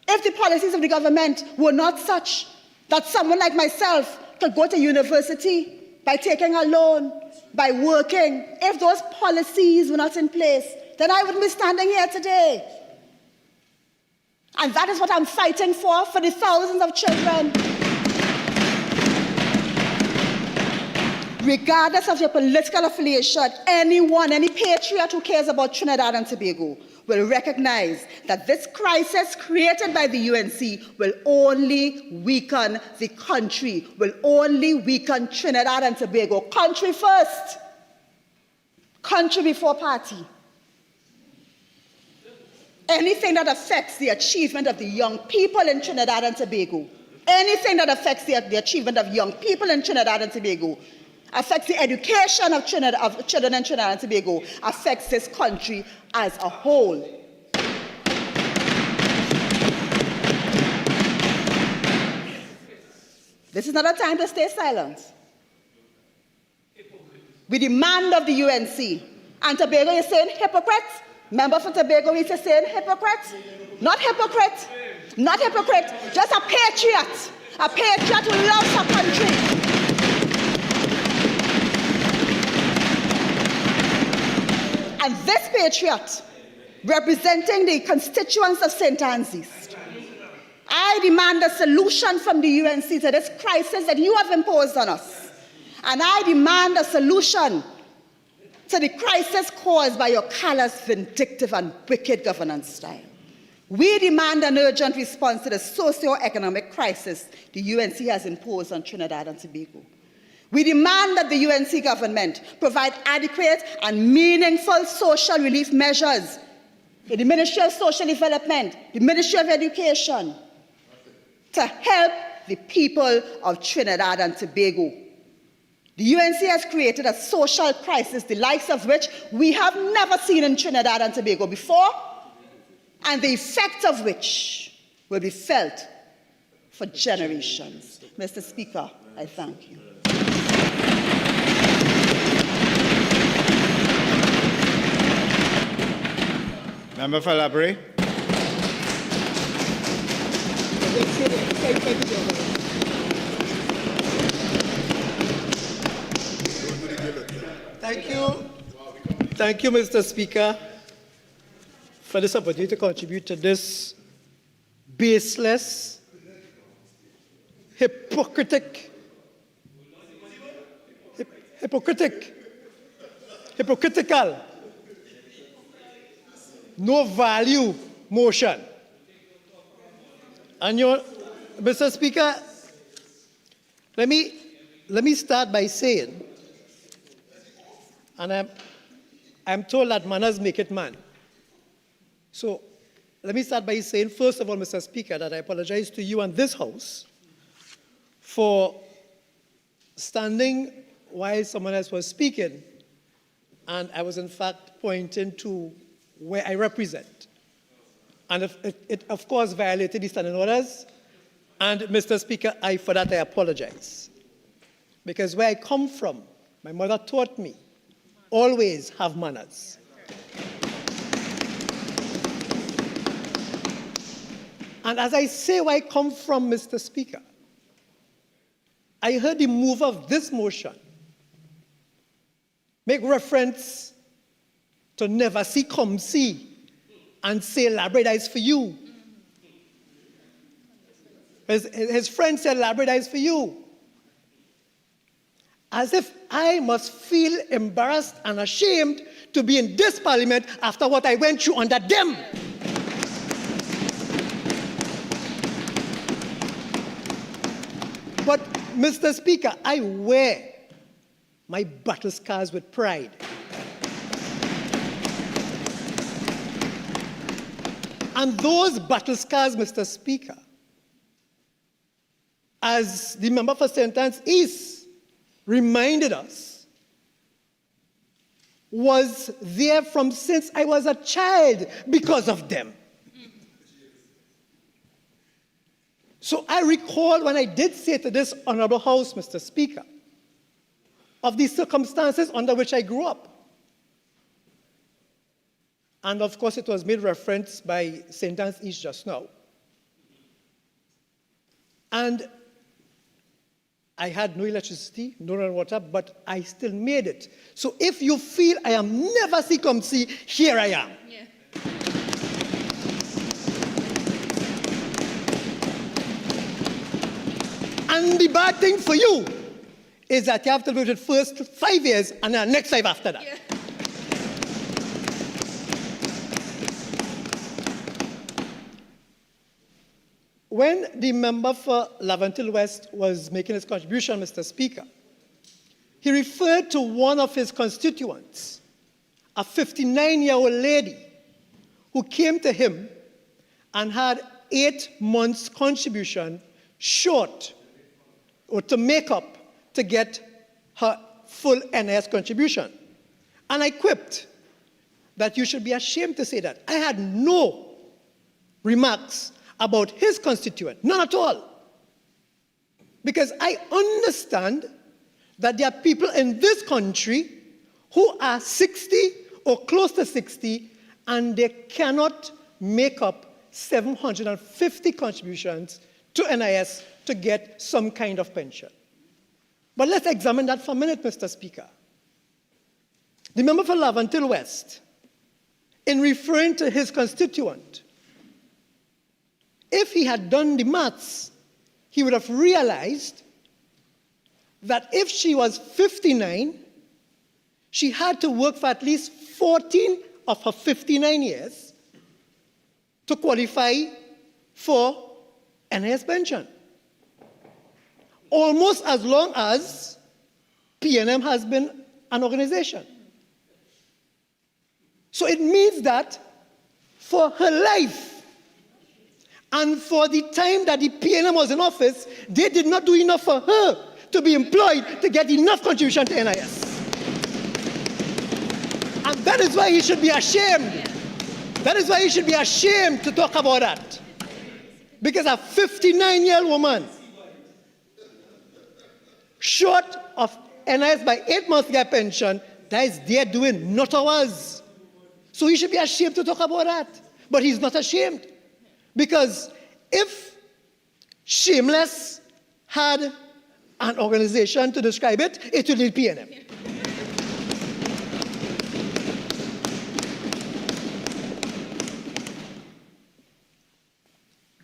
If the policies of the government were not such that someone like myself could go to university by taking a loan, by working, if those policies were not in place, then I wouldn't be standing here today. And that is what I'm fighting for the thousands of children. Regardless of your political affiliation, anyone, any patriot who cares about Trinidad and Tobago will recognize that this crisis created by the UNC will only weaken the country, will only weaken Trinidad and Tobago. Country first. Country before party. Anything that affects the achievement of the young people in Trinidad and Tobago, anything that affects the achievement of young people in Trinidad and Tobago, affects the education of children in Trinidad and Tobago, affects this country as a whole. This is not a time to stay silent. We demand of the UNC. And Tobago is saying hypocrites. Member for Tobago is saying hypocrites. Not hypocrite. Not hypocrite. Just a patriot. A patriot who loves her country. And this patriot, representing the constituents of St. Anne's East, I demand a solution from the UNC to this crisis that you have imposed on us. And I demand a solution to the crisis caused by your callous, vindictive, and wicked governance style. We demand an urgent response to the socio-economic crisis the UNC has imposed on Trinidad and Tobago. We demand that the UNC government provide adequate and meaningful social relief measures in the Ministry of Social Development, the Ministry of Education, to help the people of Trinidad and Tobago. The UNC has created a social crisis, the likes of which we have never seen in Trinidad and Tobago before, and the effect of which will be felt for generations. Mr. Speaker, I thank you. Member for Labray. Thank you. Thank you, Mr. Speaker, for this opportunity to contribute to this baseless, hypocritical, no value motion. And Mr. Speaker, let me start by saying, and I'm told that manners make it man. So let me start by saying, first of all, Mr. Speaker, that I apologize to you and this House for standing while someone else was speaking, and I was in fact pointing to where I represent. And it of course, violated the standing orders. And Mr. Speaker, for that I apologize. Because where I come from, my mother taught me, always have manners. And as I say where I come from, Mr. Speaker, I heard the mover of this motion make reference to never see, come see, and say Labrador is for you. His friend said Labrador is for you. as if I must feel embarrassed and ashamed to be in this parliament after what I went through under them. But, Mr. Speaker, I wear my battle scars with pride. And those battle scars, Mr. Speaker, as the member for St. Anne's East reminded us, was there from since I was a child because of them. So I recall when I did say to this honorable House, Mr. Speaker, of the circumstances under which I grew up. And of course, it was made reference by St. Anne's East just now. And I had no electricity, no running water, but I still made it. So if you feel I am never see come see, here I am. Yeah. And the bad thing for you is that you have to do it first 5 years and the next 5 after that. Yeah. When the member for Laventille West was making his contribution, Mr. Speaker, he referred to one of his constituents, a 59-year-old lady who came to him and had 8 months' contribution short or to make up to get her full NS contribution. And I quipped that you should be ashamed to say that. I had no remarks about his constituent, none at all. Because I understand that there are people in this country who are 60 or close to 60 and they cannot make up 750 contributions to NIS to get some kind of pension. But let's examine that for a minute, Mr. Speaker. The member for Laventille West, in referring to his constituent, if he had done the maths, he would have realized that if she was 59, she had to work for at least 14 of her 59 years to qualify for NIS pension. Almost as long as PNM has been an organization. So it means that for her life, and for the time that the PNM was in office, they did not do enough for her to be employed to get enough contribution to NIS. And that is why he should be ashamed. That is why he should be ashamed to talk about that. Because a 59-year-old woman, short of NIS by 8 months to get pension, that is their doing, not ours. So he should be ashamed to talk about that. But he's not ashamed. Because if Shameless had an organization to describe it, it would be PNM.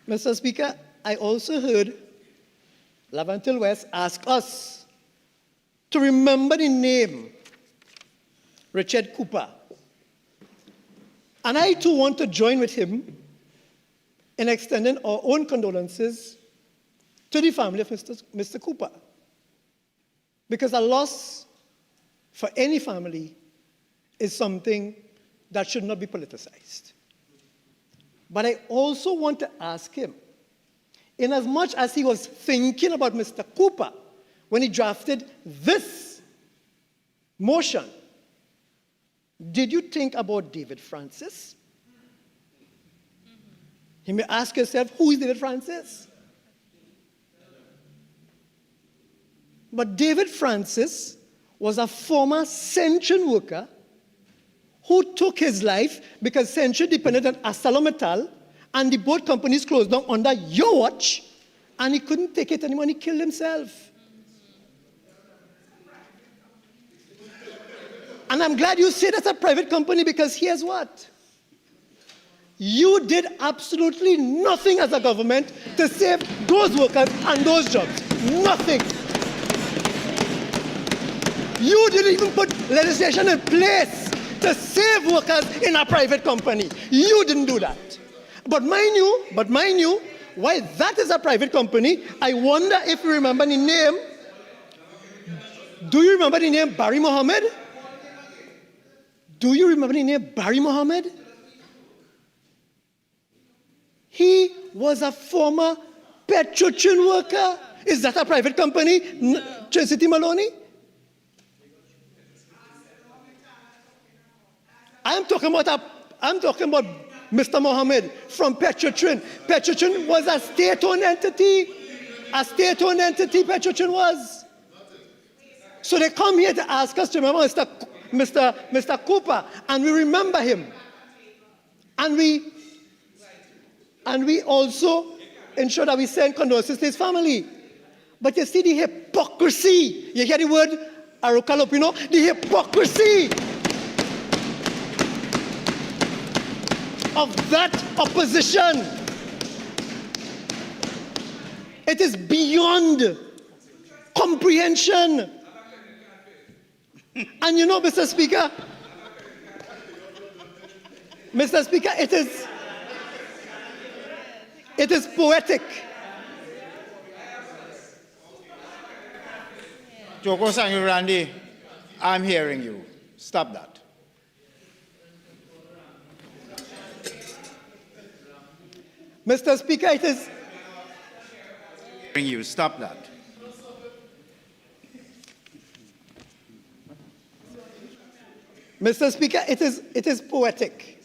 Mr. Speaker, I also heard Laventille West ask us to remember the name Richard Cooper. And I too want to join with him in extending our own condolences to the family of Mr. Cooper. Because a loss for any family is something that should not be politicized. But I also want to ask him, in as much as he was thinking about Mr. Cooper when he drafted this motion, did you think about David Francis? You may ask yourself, who is David Francis? But David Francis was a former Centurion worker who took his life because Centurion depended on ArcelorMittal and the boat companies closed down under your watch and he couldn't take it anymore and he killed himself. And I'm glad you say that's a private company because here's what. You did absolutely nothing as a government to save those workers and those jobs. Nothing. You didn't even put legislation in place to save workers in a private company. You didn't do that. But mind you, while that is a private company, I wonder if you remember the name. Do you remember the name Barry Mohammed? Do you remember the name Barry Mohammed? He was a former Petrotrin worker. Is that a private company? City Maloney? I'm talking about Mr. Mohammed from Petrotrin. Petrotrin was a state-owned entity. A state-owned entity, Petrotrin was. So they come here to ask us to remember Mr. Cooper, and we remember him. And we also ensure that we send condolences to his family. But you see the hypocrisy. You hear the word Arukalopino? The hypocrisy of that opposition. It is beyond comprehension. And you know, Mr. Speaker, it is poetic. Joko Sangu Randy, I'm hearing you. Stop that. Mr. Speaker, it is... You stop that. Mr. Speaker, it is poetic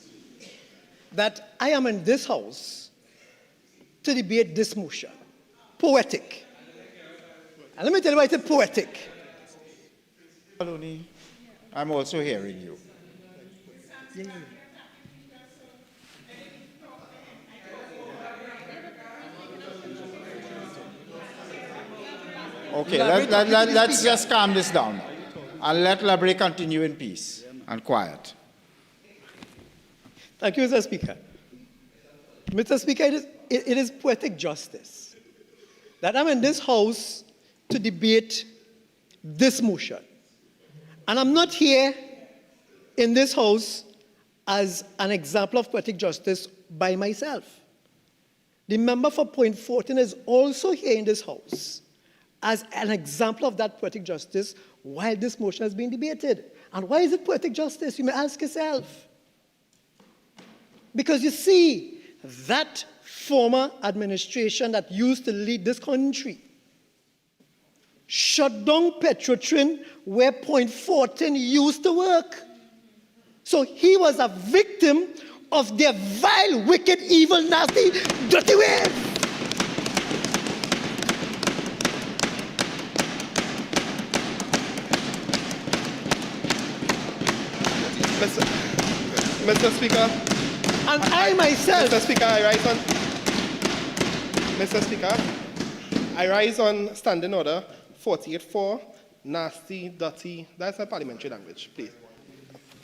that I am in this house to debate this motion. Poetic. And let me tell you why it is poetic. I'm also hearing you. Okay, let's just calm this down now. And let Labrie continue in peace and quiet. Thank you, Mr. Speaker. Mr. Speaker, it is poetic justice that I'm in this house to debate this motion. And I'm not here in this house as an example of poetic justice by myself. The member for Point 14 is also here in this house as an example of that poetic justice while this motion has been debated. And why is it poetic justice? You may ask yourself. Because you see, that former administration that used to lead this country shut down Petrotrin where Point 14 used to work. So he was a victim of their vile, wicked, evil, nasty, dirty ways. Mr. Speaker. And I myself. Mr. Speaker, I rise on standing order 48-4, nasty, dirty. That's my parliamentary language, please.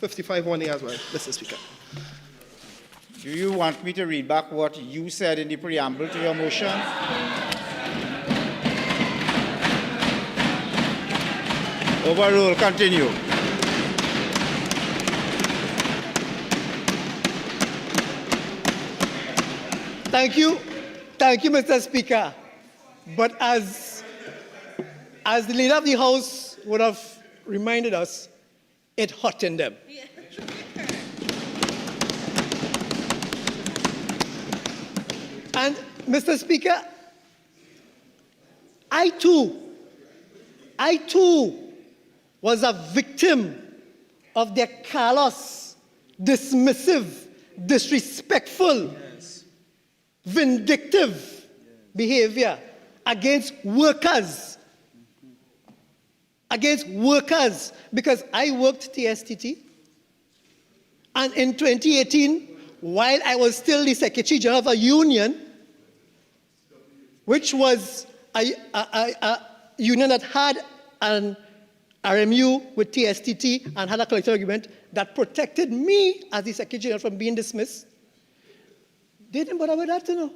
55-1A as well, Mr. Speaker. Do you want me to read back what you said in the preamble to your motion? Overrule, continue. Thank you, Mr. Speaker. But as the leader of the House would have reminded us, it hot in them. And, Mr. Speaker, I too was a victim of their callous, dismissive, disrespectful, vindictive behavior against workers. Because I worked TSTT, and in 2018, while I was still the Secretary General of a union, which was a union that had an RMU with TSTT and had a collective agreement that protected me as the Secretary General from being dismissed, they didn't bother with that, you know.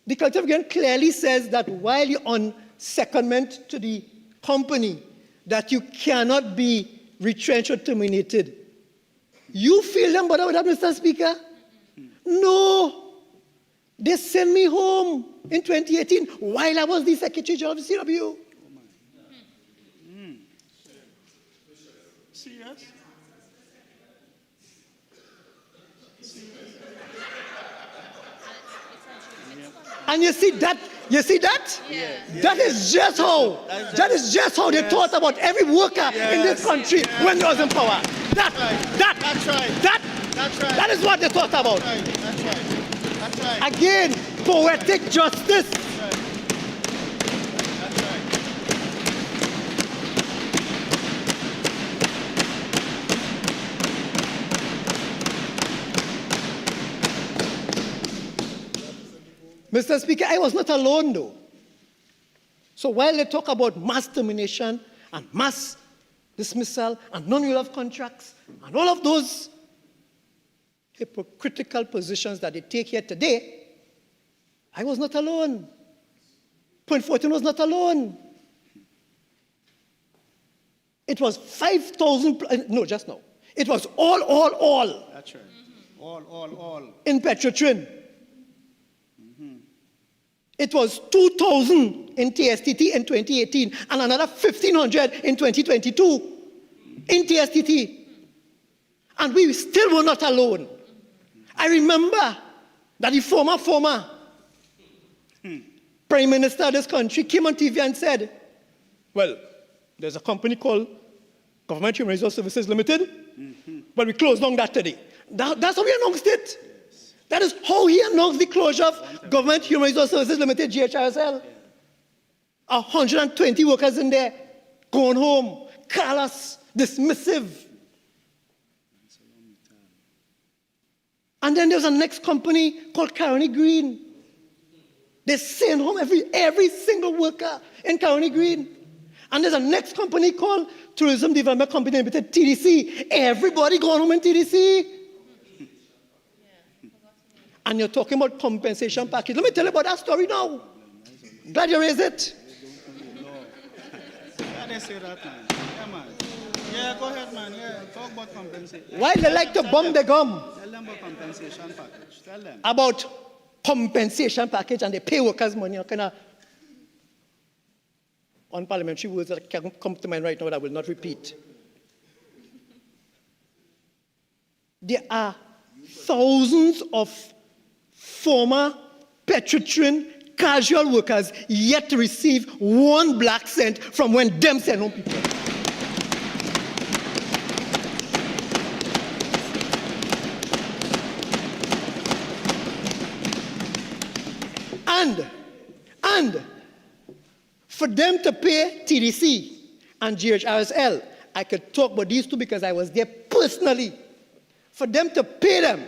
The collective agreement clearly says that while you're on secondment to the company, that you cannot be retrenched or terminated. You feel them bother with that, Mr. Speaker? No. They sent me home in 2018 while I was the Secretary General of the CW. Serious? And you see that? That is just how, they thought about every worker in this country when they was in power. That is what they thought about. That's right. Again, poetic justice. Mr. Speaker, I was not alone, though. So while they talk about mass termination and mass dismissal and non-renewal of contracts and all of those hypocritical positions that they take here today, I was not alone. Point 14 was not alone. It was 5,000, no, just now. It was all. That's right. All. In Petrotrin. It was 2,000 in TSTT in 2018 and another 1,500 in 2022 in TSTT. And we still were not alone. I remember that the former Prime Minister of this country came on TV and said, well, there's a company called Government Human Resource Services Limited, but we closed down that today. That's how we announced it. That is how he announced the closure of Government Human Resource Services Limited, GHRSL. 120 workers in there, going home, callous, dismissive. And then there's a next company called Caroni Green. They send home every single worker in Caroni Green. And there's a next company called Tourism Development Company Limited, TDC. Everybody going home in TDC. And you're talking about compensation package. Let me tell you about that story now. Glad you raised it. Yeah, they say that, man. Yeah, man. Yeah, go ahead, man. Yeah, talk about compensation. Why they like to bum the gum? Tell them about compensation package. Tell them. About compensation package and they pay workers money. Kind of unparliamentary words that can come to mind right now that I will not repeat. There are thousands of former Petrotrin casual workers yet to receive 1 black cent from when them send home people. And for them to pay TDC and GHRSL, I could talk about these two because I was there personally. For them to pay them,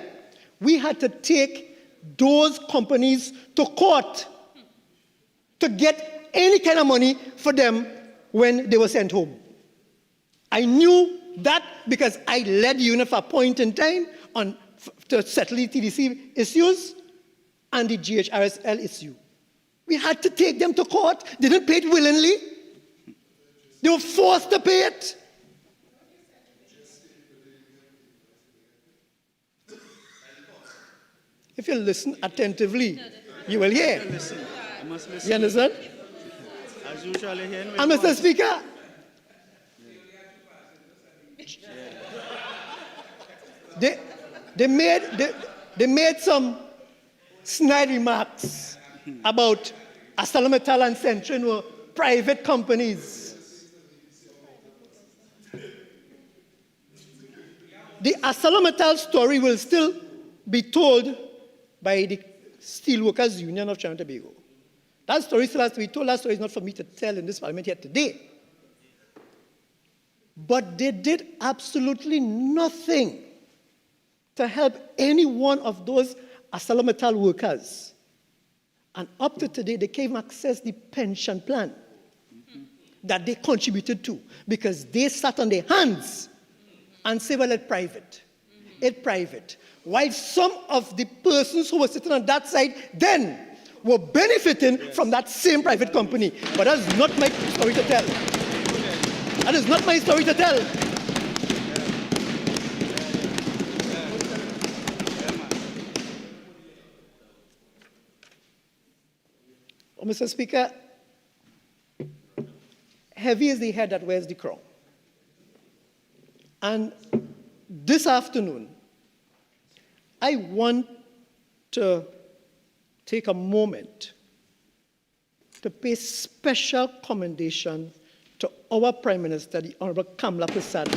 we had to take those companies to court to get any kind of money for them when they were sent home. I knew that because I led the unit for a point in time to settle the TDC issues and the GHRSL issue. We had to take them to court. They didn't pay it willingly. They were forced to pay it. If you listen attentively, you will hear. I must listen. You understand? As usual, hearing. And Mr. Speaker, they made some snide remarks about ArcelorMittal and Centrin were private companies. The ArcelorMittal story will still be told by the Steelworkers Union of Trinidad and Tobago. That story still has to be told. That story is not for me to tell in this parliament here today. But they did absolutely nothing to help any one of those ArcelorMittal workers. And up to today, they can't even access the pension plan that they contributed to because they sat on their hands and said, well, it's private. It's private. While some of the persons who were sitting on that side then were benefiting from that same private company. But that's not my story to tell. That is not my story to tell. Oh, Mr. Speaker, heavy is the head that wears the crown. And this afternoon, I want to take a moment to pay special commendation to our Prime Minister, the Honorable Kamala Prasad.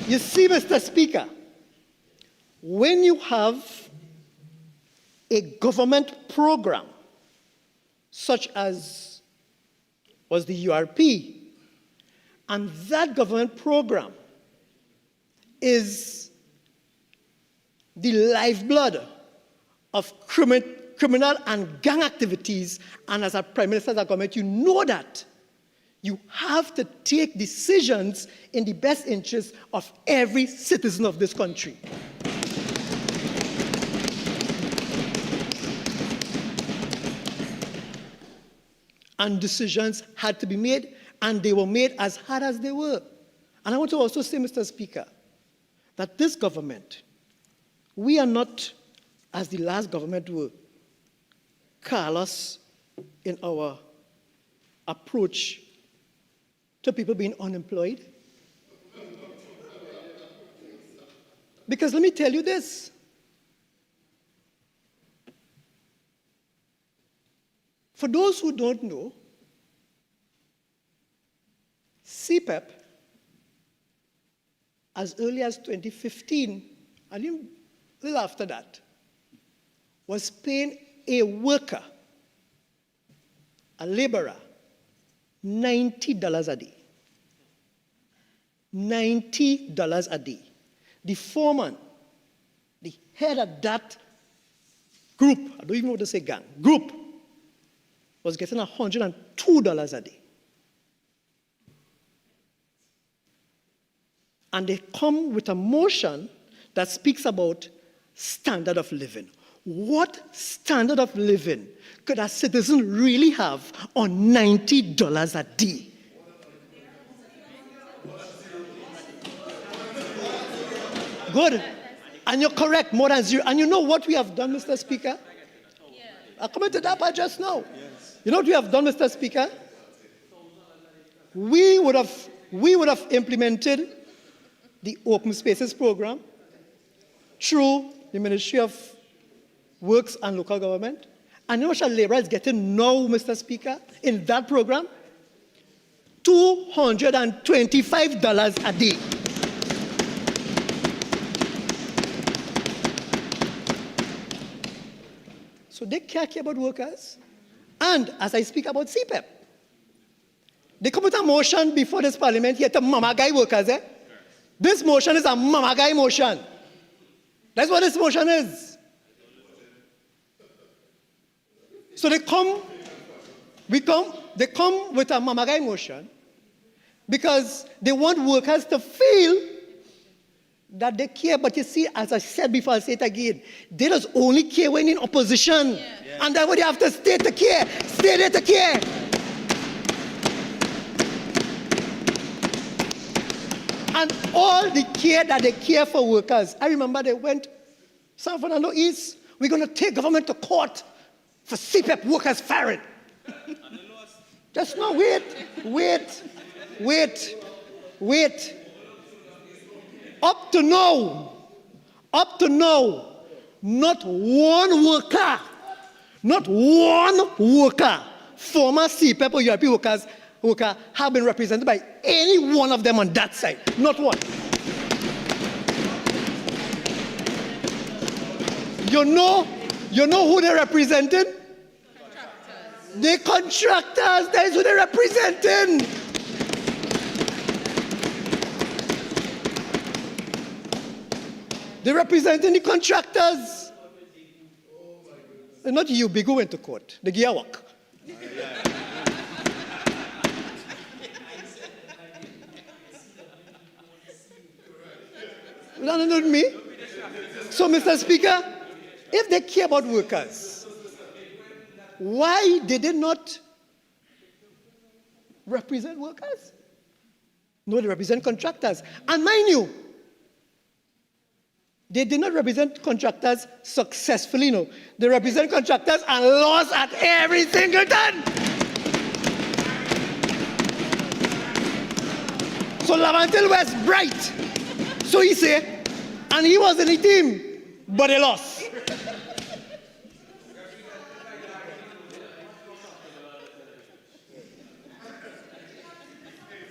You see, Mr. Speaker, when you have a government program such as was the URP, and that government program is the lifeblood of criminal and gang activities, and as a Prime Minister of the government, you know that. You have to take decisions in the best interest of every citizen of this country. And decisions had to be made, and they were made as hard as they were. And I want to also say, Mr. Speaker, that this government, we are not, as the last government were, callous in our approach to people being unemployed. Because let me tell you this. For those who don't know, CPEP, as early as 2015, and even a little after that, was paying a worker, a laborer, $90 a day. $90 a day. The foreman, the head of that group, I don't even know what to say gang, group, was getting $102 a day. And they come with a motion that speaks about standard of living. What standard of living could a citizen really have on $90 a day? Good. And you're correct, more than zero. And you know what we have done, Mr. Speaker? I commented that part just now. You know what we have done, Mr. Speaker? We would have implemented the Open Spaces program through the Ministry of Works and Local Government. And you know what a laborer is getting now, Mr. Speaker, in that program? $225 a day. So they care about workers. And as I speak about CPEP, they come with a motion before this parliament here to mama guy workers. This motion is a mama guy motion. That's what this motion is. So they come with a mama guy motion because they want workers to feel that they care. But you see, as I said before, I'll say it again, they just only care when in opposition. Yeah. And that's why they have to stay to care. Stay there to care. And all the care that they care for workers. I remember they went, San Fernando East, we're going to take government to court for CPEP workers firing. Just no, wait. Up to now, not one worker, former CPEP or URP worker have been represented by any one of them on that side. Not one. You know who they're representing? The contractors. That's who they're representing. They're representing the contractors. And not you, big who went to court. The Giyawak. You don't know me? So, Mr. Speaker, if they care about workers, why did they not represent workers? No, they represent contractors. And mind you, they did not represent contractors successfully, no. They represent contractors and lost at every single turn. So Lavantil West bright. So he say, and he was in the team, but they lost.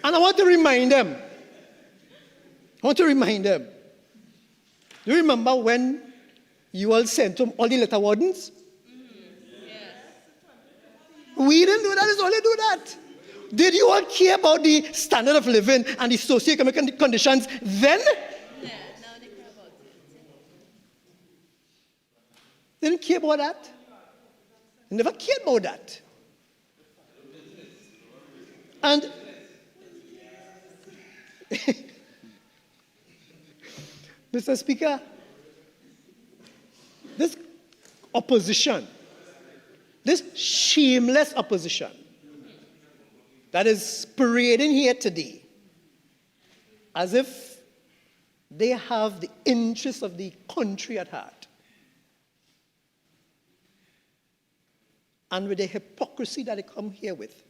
And I want to remind them. Do you remember when you all sent home all the letter wardens? We didn't do that, it's only do that. Did you all care about the standard of living and the socio-economic conditions then? Yeah, now they care about it. They didn't care about that. They never cared about that. And Mr. Speaker, this opposition, this shameless opposition that is parading here today as if they have the interests of the country at heart, and with the hypocrisy that they come here with.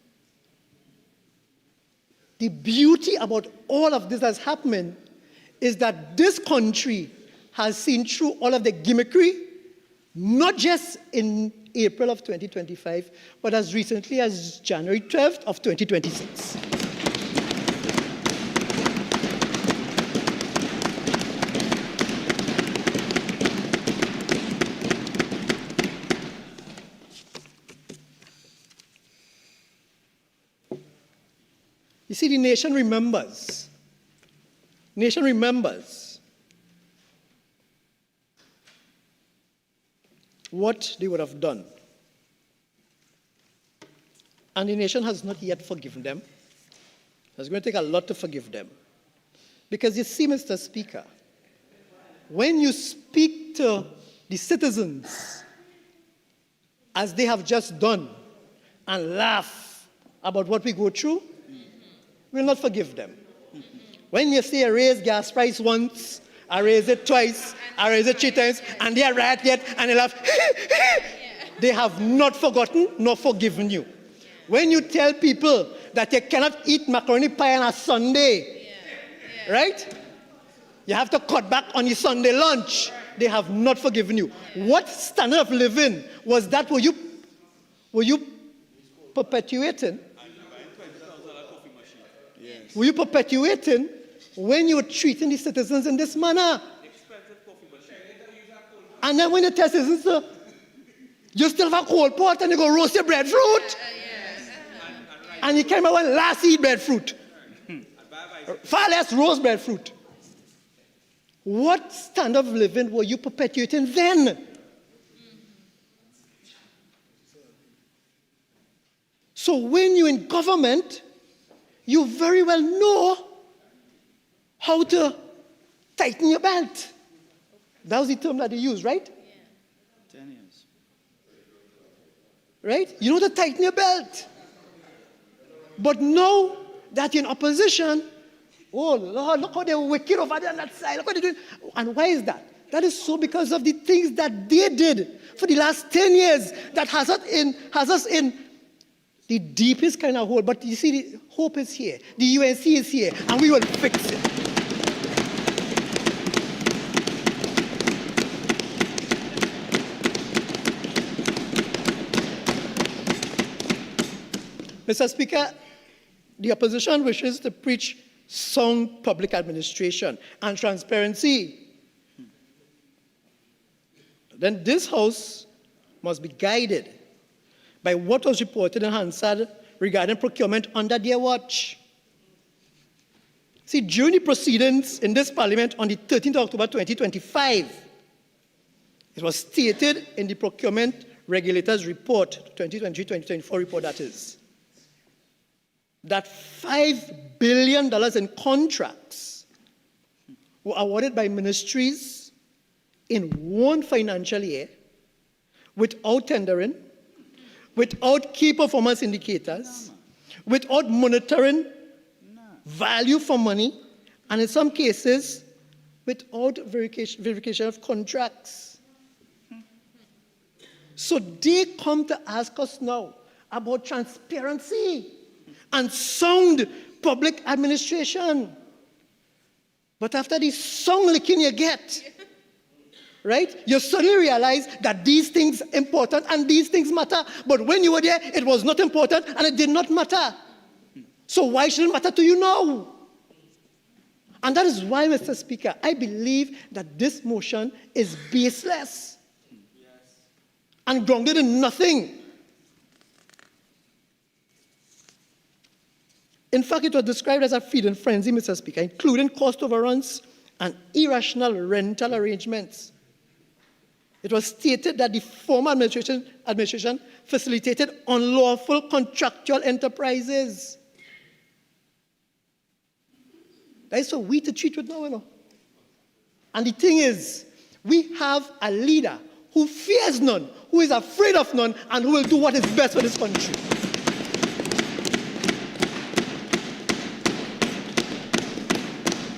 The beauty about all of this that's happening is that this country has seen through all of the gimmickry, not just in April of 2025, but as recently as January 12th of 2026. You see, the nation remembers. Nation remembers what they would have done. And the nation has not yet forgiven them. It's going to take a lot to forgive them. Because you see, Mr. Speaker, when you speak to the citizens, as they have just done, and laugh about what we go through, we'll not forgive them. When you say I raise gas price once, I raise it twice, I raise it 3 times, and they are right yet, and they laugh, they have not forgotten nor forgiven you. When you tell people that you cannot eat macaroni pie on a Sunday, right? You have to cut back on your Sunday lunch. They have not forgiven you. What standard of living was that? Were you perpetuating? Were you perpetuating when you were treating the citizens in this manner? And then when you tell citizens, you still have a cold pot and you go roast your breadfruit. And you came out and last eat breadfruit. Far less roast breadfruit. What standard of living were you perpetuating then? So when you're in government, you very well know how to tighten your belt. That was the term that they used, right? Yeah. 10 years. Right? You know to tighten your belt. But now that you're in opposition, oh Lord, look how they're wicked over there on that side. Look what they're doing. And why is that? That is so because of the things that they did for the last 10 years that has us in the deepest kind of hole. But you see, the hope is here. The UNC is here, and we will fix it. Mr. Speaker, the opposition wishes to preach sound public administration and transparency. Then this House must be guided by what was reported in Hansard regarding procurement under their watch. See, during the proceedings in this Parliament on the 13th of October 2025, it was stated in the Procurement Regulators Report, 2023-2024 report that is, that $5 billion in contracts were awarded by ministries in one financial year without tendering, without key performance indicators, without monitoring value for money, and in some cases, without verification of contracts. So they come to ask us now about transparency and sound public administration. But after the song licking you get, right, you suddenly realize that these things are important and these things matter. But when you were there, it was not important and it did not matter. So why should it matter to you now? And that is why, Mr. Speaker, I believe that this motion is baseless and grounded in nothing. In fact, it was described as a feeding frenzy, Mr. Speaker, including cost overruns and irrational rental arrangements. It was stated that the former administration facilitated unlawful contractual enterprises. That is so we to treat with now, you know. And the thing is, we have a leader who fears none, who is afraid of none, and who will do what is best for this country.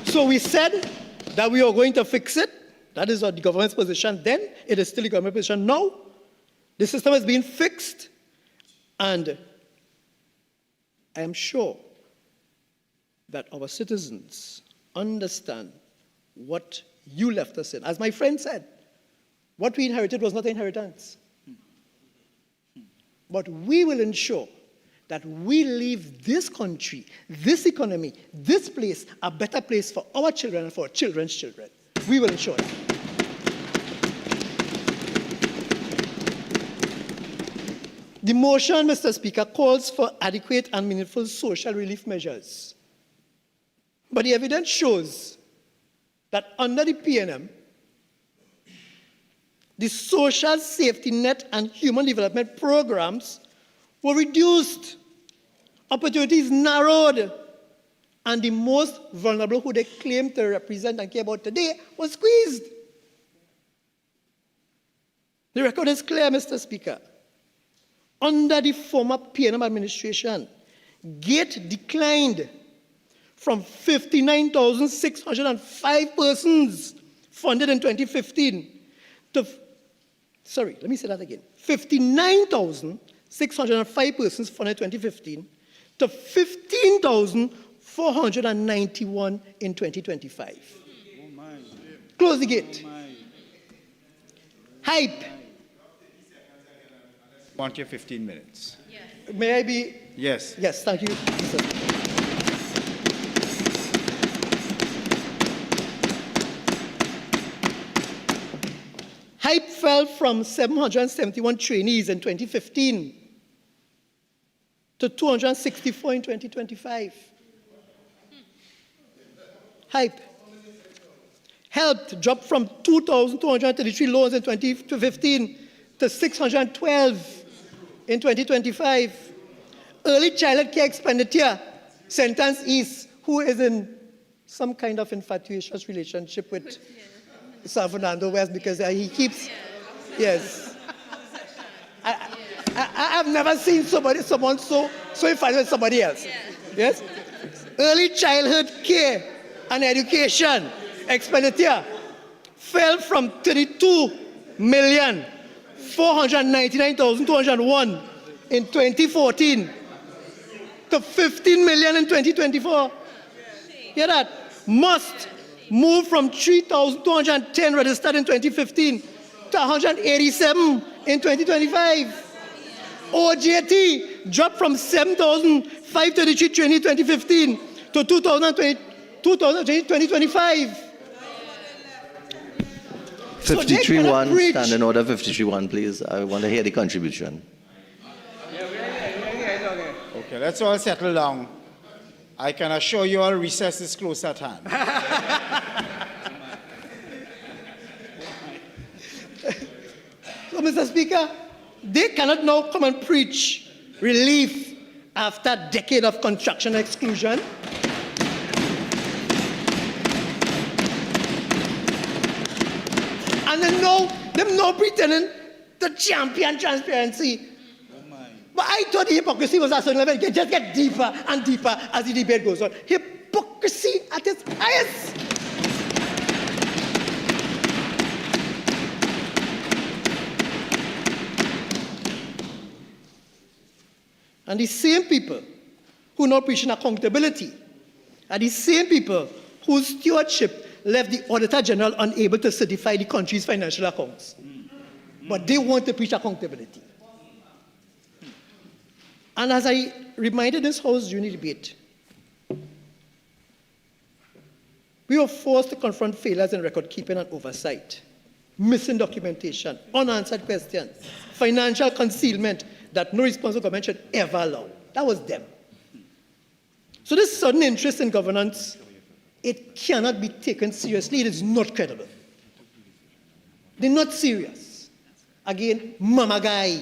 So we said that we are going to fix it. That is the government's position then. It is still the government's position now. The system is being fixed. And I am sure that our citizens understand what you left us in. As my friend said, what we inherited was not inheritance. But we will ensure that we leave this country, this economy, this place, a better place for our children and for our children's children. We will ensure that. The motion, Mr. Speaker, calls for adequate and meaningful social relief measures. But the evidence shows that under the PNM, the social safety net and human development programs were reduced, opportunities narrowed, and the most vulnerable who they claim to represent and care about today was squeezed. The record is clear, Mr. Speaker. Under the former PNM administration, GATE declined from 59,605 persons funded in 2015 to, 59,605 persons funded in 2015 to 15,491 in 2025. Close the gate. Hype. Want your 15 minutes. Yes. May I be? Yes. Yes, thank you. Hype fell from 771 trainees in 2015 to 264 in 2025. Hype. Helped dropped from 2,233 loans in 2015 to 612 in 2025. Early childhood care expenditure, Sentence East, who is in some kind of infatuous relationship with Sir Fernando West because he keeps, yes. I have never seen someone so infatuated with somebody else. Yes? Early childhood care and education expenditure fell from 32,499,201 in 2014 to 15 million in 2024. Hear that? Must move from 3,210 registered in 2015 to 187 in 2025. OJT dropped from 7,533 trainees in 2015 to 2025. 53-1, stand in order, 53-1, please. I want to hear the contribution. Okay, let's all settle down. I can assure you all recess is close at hand. So, Mr. Speaker, they cannot now come and preach relief after a decade of construction exclusion. And they're now pretending to champion transparency. But I thought the hypocrisy was at a certain level. It just get deeper and deeper as the debate goes on. Hypocrisy at its highest. And the same people who are not preaching accountability are the same people whose stewardship left the Auditor General unable to certify the country's financial accounts. But they want to preach accountability. And as I reminded this House during the debate, we were forced to confront failures in record keeping and oversight, missing documentation, unanswered questions, financial concealment that no responsible government should ever allow. That was them. So this sudden interest in governance, it cannot be taken seriously. It is not credible. They're not serious. Again, mama guy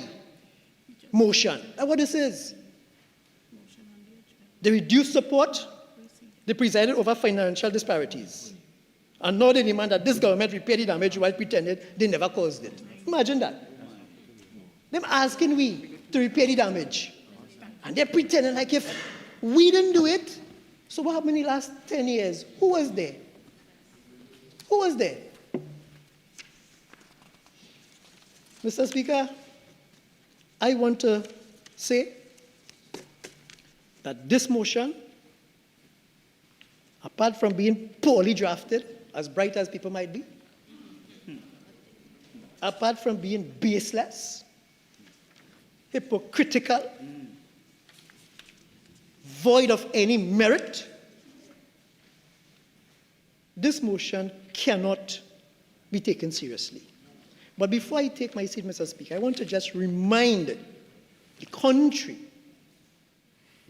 motion. That's what this is. They reduced support. They presided over financial disparities. And now they demand that this government repair the damage while pretending they never caused it. Imagine that. Them asking we to repair the damage. And they're pretending like if we didn't do it. So what happened in the last 10 years? Who was there? Who was there? Mr. Speaker, I want to say that this motion, apart from being poorly drafted, as bright as people might be, apart from being baseless, hypocritical, void of any merit, this motion cannot be taken seriously. But before I take my seat, Mr. Speaker, I want to just remind the country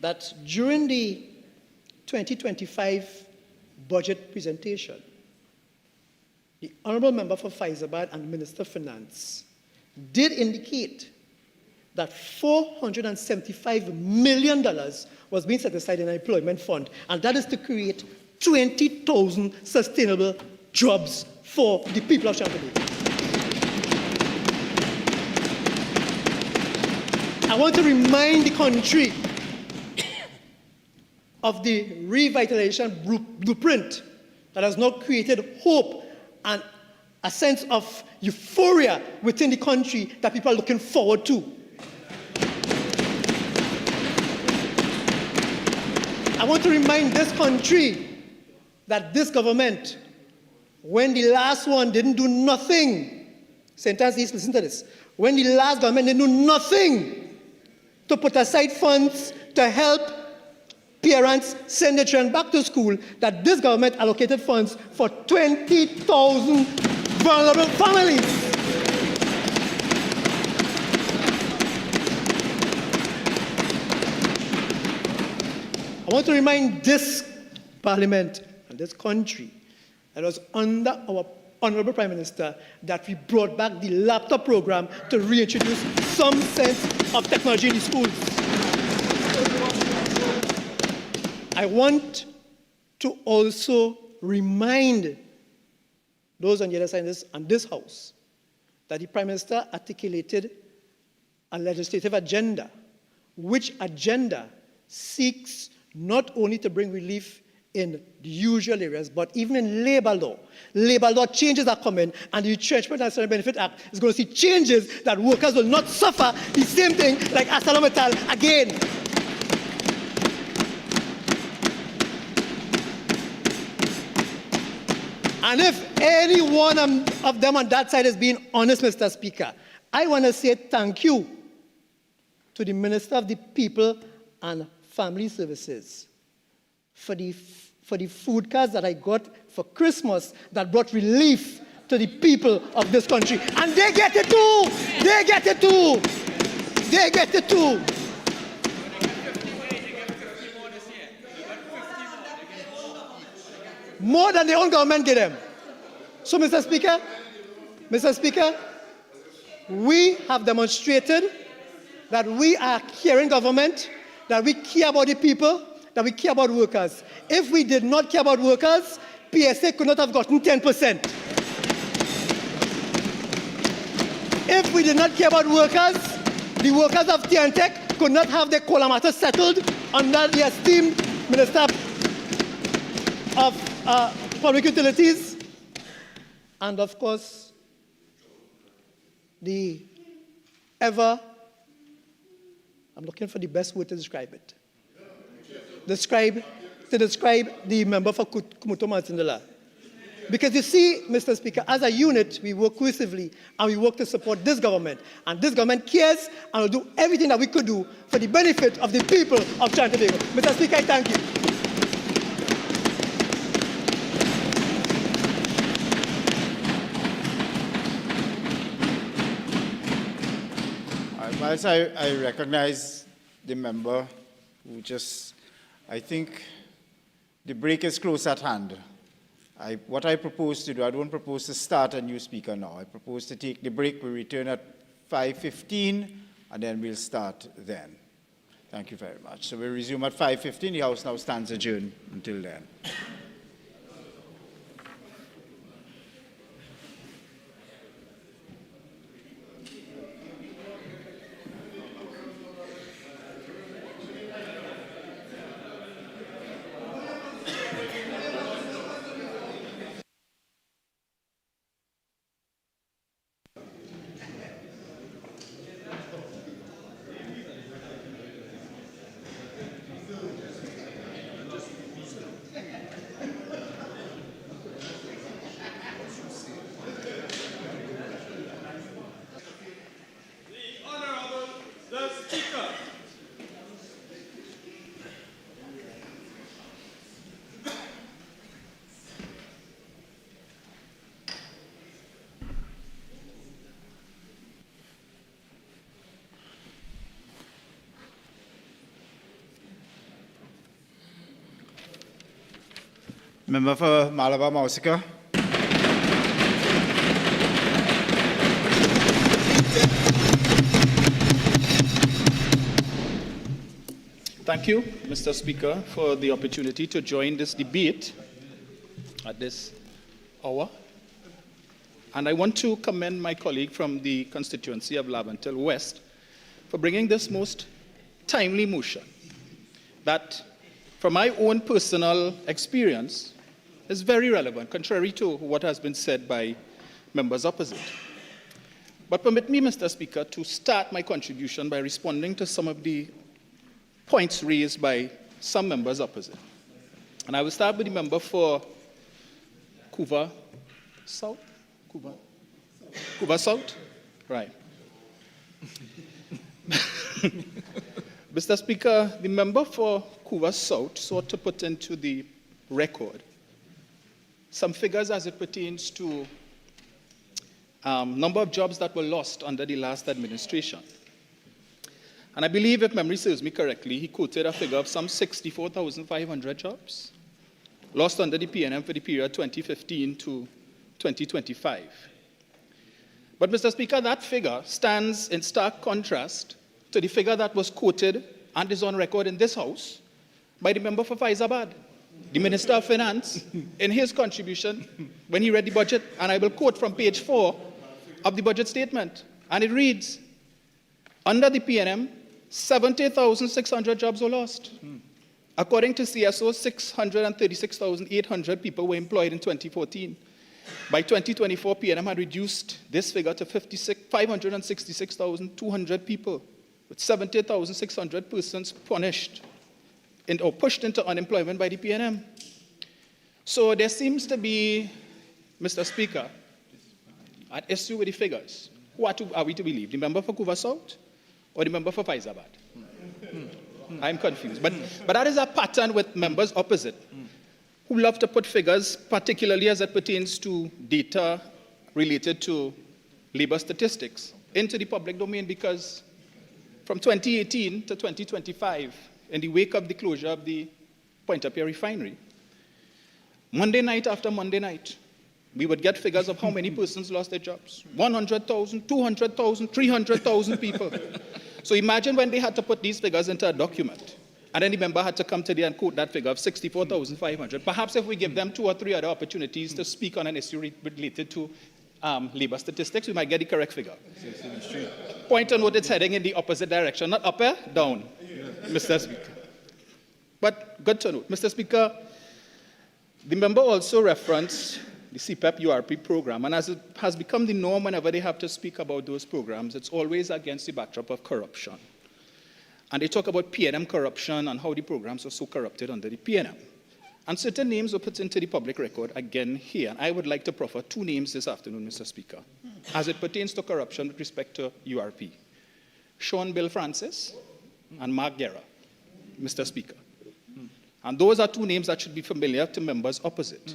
that during the 2025 budget presentation, the Honourable Member for Faizabad and Minister of Finance did indicate that $475 million was being set aside in an employment fund, and that is to create 20,000 sustainable jobs for the people of Chantilly. I want to remind the country of the revitalization blueprint that has now created hope and a sense of euphoria within the country that people are looking forward to. I want to remind this country that this government, when the last one didn't do nothing, St. Anne's, listen to this, when the last government didn't do nothing to put aside funds to help parents send their children back to school, that this government allocated funds for 20,000 vulnerable families. I want to remind this Parliament and this country that it was under our Honourable Prime Minister that we brought back the laptop program to reintroduce some sense of technology in the schools. I want to also remind those on the other side of this, and this House, that the Prime Minister articulated a legislative agenda, which agenda seeks not only to bring relief in the usual areas, but even in labor law. Labor law changes are coming, and the Retrenchment and Salary Benefit Act is going to see changes that workers will not suffer the same thing like ArcelorMittal again. And if any one of them on that side is being honest, Mr. Speaker, I want to say thank you to the Minister of the People and Family Services for the food cards that I got for Christmas that brought relief to the people of this country. And they get it too! They get it too! They get it too! More than their own government gave them. So, Mr. Speaker, we have demonstrated that we are caring government, that we care about the people, that we care about workers. If we did not care about workers, PSA could not have gotten 10%. If we did not care about workers, the workers of Tiantec could not have their Kola matter settled under the esteemed Minister of Public Utilities. And of course, the ever, I'm looking for the best word to describe it. To describe the member for Kumuto Martindala. Because you see, Mr. Speaker, as a unit, we work cohesively and we work to support this government. And this government cares and will do everything that we could do for the benefit of the people of Trinidad and Tobago. Mr. Speaker, I thank you. Whilst I recognize the member who just, I think the break is close at hand. What I propose to do, I don't propose to start a new speaker now. I propose to take the break. We return at 5:15, and then we'll start then. Thank you very much. So we'll resume at 5:15. The House now stands adjourned until then. Member for Malabar Mausika. Thank you, Mr. Speaker, for the opportunity to join this debate at this hour. And I want to commend my colleague from the constituency of Laventille West for bringing this most timely motion that, from my own personal experience, is very relevant, contrary to what has been said by members opposite. But permit me, Mr. Speaker, to start my contribution by responding to some of the points raised by some members opposite. And I will start with the member for Couva South? Couva South? Right. Mr. Speaker, the member for Couva South sought to put into the record some figures as it pertains to number of jobs that were lost under the last administration. And I believe, if memory serves me correctly, he quoted a figure of some 64,500 jobs lost under the PNM for the period 2015 to 2025. But, Mr. Speaker, that figure stands in stark contrast to the figure that was quoted and is on record in this House by the member for Faizabad, the Minister of Finance, in his contribution when he read the budget. And I will quote from page 4 of the budget statement. And it reads, under the PNM, 70,600 jobs were lost. According to CSO, 636,800 people were employed in 2014. By 2024, PNM had reduced this figure to 566,200 people, with 70,600 persons punished or pushed into unemployment by the PNM. So there seems to be, Mr. Speaker, an issue with the figures. Who are we to believe? The member for Couva South or the member for Faizabad? I'm confused. But that is a pattern with members opposite who love to put figures, particularly as it pertains to data related to labor statistics, into the public domain, because from 2018 to 2025, in the wake of the closure of the Pointe-à-Pierre refinery, Monday night after Monday night, we would get figures of how many persons lost their jobs. 100,000, 200,000, 300,000 people. So imagine when they had to put these figures into a document, and then the member had to come today and quote that figure of 64,500. Perhaps if we give them 2 or 3 other opportunities to speak on an issue related to labor statistics, we might get the correct figure. point of note, it's heading in the opposite direction, not up, down, Mr. Speaker. But good to note. Mr. Speaker, the member also referenced the CPEP URP program, and as it has become the norm whenever they have to speak about those programs, it's always against the backdrop of corruption. And they talk about PNM corruption and how the programs are so corrupted under the PNM. And certain names were put into the public record again here. And I would like to proffer two names this afternoon, Mr. Speaker, as it pertains to corruption with respect to URP. Sean Bill Francis and Mark Guerra, Mr. Speaker. And those are two names that should be familiar to members opposite.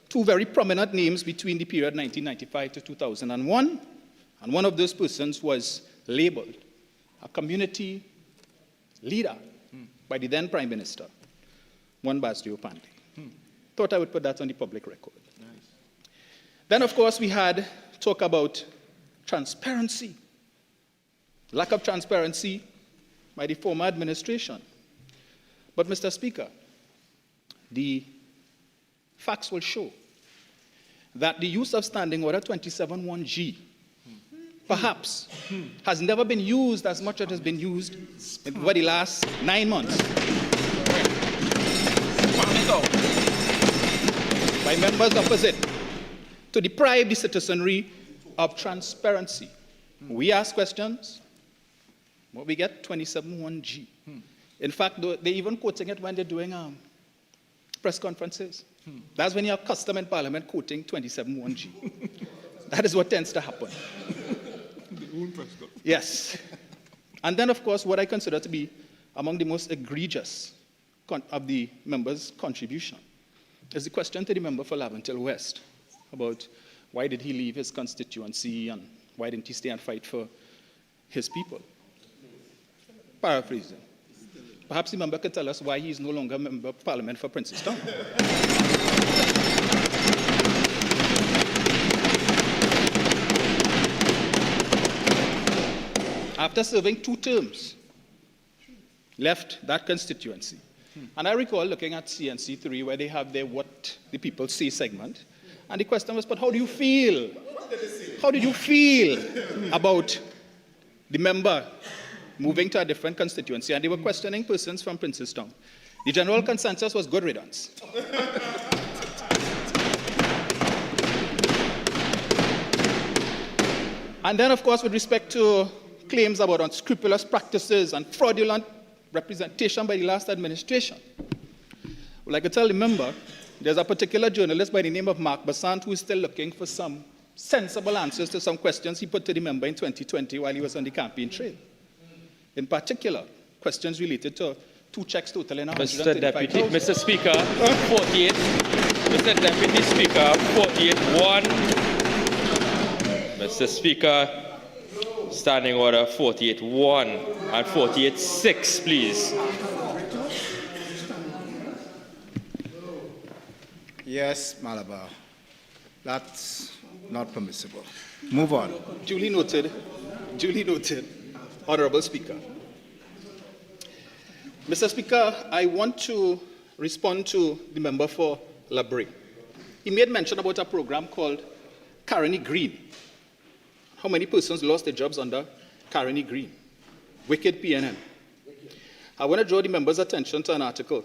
Two very prominent names between the period 1995 to 2001. And one of those persons was labeled a community leader by the then Prime Minister, one Basdio Pandey. Thought I would put that on the public record. Nice. Then, of course, we had talk about transparency. Lack of transparency by the former administration. But, Mr. Speaker, the facts will show that the use of Standing Order 27(1)G perhaps has never been used as much as it has been used over the last 9 months by members opposite to deprive the citizenry of transparency. We ask questions, what we get, 27(1)G. In fact, they're even quoting it when they're doing press conferences. That's when you have custom in Parliament quoting 27(1)G. That is what tends to happen. Yes. And then, of course, what I consider to be among the most egregious of the members' contribution is the question to the member for Laventille West about why did he leave his constituency and why didn't he stay and fight for his people. Paraphrasing. Perhaps the member could tell us why he is no longer a member of Parliament for Princestown. After serving 2 terms, left that constituency. And I recall looking at CNC3 where they have their What the People Say segment. And the question was, but how do you feel? How did you feel about the member moving to a different constituency? And they were questioning persons from Princestown. The general consensus was good riddance. And then, of course, with respect to claims about unscrupulous practices and fraudulent representation by the last administration, well, I could tell the member, there's a particular journalist by the name of Mark Bassant who is still looking for some sensible answers to some questions he put to the member in 2020 while he was on the campaign trail. In particular, questions related to 2 checks totaling Mr. Deputy, Mr. Speaker, 48. Mr. Deputy Speaker, 48-1. Mr. Speaker, Standing Order 48-1 and 48-6, please. Yes, Malabar. That's not permissible. Move on. Duly noted. Duly noted. Honorable Speaker. Mr. Speaker, I want to respond to the member for Labrie. He made mention about a program called Carney Green. How many persons lost their jobs under Carney Green? Wicked PNM. I want to draw the member's attention to an article.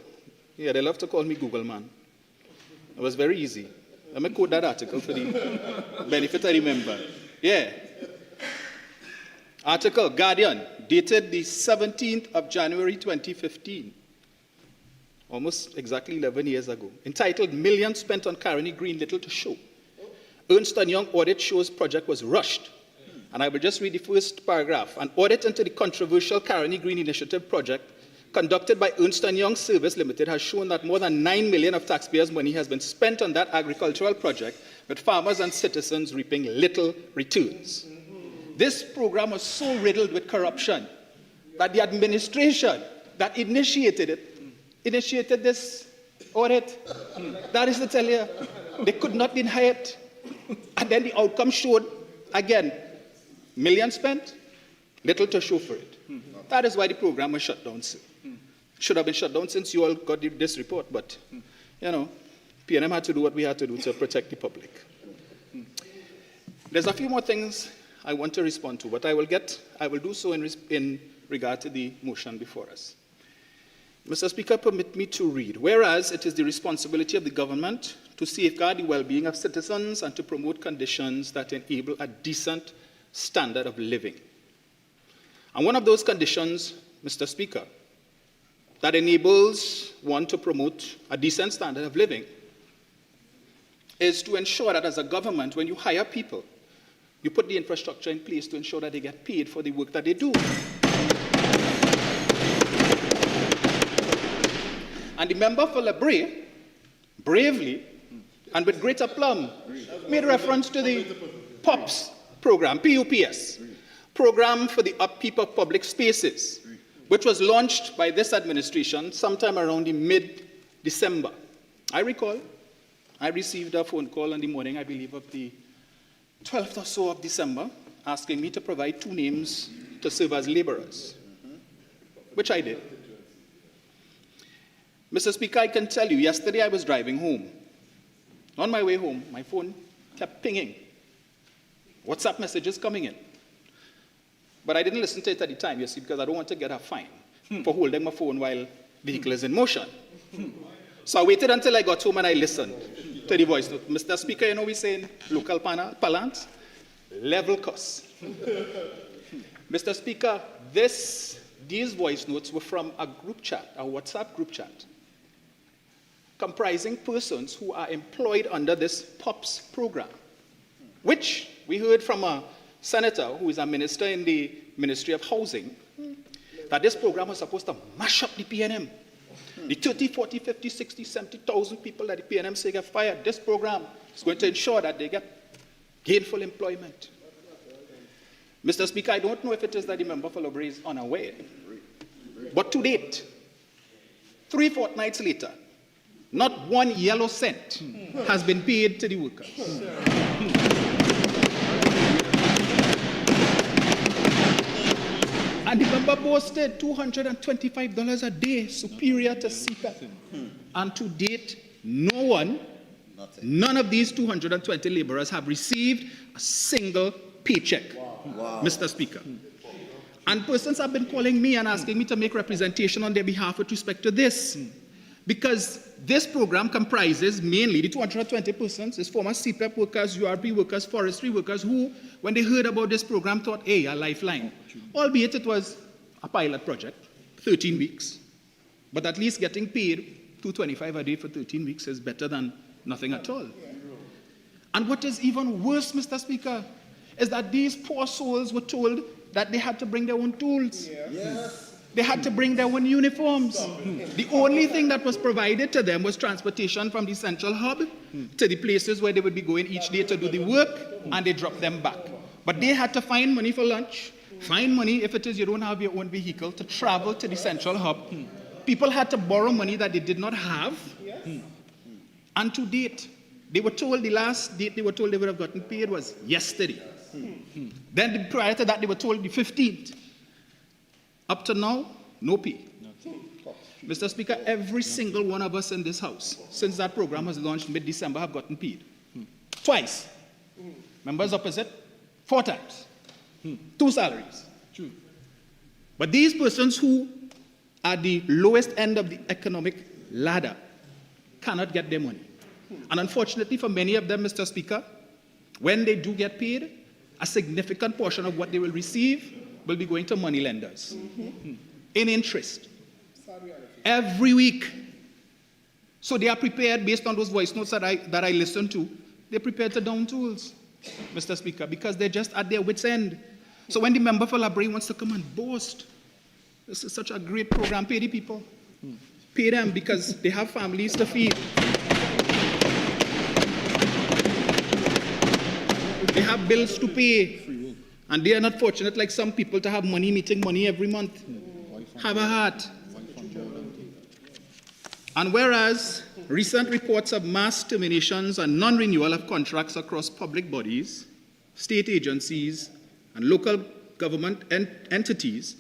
Yeah, they love to call me Google man. It was very easy. Let me quote that article for the benefit of the member. Yeah. Article, Guardian, dated the 17th of January 2015, almost exactly 11 years ago, entitled Millions Spent on Carney Green, Little to Show. Ernst & Young audit shows project was rushed. And I will just read the first paragraph. An audit into the controversial Carney Green Initiative project conducted by Ernst & Young Service Limited has shown that more than 9 million of taxpayers' money has been spent on that agricultural project, with farmers and citizens reaping little returns. This program was so riddled with corruption that the administration that initiated this audit, that is to tell you, they could not deny it. And then the outcome showed, again, millions spent, little to show for it. That is why the program was shut down. Should have been shut down since you all got this report, but, you know, PNM had to do what we had to do to protect the public. There's a few more things I want to respond to, but I will do so in regard to the motion before us. Mr. Speaker, permit me to read. Whereas it is the responsibility of the government to safeguard the well-being of citizens and to promote conditions that enable a decent standard of living. And one of those conditions, Mr. Speaker, that enables one to promote a decent standard of living is to ensure that as a government, when you hire people, you put the infrastructure in place to ensure that they get paid for the work that they do. And the member for Lebre, bravely and with great aplomb, made reference to the POPS program, PUPS, program for the upkeep of public spaces, which was launched by this administration sometime around the mid-December. I recall, I received a phone call on the morning, I believe, of the 12th or so of December, asking me to provide 2 names to serve as laborers, which I did. Mr. Speaker, I can tell you, yesterday I was driving home. On my way home, my phone kept pinging. WhatsApp messages coming in. But I didn't listen to it at the time, you see, because I don't want to get a fine for holding my phone while the vehicle is in motion. So I waited until I got home and I listened to the voice note. Mr. Speaker, you know we say in local parlance, level cuss. Mr. Speaker, these voice notes were from a group chat, a WhatsApp group chat, comprising persons who are employed under this POPS program, which we heard from a senator who is a minister in the Ministry of Housing, that this program was supposed to mash up the PNM. The 30, 40, 50, 60, 70,000 people that the PNM say get fired, this program is going to ensure that they get gainful employment. Mr. Speaker, I don't know if it is that the member for Lebre is unaware, but to date, 3 fortnights later, not 1 yellow cent has been paid to the workers. And the member boasted $225 a day, superior to CPAP. And to date, none of these 220 laborers have received a single paycheck, Mr. Speaker. And persons have been calling me and asking me to make representation on their behalf with respect to this. Because this program comprises mainly the 220 persons, is former CPAP workers, URP workers, forestry workers, who, when they heard about this program, thought, hey, a lifeline. Albeit it was a pilot project, 13 weeks. But at least getting paid $225 a day for 13 weeks is better than nothing at all. And what is even worse, Mr. Speaker, is that these poor souls were told that they had to bring their own tools. Yes. They had to bring their own uniforms. The only thing that was provided to them was transportation from the central hub to the places where they would be going each day to do the work, and they dropped them back. But they had to find money for lunch, find money if it is you don't have your own vehicle to travel to the central hub. People had to borrow money that they did not have. And to date, they were told the last date they were told they would have gotten paid was yesterday. Then prior to that, they were told the 15th. Up to now, no pay. Mr. Speaker, every single one of us in this House, since that program was launched mid-December, have gotten paid. Twice. Members opposite, 4 times. 2 salaries. But these persons who are the lowest end of the economic ladder cannot get their money. And unfortunately for many of them, Mr. Speaker, when they do get paid, a significant portion of what they will receive will be going to money lenders in interest every week. So they are prepared, based on those voice notes that I listened to, they're prepared to down tools, Mr. Speaker, because they're just at their wits' end. So when the member for Lebre wants to come and boast, this is such a great program, pay the people. Pay them because they have families to feed. They have bills to pay. And they are not fortunate like some people to have money meeting money every month. Have a heart. And whereas recent reports of mass terminations and non-renewal of contracts across public bodies, state agencies, and local government entities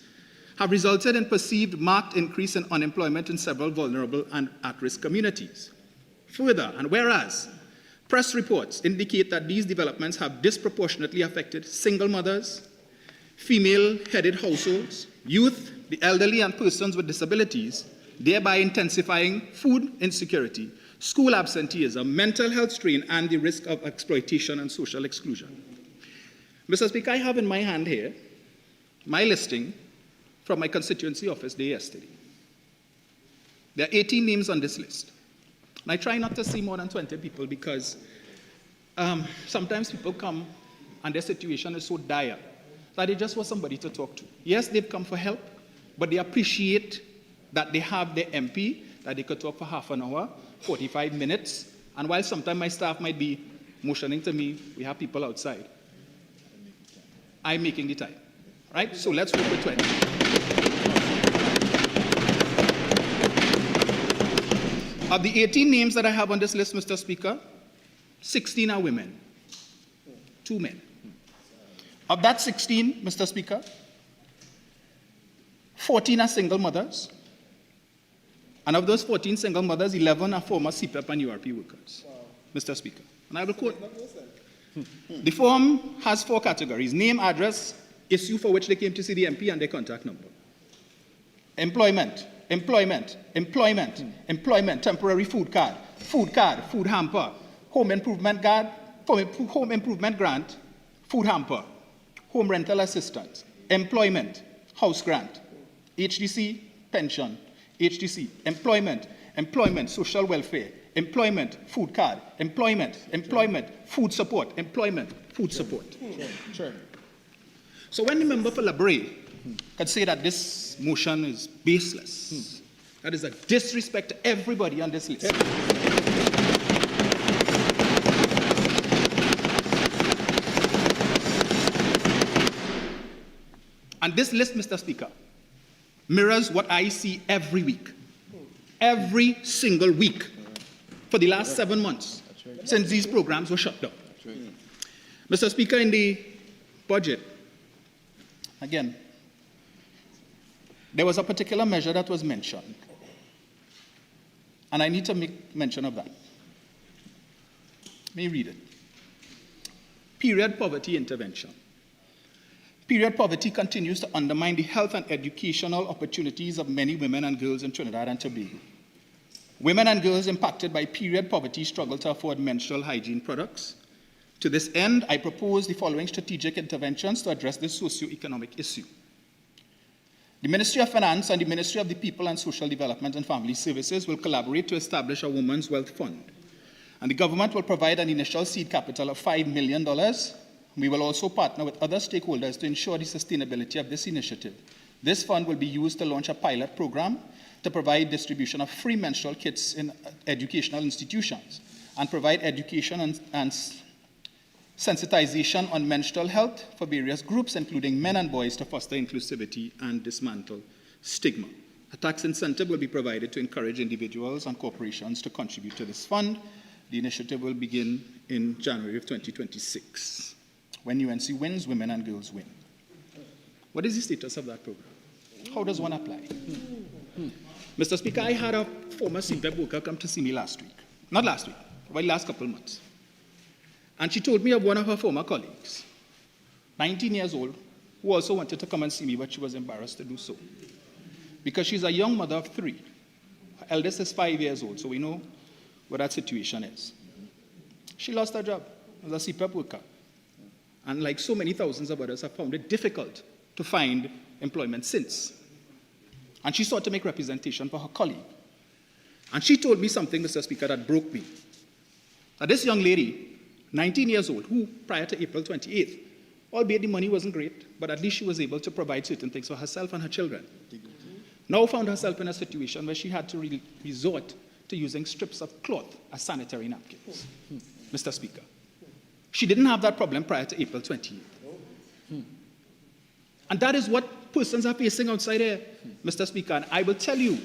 have resulted in perceived marked increase in unemployment in several vulnerable and at-risk communities. Further, and whereas Press reports indicate that these developments have disproportionately affected single mothers, female-headed households, youth, the elderly, and persons with disabilities, thereby intensifying food insecurity, school absenteeism, mental health strain, and the risk of exploitation and social exclusion. Mr. Speaker, I have in my hand here my listing from my constituency office day yesterday. There are 18 names on this list. And I try not to see more than 20 people because sometimes people come and their situation is so dire that they just want somebody to talk to. Yes, they've come for help, but they appreciate that they have their MP, that they could talk for half an hour, 45 minutes, and while sometimes my staff might be motioning to me, we have people outside, I'm making the time, right? So let's work with 20. Of the 18 names that I have on this list, Mr. Speaker, 16 are women, 2 men. Of that 16, Mr. Speaker, 14 are single mothers. And of those 14 single mothers, 11 are former CPEP and URP workers, Mr. Speaker. And I will quote. The form has 4 categories: name, address, issue for which they came to see the MP, and their contact number. Employment, employment, employment, employment, temporary food card, food hamper, home improvement grant, food hamper, home rental assistance, employment, house grant, HDC, pension, HDC, employment, employment, social welfare, employment, food card, employment, employment, food support, employment, food support. Sure. So when the member for Labray could say that this motion is baseless, that is a disrespect to everybody on this list. And this list, Mr. Speaker, mirrors what I see every week. Every single week for the last 7 months since these programs were shut down. Mr. Speaker, in the budget, again, there was a particular measure that was mentioned, and I need to make mention of that. Let me read it. Period poverty intervention. Period poverty continues to undermine the health and educational opportunities of many women and girls in Trinidad and Tobago. Women and girls impacted by period poverty struggle to afford menstrual hygiene products. To this end, I propose the following strategic interventions to address this socio-economic issue. The Ministry of Finance and the Ministry of the People and Social Development and Family Services will collaborate to establish a Women's Wealth Fund. And the government will provide an initial seed capital of $5 million. We will also partner with other stakeholders to ensure the sustainability of this initiative. This fund will be used to launch a pilot program to provide distribution of free menstrual kits in educational institutions and provide education and sensitization on menstrual health for various groups, including men and boys, to foster inclusivity and dismantle stigma. A tax incentive will be provided to encourage individuals and corporations to contribute to this fund. The initiative will begin in January of 2026. When UNC wins, women and girls win. What is the status of that program? How does one apply? Mr. Speaker, I had a former CPEP worker come to see me last week. Not last week, but the last couple of months. And she told me of one of her former colleagues, 19 years old, who also wanted to come and see me, but she was embarrassed to do so. Because she's a young mother of 3. Her eldest is 5 years old, so we know what that situation is. She lost her job as a CPEP worker. And like so many thousands of others have found it difficult to find employment since. And she sought to make representation for her colleague. And she told me something, Mr. Speaker, that broke me. That this young lady, 19 years old, who prior to April 28th, albeit the money wasn't great, but at least she was able to provide certain things for herself and her children, now found herself in a situation where she had to resort to using strips of cloth as sanitary napkins, Mr. Speaker. She didn't have that problem prior to April 28th. And that is what persons are facing outside here, Mr. Speaker. And I will tell you,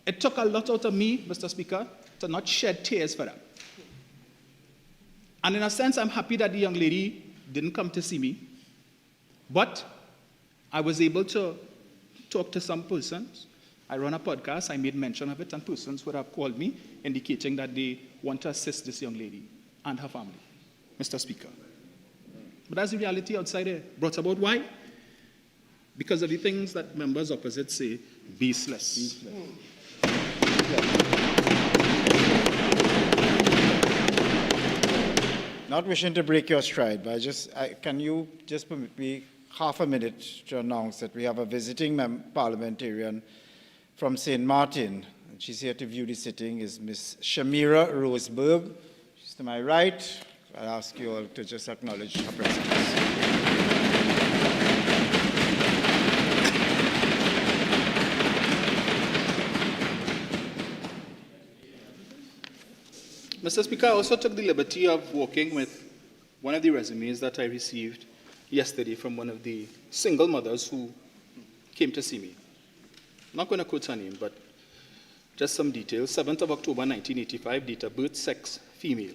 it took a lot out of me, Mr. Speaker, to not shed tears for them. And in a sense, I'm happy that the young lady didn't come to see me. But I was able to talk to some persons. I run a podcast, I made mention of it, and persons would have called me indicating that they want to assist this young lady. and her family, Mr. Speaker. But that's the reality outside there. Brought about why? Because of the things that members opposite say, baseless. Not wishing to break your stride, but can you just permit me half a minute to announce that we have a visiting parliamentarian from St. Martin. And she's here to view the sitting, is Ms. Shamira Roseberg. She's to my right. I'll ask you all to just acknowledge her presence. Mr. Speaker, I also took the liberty of working with one of the resumes that I received yesterday from one of the single mothers who came to see me. I'm not going to quote her name, but just some details. 7th of October, 1985, date of birth, sex, female.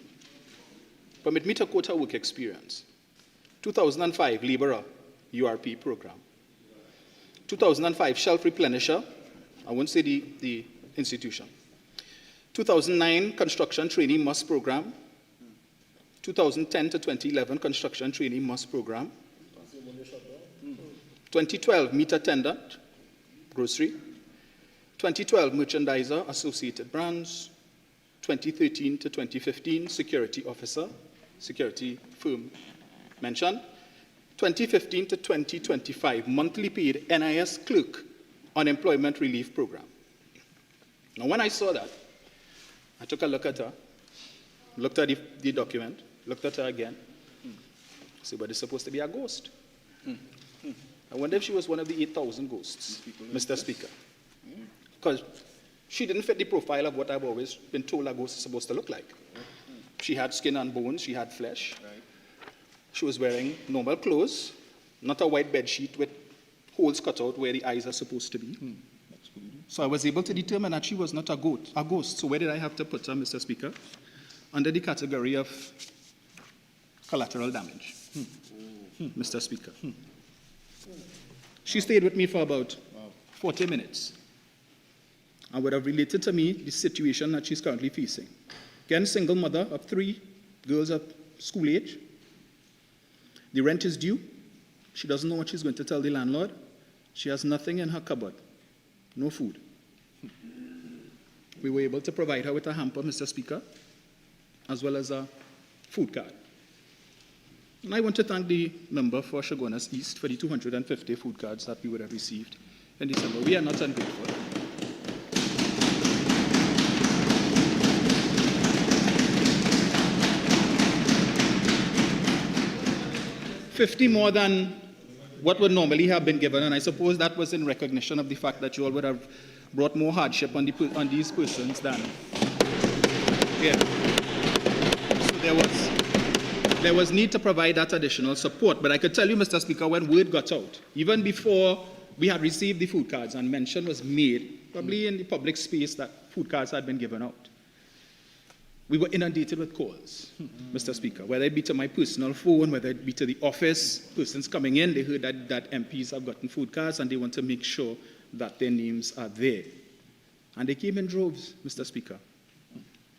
Permit me to quote her work experience. 2005, laborer, URP program. 2005, shelf replenisher. I won't say the institution. 2009, construction trainee MUS program. 2010 to 2011, construction trainee MUS program. 2012, meat attendant, grocery. 2012, merchandiser, Associated Brands. 2013 to 2015, security officer, security firm mentioned. 2015 to 2025, monthly paid NIS clerk, unemployment relief program. Now, when I saw that, I took a look at her, looked at the document, looked at her again. See, but it's supposed to be a ghost. I wonder if she was one of the 8,000 ghosts, Mr. Speaker. Because she didn't fit the profile of what I've always been told a ghost is supposed to look like. She had skin and bones, she had flesh. She was wearing normal clothes, not a white bed sheet with holes cut out where the eyes are supposed to be. So I was able to determine that she was not a ghost. So where did I have to put her, Mr. Speaker? Under the category of collateral damage, Mr. Speaker. She stayed with me for about 40 minutes and would have related to me the situation that she's currently facing. Again, single mother of 3 girls of school age. The rent is due. She doesn't know what she's going to tell the landlord. She has nothing in her cupboard. No food. We were able to provide her with a hamper, Mr. Speaker, as well as a food card. And I want to thank the member for Chaguanas East for the 250 food cards that we would have received in December. We are not ungrateful. $50 more than what would normally have been given, and I suppose that was in recognition of the fact that you all would have brought more hardship on these persons than. Yeah. So there was need to provide that additional support. But I could tell you, Mr. Speaker, when word got out, even before we had received the food cards and mention was made, probably in the public space, that food cards had been given out, we were inundated with calls, Mr. Speaker, whether it be to my personal phone, whether it be to the office, persons coming in, they heard that MPs have gotten food cards and they want to make sure that their names are there. And they came in droves, Mr. Speaker.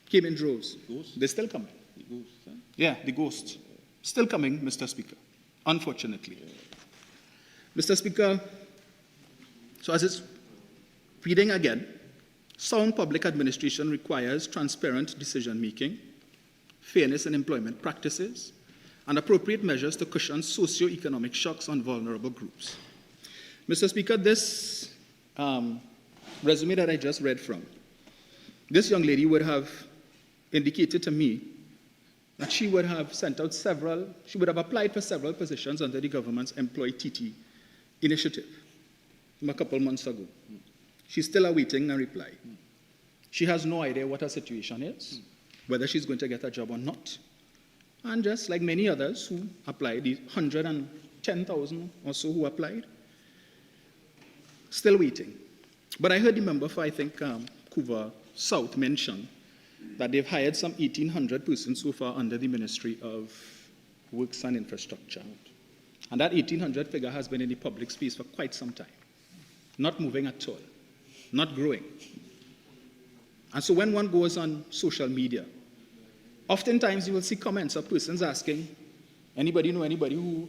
Came in droves. They're still coming. The ghosts, huh? Yeah, the ghosts. Still coming, Mr. Speaker, unfortunately. Mr. Speaker, so as it's reading again, sound public administration requires transparent decision-making, fairness in employment practices, and appropriate measures to cushion socio-economic shocks on vulnerable groups. Mr. Speaker, this resume that I just read from, this young lady would have indicated to me that she would have she would have applied for several positions under the government's Employ TT initiative from a couple months ago. She's still awaiting a reply. She has no idea what her situation is, whether she's going to get a job or not. And just like many others who applied, the 110,000 or so who applied, still waiting. But I heard the member for, I think, Couva South mention that they've hired some 1,800 persons so far under the Ministry of Works and Infrastructure. And that 1,800 figure has been in the public space for quite some time, not moving at all. Not growing. And so when one goes on social media, Oftentimes you will see comments of persons asking, anybody know anybody who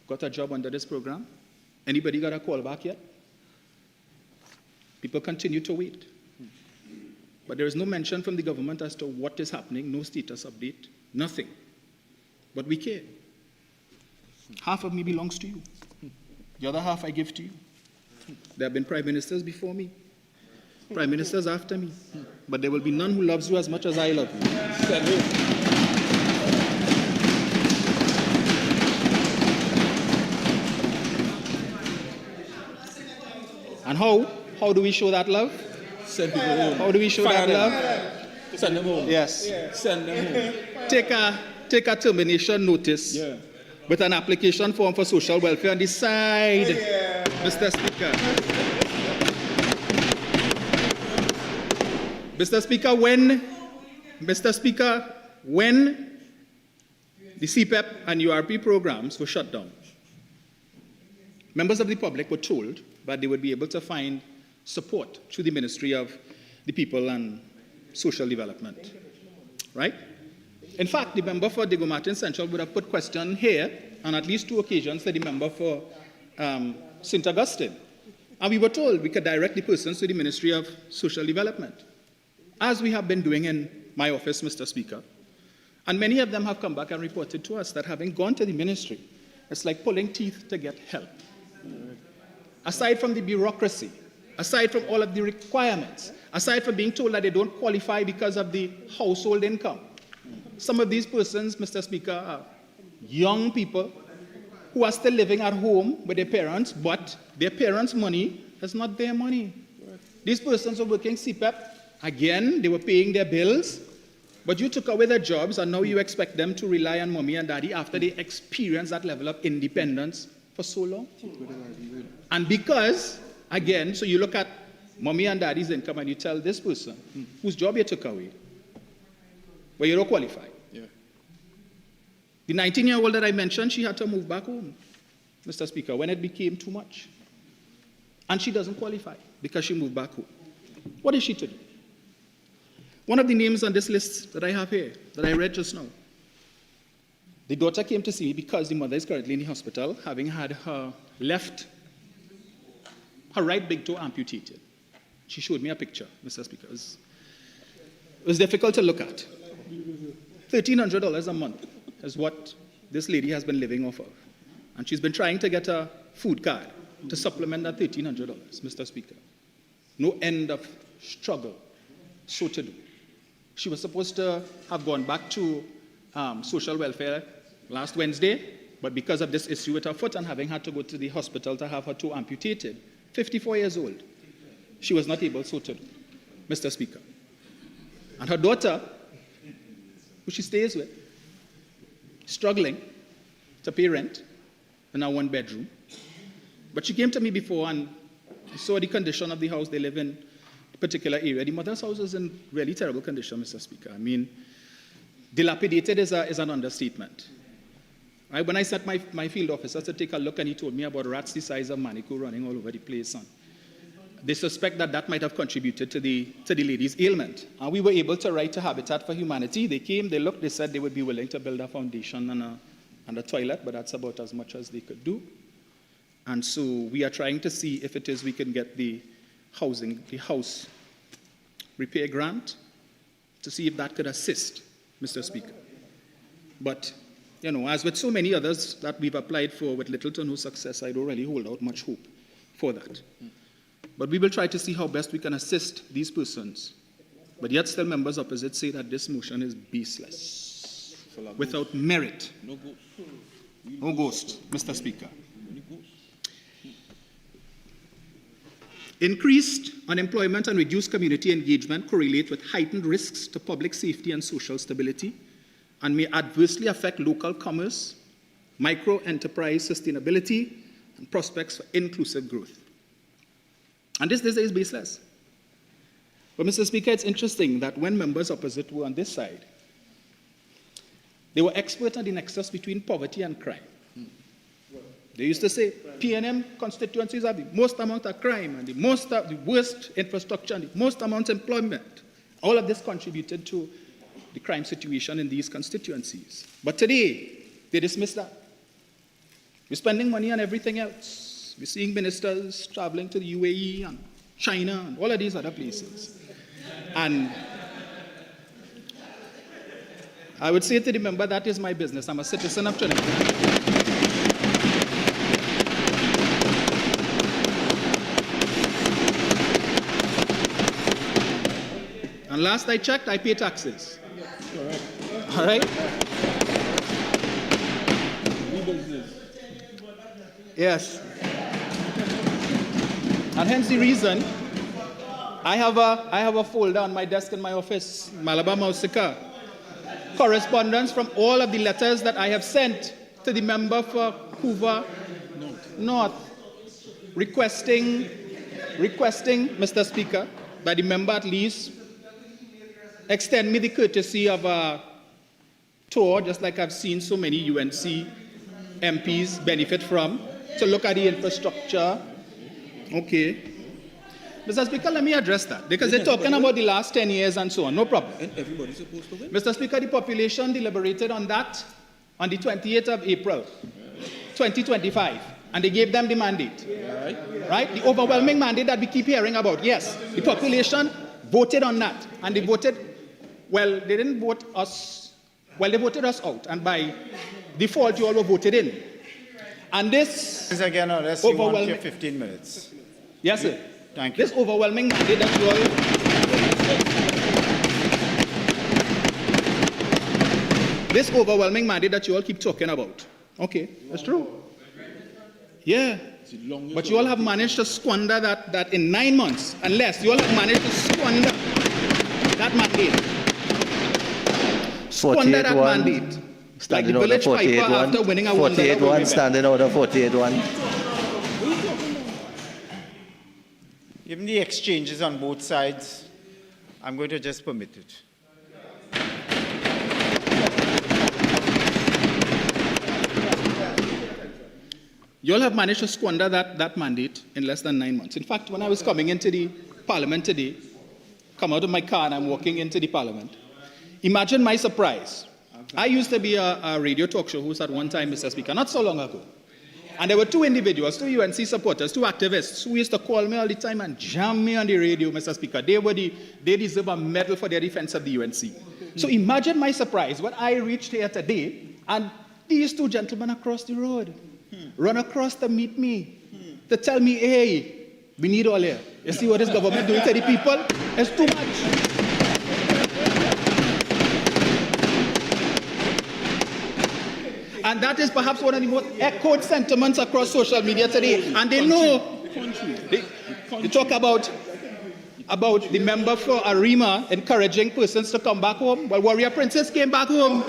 got a job under this program? Anybody got a call back yet? People continue to wait. But there is no mention from the government as to what is happening, no status update, nothing. But we care. Half of me belongs to you. The other half I give to you. There have been prime ministers before me, prime ministers after me, but there will be none who loves you as much as I love you. And how do we show that love? Send people home. How do we show that love? Send them home. Yes. Yeah. Send them home. Take a termination notice with an application form for social welfare on the side, Mr. Speaker. Mr. Speaker, when the CPEP and URP programs were shut down, members of the public were told that they would be able to find support through the Ministry of the People and Social Development, right? In fact, the member for Diego Martin Central would have put question here on at least 2 occasions to the member for St. Augustine. And we were told we could direct the persons to the Ministry of Social Development, as we have been doing in my office, Mr. Speaker. And many of them have come back and reported to us that having gone to the ministry, it's like pulling teeth to get help. Aside from the bureaucracy, aside from all of the requirements, aside from being told that they don't qualify because of the household income, some of these persons, Mr. Speaker, are young people who are still living at home with their parents, but their parents' money is not their money. These persons are working CPEP. Again, they were paying their bills, but you took away their jobs, and now you expect them to rely on mommy and daddy after they experience that level of independence for so long. And because, again, so you look at mommy and daddy's income and you tell this person whose job you took away, well, you don't qualify. The 19-year-old that I mentioned, she had to move back home, Mr. Speaker, when it became too much. And she doesn't qualify because she moved back home. What is she to do? One of the names on this list that I have here, that I read just now, the daughter came to see me because the mother is currently in the hospital, having had her right big toe amputated. She showed me a picture, Mr. Speaker. It was difficult to look at. $1,300 a month is what this lady has been living off of. And she's been trying to get a food card to supplement that $1,300, Mr. Speaker. No end of struggle, so to do. She was supposed to have gone back to social welfare last Wednesday, but because of this issue with her foot and having had to go to the hospital to have her toe amputated, 54 years old, she was not able so to do, Mr. Speaker. And her daughter, who she stays with, struggling to pay rent in a 1-bedroom. But she came to me before and I saw the condition of the house they live in, a particular area. The mother's house is in really terrible condition, Mr. Speaker. I mean, dilapidated is an understatement. Right? When I sent my field officer to take a look and he told me about rats the size of Manico running all over the place, and they suspect that might have contributed to the lady's ailment. And we were able to write to Habitat for Humanity. They came, they looked, they said they would be willing to build a foundation and a toilet, but that's about as much as they could do. And so we are trying to see if it is we can get the house repair grant to see if that could assist, Mr. Speaker. But, you know, as with so many others that we've applied for with little to no success, I don't really hold out much hope for that. But we will try to see how best we can assist these persons. But yet still members opposite say that this motion is baseless, without merit. No ghost, Mr. Speaker. Increased unemployment and reduced community engagement correlate with heightened risks to public safety and social stability and may adversely affect local commerce, micro-enterprise sustainability, and prospects for inclusive growth. And this is baseless. But, Mr. Speaker, it's interesting that when members opposite were on this side, they were experts on the nexus between poverty and crime. They used to say PNM constituencies have the most amount of crime and the worst infrastructure and the most amount of employment. All of this contributed to the crime situation in these constituencies. But today, they dismiss that. We're spending money on everything else. We're seeing ministers traveling to the UAE and China and all of these other places. And I would say to the member, that is my business. I'm a citizen of Trinidad. And last I checked, I pay taxes. All right? Yes. And hence the reason I have a folder on my desk in my office, Malabar Mausika, correspondence from all of the letters that I have sent to the member for Hoover North, requesting, Mr. Speaker, that the member at least extend me the courtesy of a tour, just like I've seen so many UNC MPs benefit from, to look at the infrastructure. Okay. Mr. Speaker, let me address that, because they're talking about the last 10 years and so on. No problem. And everybody's supposed to win. Mr. Speaker, the population deliberated on that on the 28th of April, 2025, and they gave them the mandate. Right? The overwhelming mandate that we keep hearing about. Yes, the population voted on that, and they voted, well, they didn't vote us, well, they voted us out, and by default, you all were voted in. And this again, unless you want your 15 minutes. Yes, sir. Thank you. This overwhelming mandate that you all... This overwhelming mandate that you all keep talking about. Okay, that's true. Yeah. But you all have managed to squander that in 9 months, unless you all have managed to squander that mandate. Squander that mandate. Like the village piper after winning a $1 48-1, standing order 48-1. Given the exchanges on both sides, I'm going to just permit it. You all have managed to squander that mandate in less than 9 months. In fact, when I was coming into the parliament today, come out of my car and I'm walking into the parliament, imagine my surprise. I used to be a radio talk show host at one time, Mr. Speaker, not so long ago. And there were two individuals, two UNC supporters, two activists who used to call me all the time and jam me on the radio, Mr. Speaker. They deserve a medal for their defense of the UNC. So imagine my surprise when I reached here today and these two gentlemen across the road run across to meet me, to tell me, hey, we need all here. You see what this government doing to the people? It's too much. And that is perhaps one of the most echoed sentiments across social media today. And they know, they talk about the member for Arima encouraging persons to come back home. Well, Warrior Princess came back home.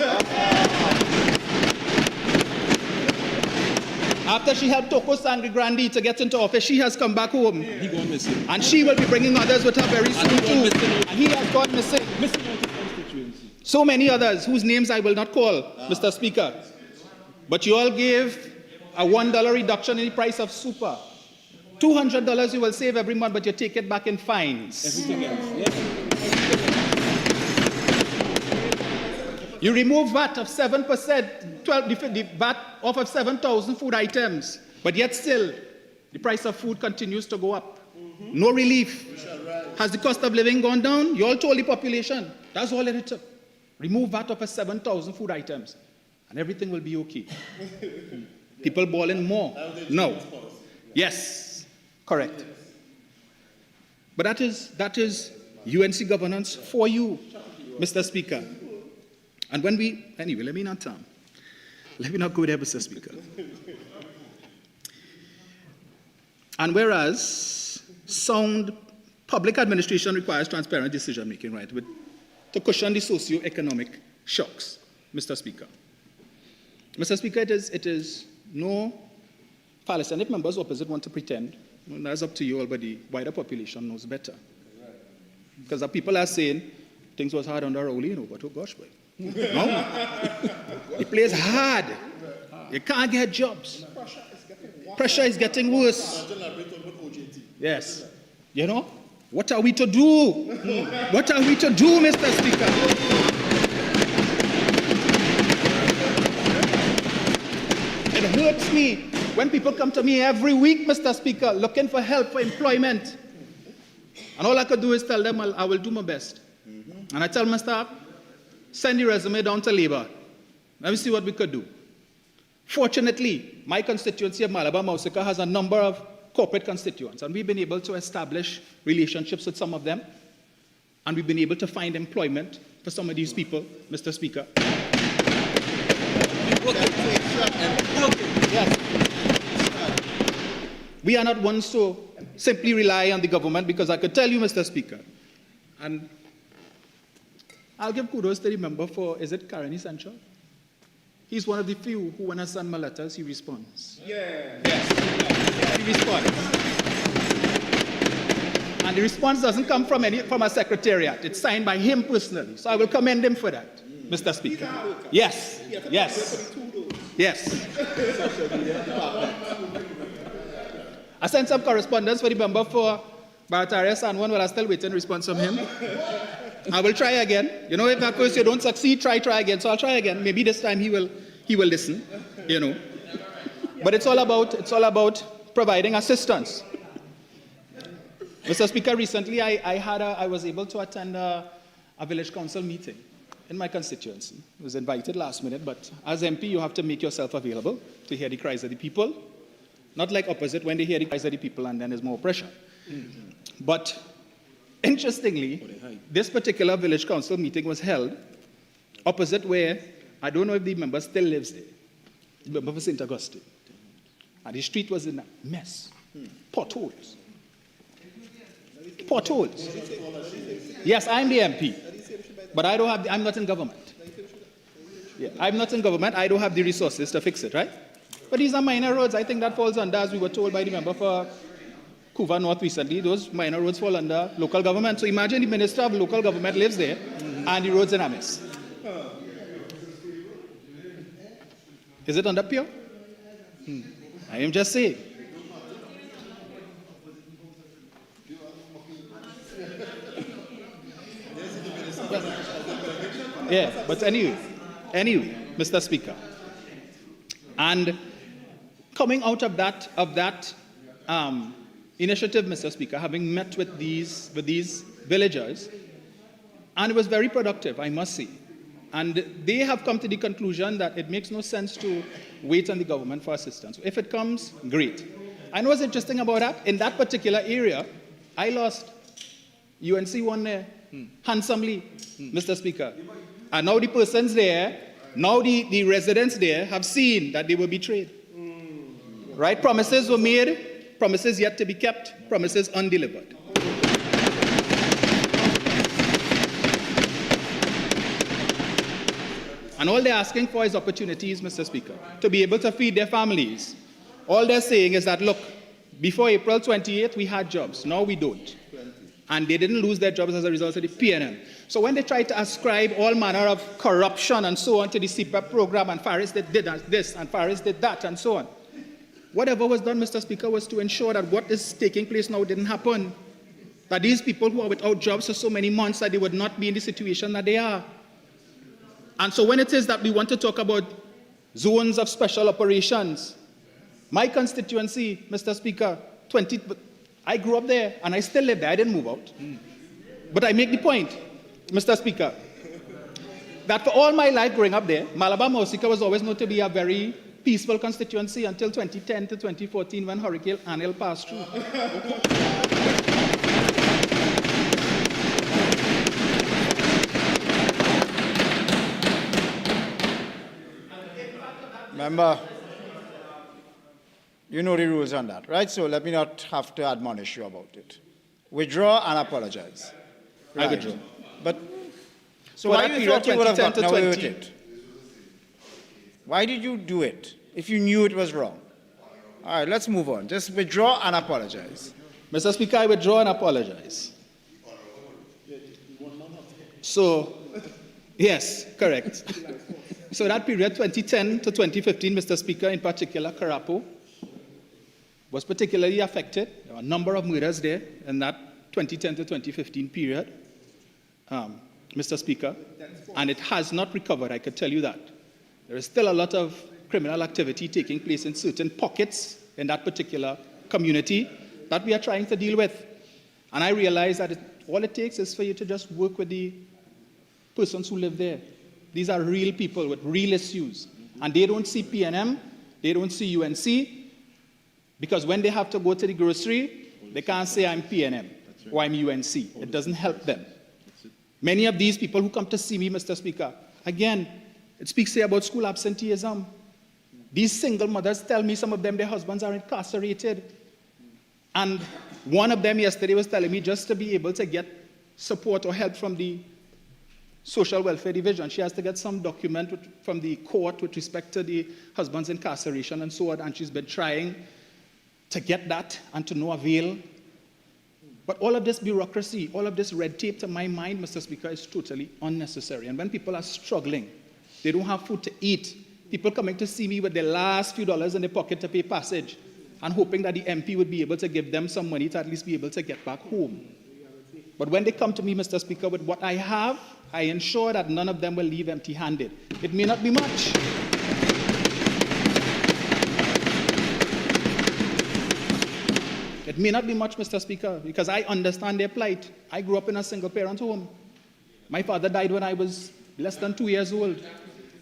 After she helped Toko Sangre Grandi to get into office, she has come back home. He gone missing. And she will be bringing others with her very soon too. And he has gone missing. So many others whose names I will not call, Mr. Speaker. But you all gave a $1 reduction in the price of super. $200 you will save every month, but you take it back in fines. Everything else. Yes. You remove VAT of 7%, the VAT off of 7,000 food items, but yet still, the price of food continues to go up. No relief. Has the cost of living gone down? You all told the population. That's all it took. Remove VAT off of 7,000 food items, and everything will be okay. People balling more. No. Yes. Correct. But that is UNC governance for you, Mr. Speaker. And when anyway, let me not go there, Mr. Speaker. And whereas sound public administration requires transparent decision-making, right, to cushion the socio-economic shocks, Mr. Speaker. Mr. Speaker, it is no fallacy. And if members opposite want to pretend, well, that's up to you all, but the wider population knows better. Because the people are saying things was hard under Raul, but oh gosh, boy. No. It plays hard. You can't get jobs. Pressure is getting worse. Yes. You know, what are we to do? What are we to do, Mr. Speaker? hurts me when people come to me every week, Mr. Speaker, looking for help for employment. And all I could do is tell them I will do my best. And I tell my staff, send the resume down to Labour. Let me see what we could do. Fortunately, my constituency of Malabar Mausika has a number of corporate constituents, and we've been able to establish relationships with some of them, and we've been able to find employment for some of these people, Mr. Speaker. Yes. We are not ones to simply rely on the government, because I could tell you, Mr. Speaker, and I'll give kudos to the member for, is it Kareem Central? He's one of the few who, when I send my letters, he responds. Yeah. Yes. He responds. And the response doesn't come from a secretariat. It's signed by him personally. So I will commend him for that, Mr. Speaker. Yes. Yes. Yes. I sent some correspondence for the member for Barataria Sanwan, but I'm still waiting a response from him. I will try again. You know, if at first you don't succeed, try again. So I'll try again. Maybe this time he will listen, you know. But it's all about providing assistance. Mr. Speaker, recently I was able to attend a village council meeting in my constituency. I was invited last minute, but as MP, you have to make yourself available to hear the cries of the people. Not like opposite, when they hear the cries of the people and then there's more pressure. But interestingly, this particular village council meeting was held opposite where, I don't know if the member still lives there, the member for St. Augustine. And the street was in a mess. Potholes. Potholes. Yes, I'm the MP, but I'm not in government. Yeah, I'm not in government. I don't have the resources to fix it, right? But these are minor roads. I think that falls under, as we were told by the member for Kuva North recently, those minor roads fall under local government. So imagine the Minister of Local Government lives there and the roads in a mess. Is it under Pure? I am just saying. Yeah, but anyway, Mr. Speaker. And coming out of that initiative, Mr. Speaker, having met with these villagers, and it was very productive, I must say. And they have come to the conclusion that it makes no sense to wait on the government for assistance. If it comes, great. I know what's interesting about that. In that particular area, I lost. UNC won there handsomely, Mr. Speaker. And now the persons there, now the residents there have seen that they were betrayed. Right? Promises were made, promises yet to be kept, promises undelivered. And all they're asking for is opportunities, Mr. Speaker, to be able to feed their families. All they're saying is that, look, before April 28th, we had jobs. Now we don't. And they didn't lose their jobs as a result of the PNM. So when they try to ascribe all manner of corruption and so on to the CPAP program, and Faris did this, and Faris did that, and so on, whatever was done, Mr. Speaker, was to ensure that what is taking place now didn't happen. That these people who are without jobs for so many months, that they would not be in the situation that they are. And so when it is that we want to talk about zones of special operations, my constituency, Mr. Speaker, I grew up there and I still live there. I didn't move out. But I make the point, Mr. Speaker, that for all my life growing up there, Malabar Mausika was always known to be a very peaceful constituency until 2010 to 2014 when Hurricane Anil passed through. Member, you know the rules on that, right? So let me not have to admonish you about it. Withdraw and apologize. Right. I withdraw. But so why do you thought you would have gotten away with it? Why did you do it if you knew it was wrong? All right, let's move on. Just withdraw and apologize. Mr. Speaker, I withdraw and apologize. So, yes, correct. So that period, 2010 to 2015, Mr. Speaker, in particular, Karapo was particularly affected. There were a number of murders there in that 2010 to 2015 period, Mr. Speaker, and it has not recovered, I could tell you that. There is still a lot of criminal activity taking place in certain pockets in that particular community that we are trying to deal with. And I realize that all it takes is for you to just work with the persons who live there. These are real people with real issues. And they don't see PNM, they don't see UNC, because when they have to go to the grocery, they can't say I'm PNM or I'm UNC. It doesn't help them. Many of these people who come to see me, Mr. Speaker, again, it speaks here about school absenteeism. These single mothers tell me some of them, their husbands are incarcerated. And one of them yesterday was telling me just to be able to get support or help from the Social Welfare Division, she has to get some document from the court with respect to the husband's incarceration and so on, and she's been trying to get that and to no avail. But all of this bureaucracy, all of this red tape, to my mind, Mr. Speaker, is totally unnecessary. And when people are struggling, they don't have food to eat, people coming to see me with their last few dollars in their pocket to pay passage and hoping that the MP would be able to give them some money to at least be able to get back home. But when they come to me, Mr. Speaker, with what I have, I ensure that none of them will leave empty-handed. It may not be much. It may not be much, Mr. Speaker, because I understand their plight. I grew up in a single-parent home. My father died when I was less than 2 years old.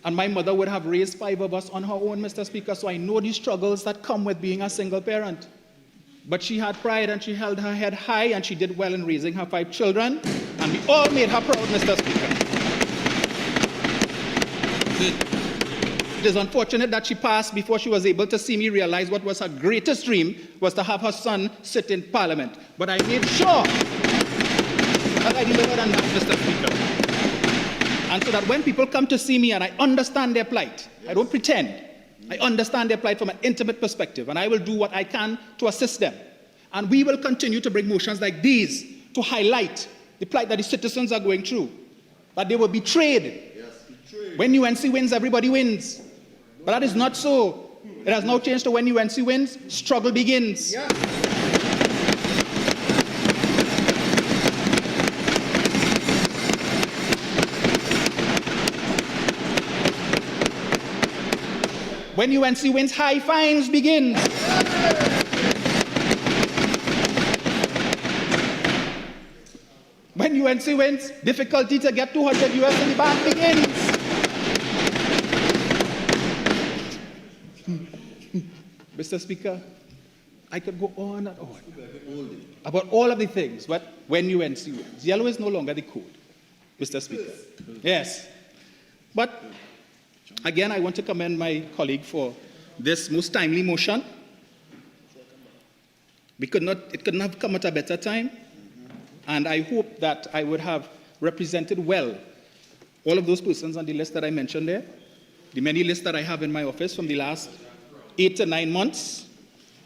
And my mother would have raised 5 of us on her own, Mr. Speaker, so I know the struggles that come with being a single parent. But she had pride and she held her head high and she did well in raising her 5 children. And we all made her proud, Mr. Speaker. It is unfortunate that she passed before she was able to see me realize what was her greatest dream was to have her son sit in Parliament. But I made sure that I delivered on that, Mr. Speaker. And so that when people come to see me and I understand their plight, I don't pretend, I understand their plight from an intimate perspective, and I will do what I can to assist them. And we will continue to bring motions like these to highlight the plight that the citizens are going through, that they were betrayed. When UNC wins, everybody wins. But that is not so. It has now changed to when UNC wins, struggle begins. When UNC wins, high fines begin. When UNC wins, difficulty to get 200 US in the bank begins. Mr. Speaker, I could go on and on about all of the things, but when UNC wins, yellow is no longer the code, Mr. Speaker. Yes. But again, I want to commend my colleague for this most timely motion. It could not have come at a better time. And I hope that I would have represented well all of those persons on the list that I mentioned there, the many lists that I have in my office from the last 8 to 9 months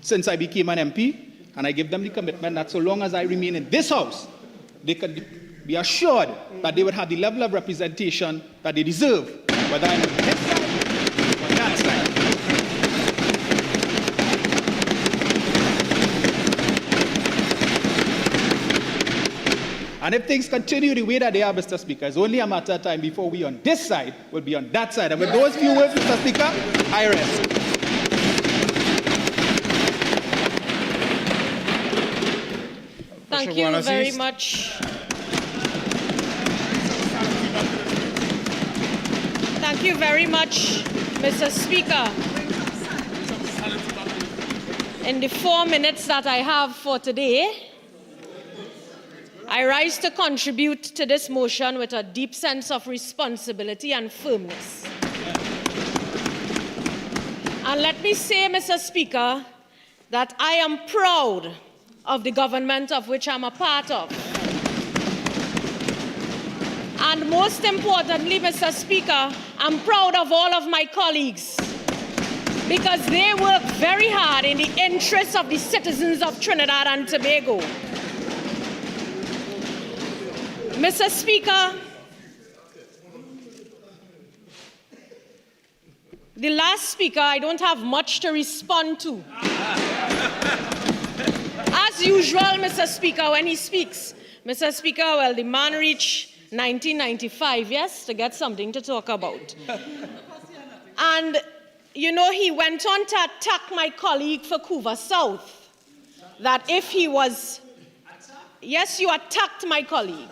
since I became an MP, and I give them the commitment that so long as I remain in this House, they can be assured that they would have the level of representation that they deserve, whether I'm on this side or that side. And if things continue the way that they are, Mr. Speaker, it's only a matter of time before we on this side will be on that side. And with those few words, Mr. Speaker, I rest. Thank you very much. Thank you very much, Mr. Speaker. In the 4 minutes that I have for today, I rise to contribute to this motion with a deep sense of responsibility and firmness. And let me say, Mr. Speaker, that I am proud of the government of which I'm a part of. And most importantly, Mr. Speaker, I'm proud of all of my colleagues because they work very hard in the interests of the citizens of Trinidad and Tobago. Mr. Speaker, the last speaker, I don't have much to respond to. As usual, Mr. Speaker, when he speaks, Mr. Speaker, well, the man reached 1995, yes, to get something to talk about. And you know, he went on to attack my colleague for Couva South. That if he was, yes, you attacked my colleague.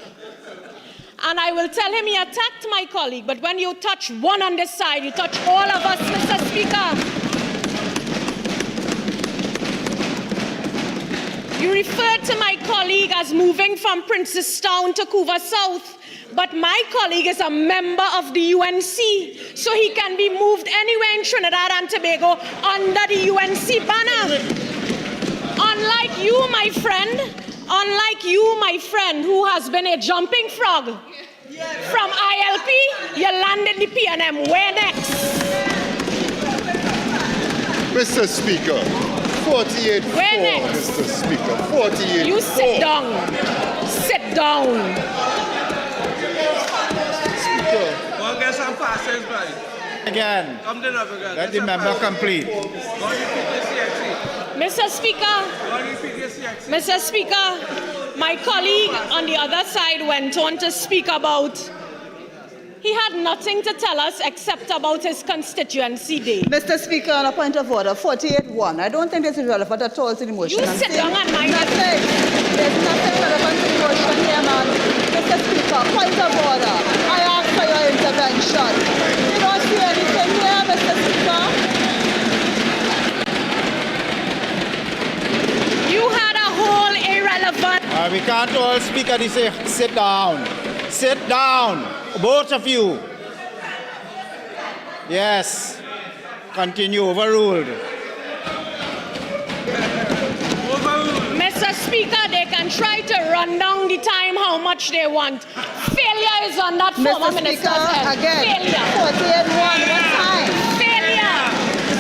And I will tell him he attacked my colleague, but when you touch one on this side, you touch all of us, Mr. Speaker. You referred to my colleague as moving from Princestown to Couva South, but my colleague is a member of the UNC, so he can be moved anywhere in Trinidad and Tobago under the UNC banner. Unlike you, my friend, who has been a jumping frog from ILP, you landed the PNM. Where next? Mr. Speaker, 48-4, Where next? Mr. Speaker, 48-4. You sit down. Sit down. Go get some passes by. Again, let the member complete. Mr. Speaker, my colleague on the other side went on to speak about, he had nothing to tell us except about his constituency day. Mr. Speaker, on a point of order, 48-1. I don't think this is relevant at all to the motion. You sit down and mind it. There's nothing relevant to the motion here, man. Mr. Speaker, point of order. I ask for your intervention. You don't see anything here, Mr. Speaker? You had a whole irrelevant... We can't all speak at the same. Sit down. Sit down. Both of you. Yes. Continue. Overruled. Mr. Speaker, they can try to run down the time how much they want. Failure is on that former minister's head. Again, Failure. 48-1. What time? Failure.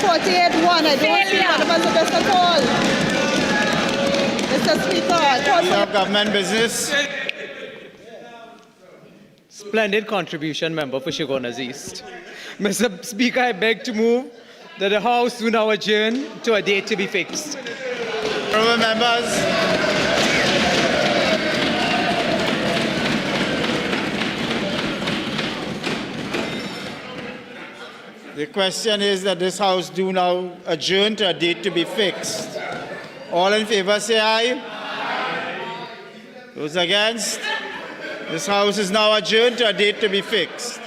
48-1. I don't see relevant to this at all. Mr. Speaker, I call for government business. Splendid contribution, member for Chaguanas East. Mr. Speaker, I beg to move that the House do now adjourn to a date to be fixed. Honourable members, the question is that this House do now adjourn to a date to be fixed. All in favour say aye. Those against? This House is now adjourned to a date to be fixed.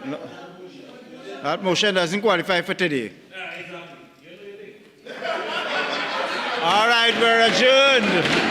No. That motion doesn't qualify for today. All right, we're adjourned.